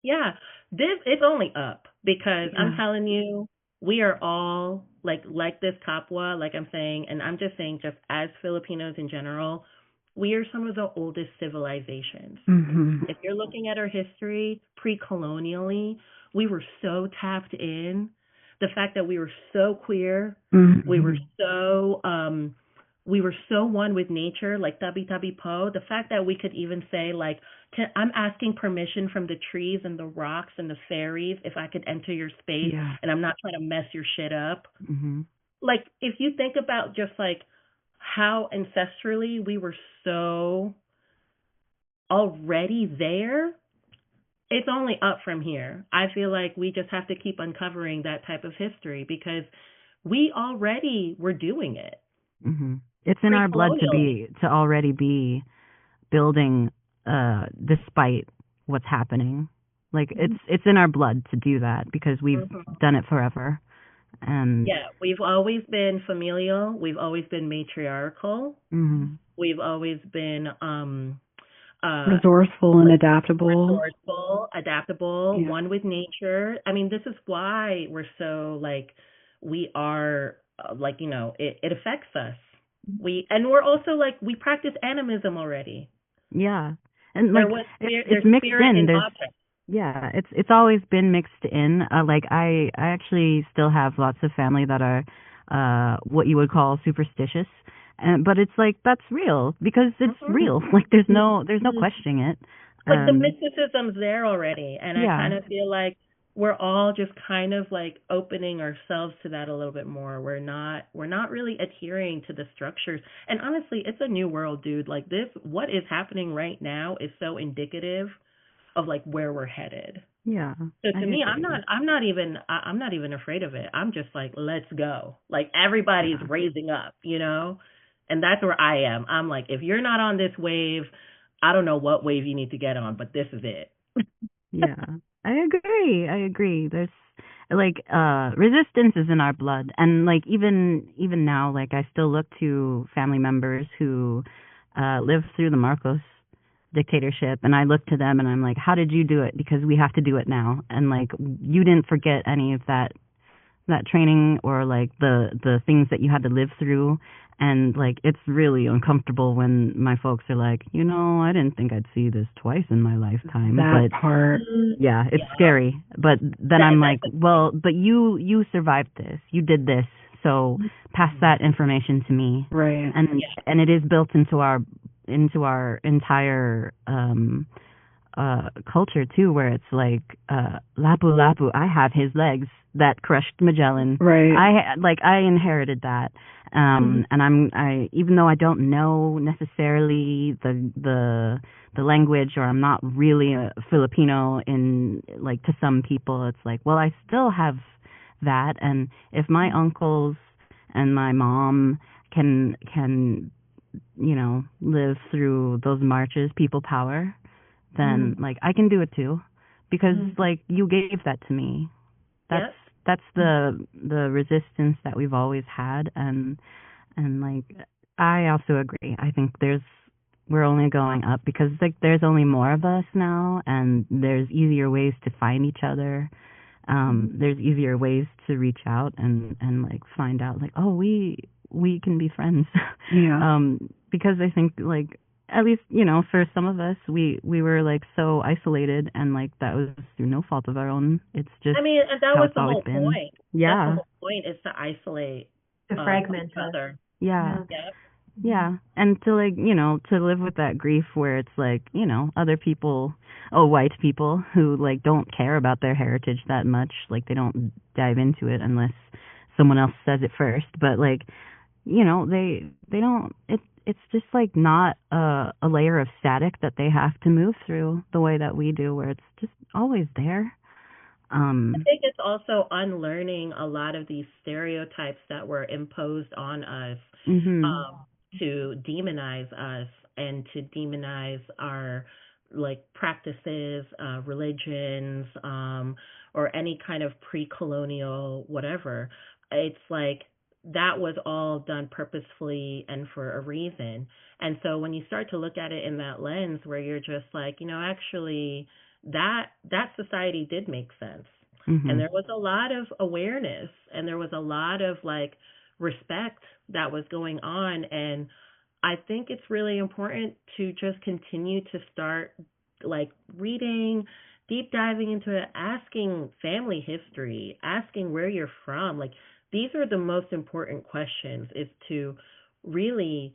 Yeah, it's only up, because I'm telling you, we are all like this Kapwa, like I'm saying, and I'm just saying, just as Filipinos in general, we are some of the oldest civilizations. If you're looking at our history pre-colonially, we were so tapped in. The fact that we were so queer, we were so we were so one with nature, like Tabi Tabi Po. The fact that we could even say, like, I'm asking permission from the trees and the rocks and the fairies if I could enter your space, Yeah. and I'm not trying to mess your shit up. Mm-hmm. Like, if you think about just like how ancestrally we were so already there, it's only up from here. I feel like we just have to keep uncovering that type of history because we already were doing it. Mm-hmm. It's in our blood to already be building despite what's happening. Like it's in our blood to do that because we've done it forever. And yeah, we've always been familial, we've always been matriarchal. Mm-hmm. We've always been resourceful and adaptable. Yeah. One with nature. I mean, this is why we're so like we are like, you know, it affects us. We're also like we practice animism already. Yeah. And like it's mixed in. Yeah, it's always been mixed in. Like I actually still have lots of family that are what you would call superstitious. But it's like that's real because it's real. Like there's no questioning it. Like the mysticism's there already, and yeah. I kind of feel like we're all just kind of like opening ourselves to that a little bit more. We're not really adhering to the structures. And honestly, it's a new world, dude. Like this, what is happening right now is so indicative of like where we're headed. Yeah. So to me, I'm not even afraid of it. I'm just like, let's go. Like everybody's raising up, you know? And that's where I am. I'm like, if you're not on this wave, I don't know what wave you need to get on, but this is it. Yeah. I agree. There's like resistance is in our blood, and like even now, like I still look to family members who lived through the Marcos dictatorship, and I look to them and I'm like, how did you do it? Because we have to do it now. And like you didn't forget any of that training or like the things that you had to live through. And like it's really uncomfortable when my folks are like, you know, I didn't think I'd see this twice in my lifetime. That part. Yeah, it's scary. But then I'm like, well, but you survived this. You did this. So pass that information to me. Right. And it is built into our entire culture too, where it's like Lapu Lapu, I have his legs that crushed Magellan. Right. I inherited that. And I even though I don't know necessarily the language, or I'm not really a Filipino in like to some people, it's like, well, I still have that. And if my uncles and my mom can you know live through those marches, people power, then like I can do it too, because like you gave that to me. That's the resistance that we've always had, and like I also agree. I think we're only going up because like there's only more of us now, and there's easier ways to find each other. There's easier ways to reach out and like find out like, oh, we can be friends. Yeah. Because I think like at least, you know, for some of us, we were like so isolated, and like that was through no fault of our own. It's just, I mean, and that was the whole point. Yeah. That's the whole point, is to isolate, to fragment each other. Yeah. Yeah. And to like, you know, to live with that grief where it's like, you know, other people, white people who like don't care about their heritage that much. Like they don't dive into it unless someone else says it first. But like, you know, they don't, it's just like not a layer of static that they have to move through the way that we do, where it's just always there. I think it's also unlearning a lot of these stereotypes that were imposed on us, to demonize us and to demonize our like practices, religions, or any kind of pre-colonial whatever. It's like that was all done purposefully and for a reason. And so when you start to look at it in that lens where you're just like, you know, actually that society did make sense. And there was a lot of awareness, and there was a lot of like respect that was going on. And I think it's really important to just continue to start like reading, deep diving into it, asking family history, asking where you're from. Like these are the most important questions, is to really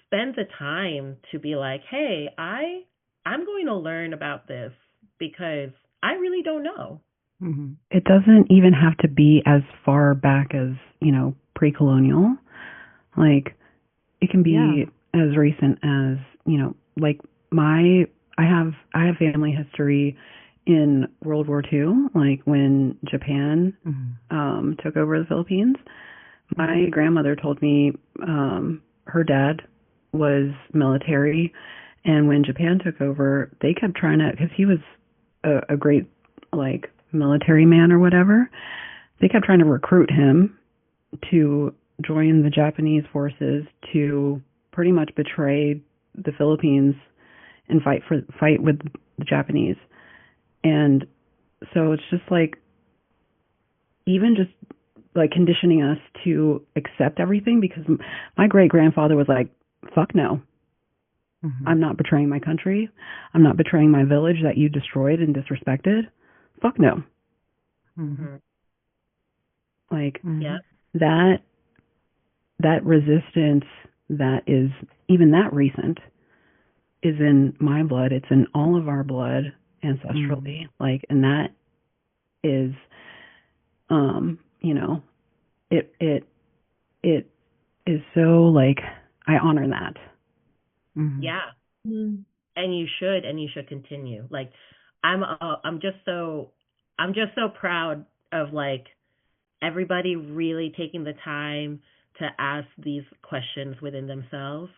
spend the time to be like, hey, I'm going to learn about this because I really don't know. Mm-hmm. It doesn't even have to be as far back as, pre-colonial. Like, it can be as recent as, like I have family history in World War II, like when Japan took over the Philippines. My grandmother told me her dad was military, and when Japan took over, they kept trying to, because he was a great, like, military man or whatever, they kept trying to recruit him to join the Japanese forces to pretty much betray the Philippines and fight with the Japanese. And so it's just like, even just like conditioning us to accept everything, because my great grandfather was like, fuck no. I'm not betraying my country. I'm not betraying my village that you destroyed and disrespected. Fuck no. Like, that resistance that is even that recent is in my blood. It's in all of our blood ancestrally. Like, and that is, it is so, like, I honor that. Yeah. And you should continue. Like, I'm just so proud of, like, everybody really taking the time to ask these questions within themselves,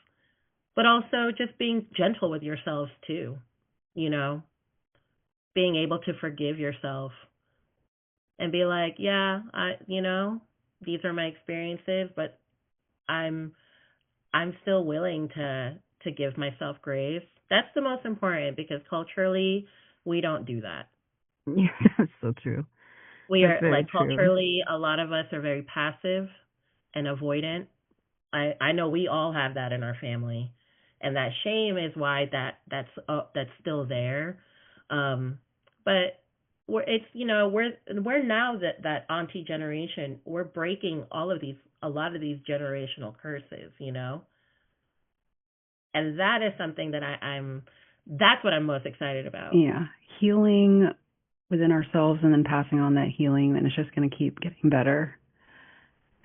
but also just being gentle with yourselves too, being able to forgive yourself and be like, yeah, these are my experiences, but I'm still willing to give myself grace. That's the most important, because culturally we don't do that. Yeah, that's so true. We are, like, culturally, a lot of us are very passive and avoidant. I know we all have that in our family, and that shame is why that's still there. But we're now that auntie generation. We're breaking a lot of these generational curses, and that is something that that's what I'm most excited about. Yeah, healing within ourselves and then passing on that healing, and it's just going to keep getting better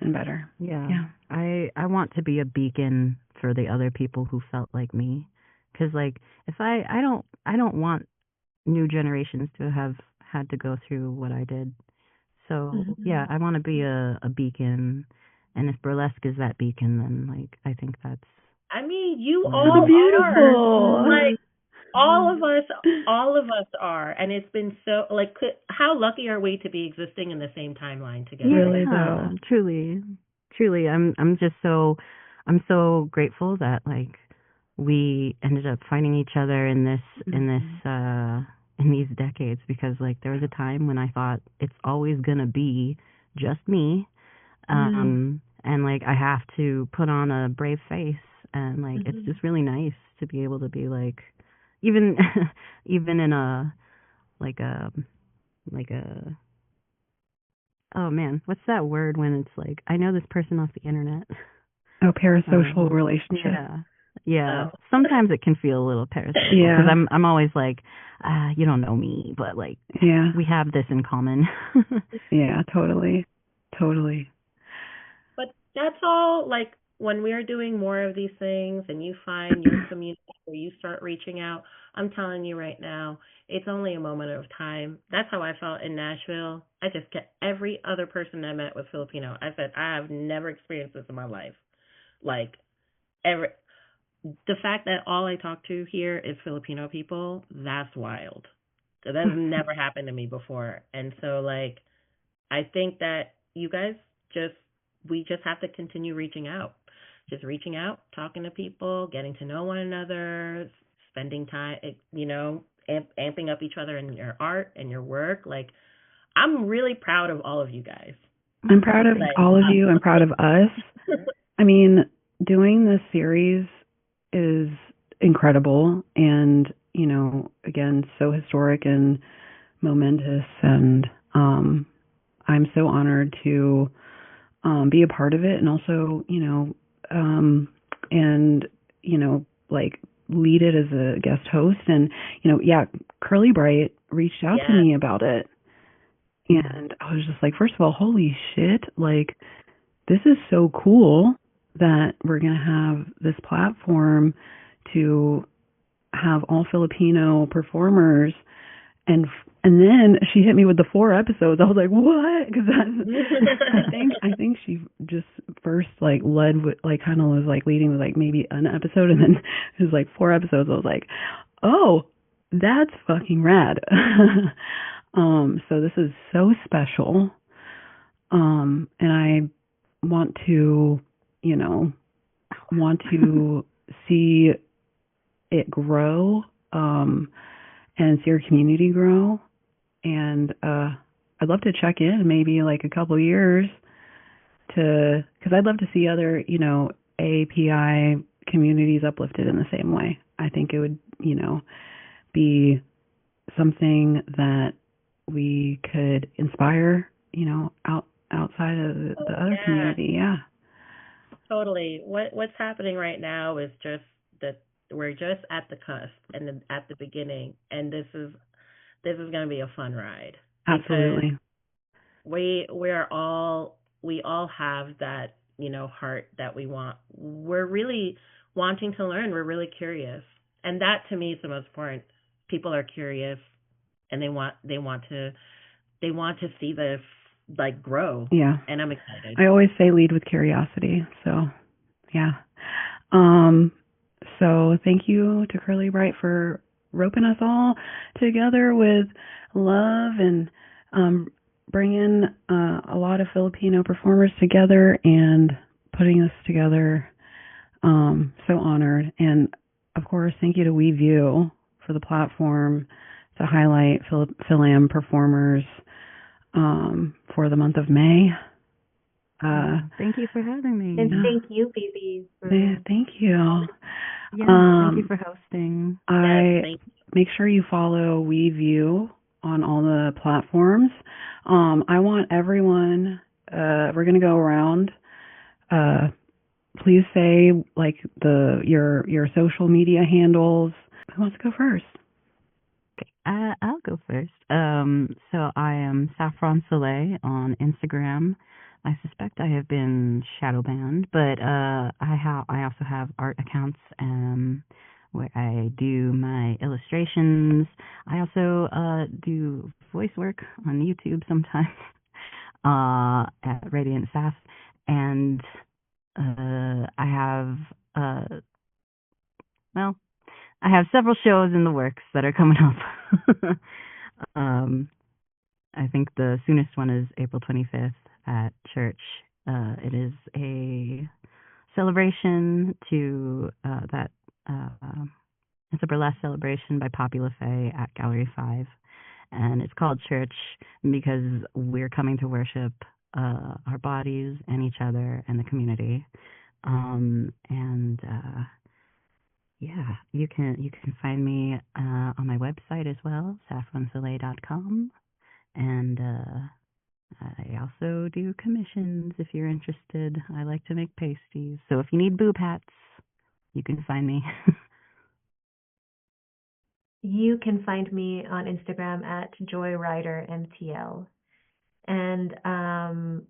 and better. Yeah. I want to be a beacon for the other people who felt like me, because, like, if I don't want new generations to have had to go through what I did. So yeah, I want to be a beacon, and if burlesque is that beacon, then, like, I think that's. I mean, you all beautiful. Are. Like, all of us are, and it's been so, like, how lucky are we to be existing in the same timeline together? Really, though. Truly, I'm so grateful that, like, we ended up finding each other in these decades, because, like, there was a time when I thought it's always gonna be just me, and, like, I have to put on a brave face, and, like, it's just really nice to be able to be, like, even in a oh man, what's that word when it's like, I know this person off the internet? Oh, parasocial relationship. Yeah. Sometimes it can feel a little parasocial, because I'm always like, you don't know me, but, like, we have this in common. Yeah, totally. But that's all, like, when we're doing more of these things and you find your community where you start reaching out, I'm telling you right now, it's only a moment of time. That's how I felt in Nashville. I just kept every other person I met was Filipino. I said, I have never experienced this in my life. Like, the fact that all I talk to here is Filipino people, that's wild. So that's never happened to me before. And so, like, I think that you guys we just have to continue reaching out. Just reaching out, talking to people, getting to know one another, spending time, amping up each other in your art and your work. Like, I'm really proud of all of you guys. I'm proud of all of you. I'm proud of us. I mean, doing this series is incredible and, again, so historic and momentous. And I'm so honored to be a part of it, and also, and, like lead it as a guest host. And, yeah, Curly Bright reached out to me about it. And I was just like, first of all, holy shit, like, this is so cool that we're going to have this platform to have all Filipino performers. And then she hit me with the 4 episodes. I was like, what? Because I think she just first like led with like kind of was like leading with like maybe an episode, and then it was like 4 episodes. I was like, oh, that's fucking rad. So this is so special. And I want to, see it grow, and see our community grow. And I'd love to check in maybe like a couple years because I'd love to see other, AAPI communities uplifted in the same way. I think it would, be something that we could inspire, outside of the other community. Yeah. Totally. What's happening right now is just that we're just at the cusp and at the beginning, and this is going to be a fun ride. Absolutely. We all have that, heart that we want. We're really wanting to learn. We're really curious. And that to me is the most important. People are curious and they want to see this like grow. Yeah. And I'm excited. I always say lead with curiosity. So, yeah. So thank you to Curly Bright for roping us all together with love and bringing a lot of Filipino performers together and putting us together. So honored. And of course, thank you to WEView for the platform to highlight FilAm performers for the month of May. Thank you for having me. And thank you, Bebe. Thank you. Yeah, thank you for hosting. Make sure you follow WEView on all the platforms. I want everyone, we're going to go around. Please say like your social media handles. Who wants to go first? I'll go first. So I am Saffron Soleil on Instagram. I suspect I have been shadow banned, but I also have art accounts where I do my illustrations. I also do voice work on YouTube sometimes at Radiant Sass, and I have several shows in the works that are coming up. I think the soonest one is April 25th at church. It is a celebration to it's a burlesque celebration by Poppy LaFay at Gallery 5. And it's called Church because we're coming to worship our bodies and each other and the community. Yeah, you can find me on my website as well, saffronsoleil.com. And I also do commissions if you're interested. I like to make pasties. So if you need boob hats, you can find me. You can find me on Instagram at joyridermtl. And I'm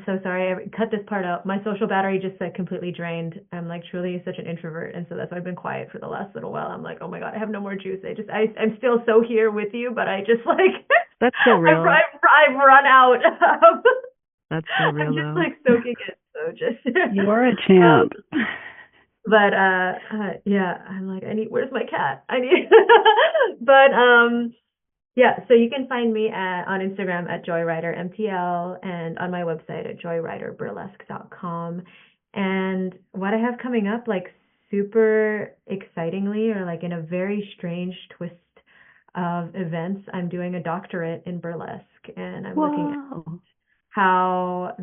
so sorry, I cut this part out. My social battery just completely drained. I'm like truly such an introvert, and so that's why I've been quiet for the last little while. I'm like, oh my god, I have no more juice. I'm still so here with you, but I just like that's so real. I've run out. That's so real. I'm just like soaking it. So just you are a champ. But yeah, I'm like, where's my cat? But yeah, so you can find me on Instagram at joyridermtl and on my website at joyriderburlesque.com. And what I have coming up, like super excitingly, or like in a very strange twist of events, I'm doing a doctorate in burlesque, and I'm looking at how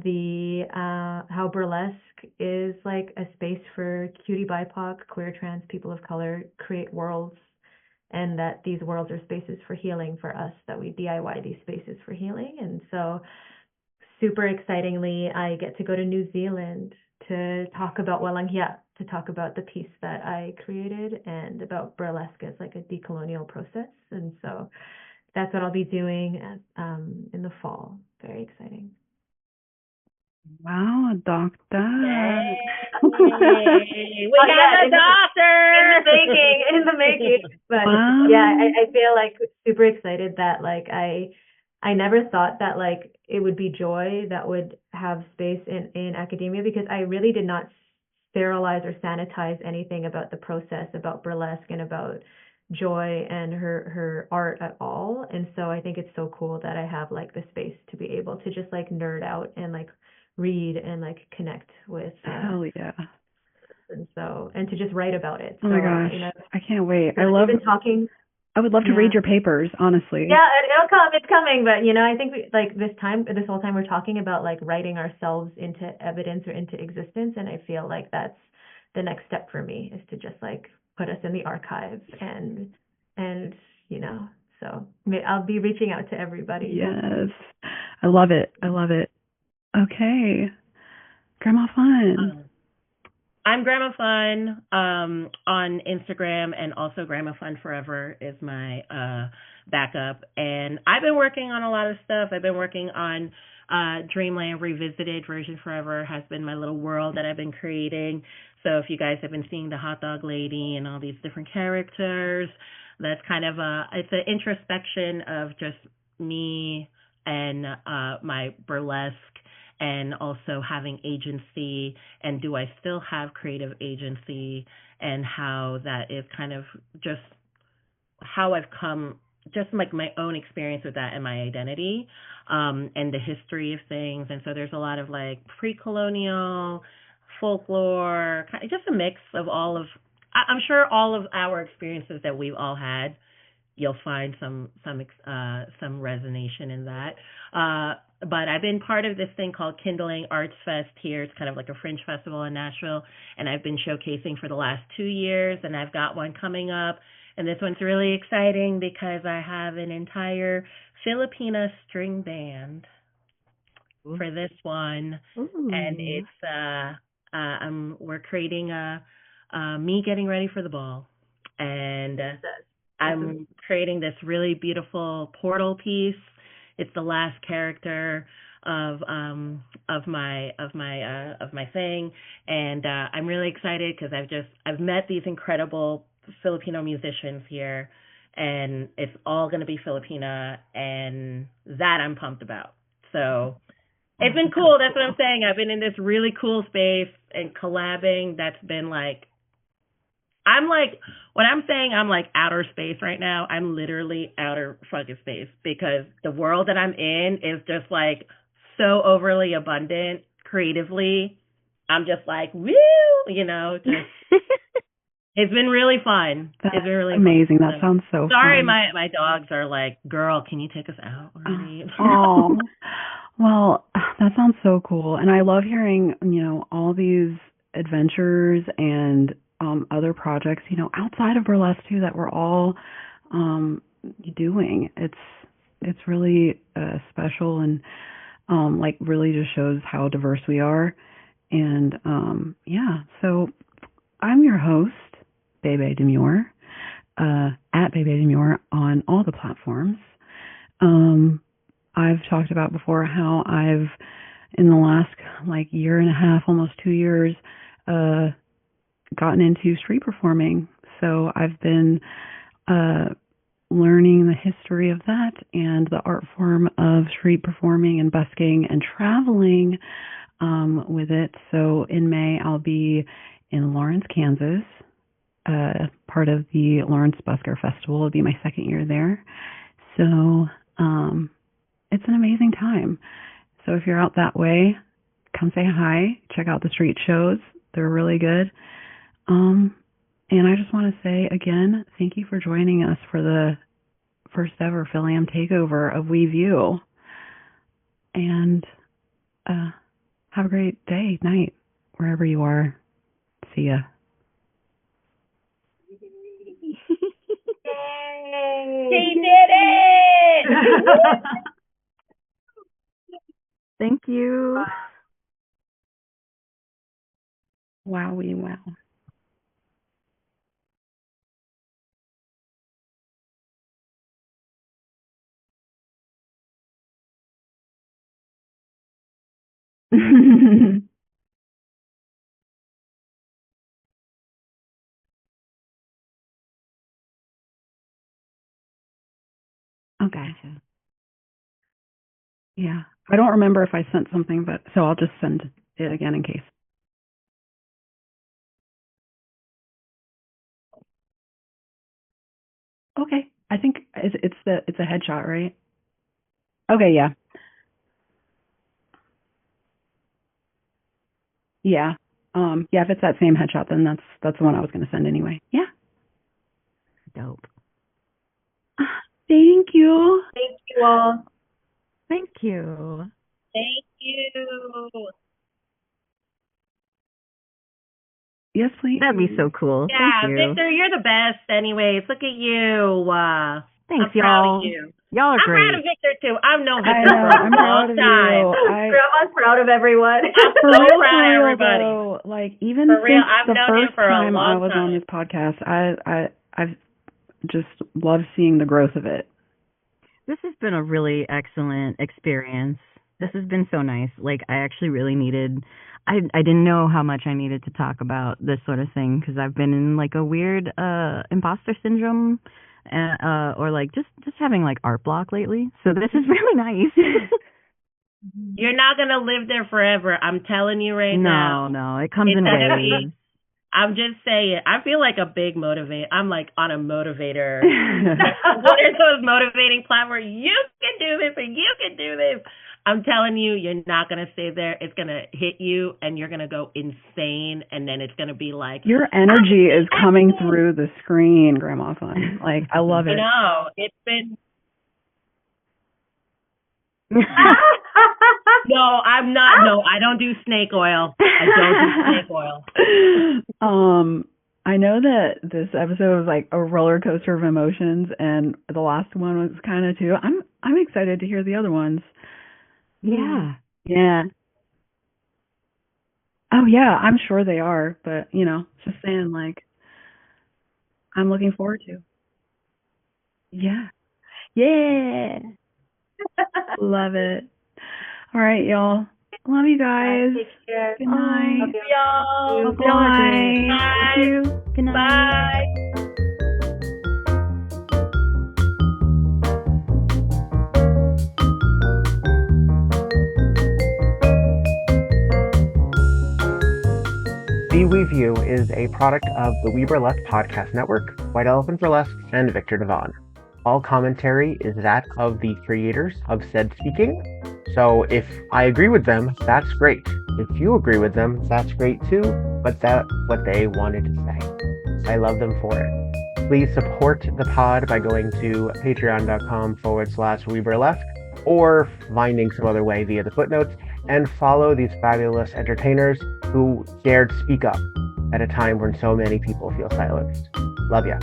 burlesque is like a space for cutie BIPOC, queer, trans people of color create worlds, and that these worlds are spaces for healing for us, that we DIY these spaces for healing. And so super excitingly, I get to go to New Zealand to talk about to talk about the piece that I created and about burlesque as like a decolonial process. And so that's what I'll be doing in the fall. Very exciting. Wow, doctor. Yay. We got a doctor in the making. But wow. yeah, I feel like super excited that like I never thought that like it would be joy that would have space in academia, because I really did not sterilize or sanitize anything about the process, about burlesque and about Joy and her art at all. And so I think it's so cool that I have like the space to be able to just like nerd out and like read and like connect with hell yeah. And so, and to just write about it. Oh my gosh, I can't wait. I would love to read your papers, honestly. Yeah, it'll come. It's coming. But I think this whole time we're talking about like writing ourselves into evidence or into existence, and I feel like that's the next step for me, is to just like put us in the archives and so I'll be reaching out to everybody. Yes, I love it. Okay, Grandma Fun. I'm Grandma Fun on Instagram, and also Grandma Fun Forever is my backup. And I've been working on a lot of stuff. I've been working on Dreamland Revisited. Version Forever has been my little world that I've been creating. So if you guys have been seeing the hot dog lady and all these different characters, that's kind of it's an introspection of just me and my burlesque, and also having agency, and do I still have creative agency, and how that is kind of just how I've come, just like my own experience with that and my identity, and the history of things. And so there's a lot of like pre-colonial folklore, just a mix of all of, I'm sure all of our experiences that we've all had, you'll find some resonation in that. But I've been part of this thing called Kindling Arts Fest here. It's kind of like a fringe festival in Nashville, and I've been showcasing for the last 2 years, and I've got one coming up. And this one's really exciting because I have an entire Filipina string band for this one. Ooh. And it's we're creating me getting ready for the ball, and I'm creating this really beautiful portal piece. It's the last character of my thing, and I'm really excited because I've met these incredible Filipino musicians here, and it's all going to be Filipina, and that I'm pumped about. So it's been cool. That's what I'm saying. I've been in this really cool space and collabing. That's been like, I'm like, when I'm saying I'm like outer space right now, I'm literally outer fucking space, because the world that I'm in is just like so overly abundant creatively. I'm just like, woo, just it's been really fun. That's it's been really amazing. Fun. That sounds so sorry, fun. my dogs are like, girl, can you take us out already? Oh, well, that sounds so cool. And I love hearing, all these adventures and other projects, outside of burlesque too, that we're all doing. It's really special, and like really just shows how diverse we are. And so I'm your host, Bebe Demure, at Bebe Demure on all the platforms. I've talked about before how I've, in the last year and a half, almost 2 years, gotten into street performing. So I've been learning the history of that and the art form of street performing and busking and traveling with it. So in May, I'll be in Lawrence, Kansas, part of the Lawrence Busker Festival. It'll be my second year there. So it's an amazing time. So if you're out that way, come say hi. Check out the street shows. They're really good. And I just want to say again, thank you for joining us for the first ever FilAm takeover of WEView. And have a great day, night, wherever you are. See ya. Yay! He did it! Thank you. Wowie wow. Okay. Yeah. I don't remember if I sent something, but so I'll just send it again in case. Okay. I think it's a headshot, right? Okay, yeah. Yeah. Yeah, if it's that same headshot, then that's the one I was going to send anyway. Yeah. Dope. Thank you. Thank you all. Thank you. Thank you. Yes, please. That'd be so cool. Yeah, Thank you. Victor, you're the best. Anyways, look at you. Thanks, I'm proud y'all. of you. Y'all are I'm great. proud of Victor too. I've known I Victor know. for a I'm proud long of time. you. Grandma's proud of everyone. I'm For so real, proud of for real, everybody. though, like even For real, since I've the known him first for a time I long was on time. this podcast, I've just loved seeing the growth of it. This has been a really excellent experience. This has been so nice. Like, I actually really needed, I didn't know how much I needed to talk about this sort of thing because I've been in like a weird imposter syndrome or like just having like art block lately. So this is really nice. You're not going to live there forever. I'm telling you right now. No, it comes It's in gonna waves. I'm just saying, I feel like a big motivator. I'm like on a motivator. What are those motivating platforms? You can do this and you can do this. I'm telling you, you're not going to stay there. It's going to hit you and you're going to go insane. And then it's going to be like, Your energy is coming through the screen, Grandma Fun. Like, I love it. you know, it's been. No, I'm not. No, I don't do snake oil. I don't do snake oil. I know that this episode was like a roller coaster of emotions, and the last one was kind of too. I'm excited to hear the other ones. Yeah. Yeah. Oh yeah, I'm sure they are, but you know, just saying, like, I'm looking forward to. Yeah. Yeah. Love it. All right, y'all. Love you guys. Take care. Good night. Love y'all. Bye. Bye. Thank you. Good night. Bye. The WEView is a product of the WeBurlesque Podcast Network, White Elephant Burlesque, and Viktor Devonne. All commentary is that of the creators of said speaking. So if I agree with them, that's great. If you agree with them, that's great too, but that's what they wanted to say. I love them for it. Please support the pod by going to patreon.com/weburlesque or finding some other way via the footnotes, and follow these fabulous entertainers who dared speak up at a time when so many people feel silenced. Love ya.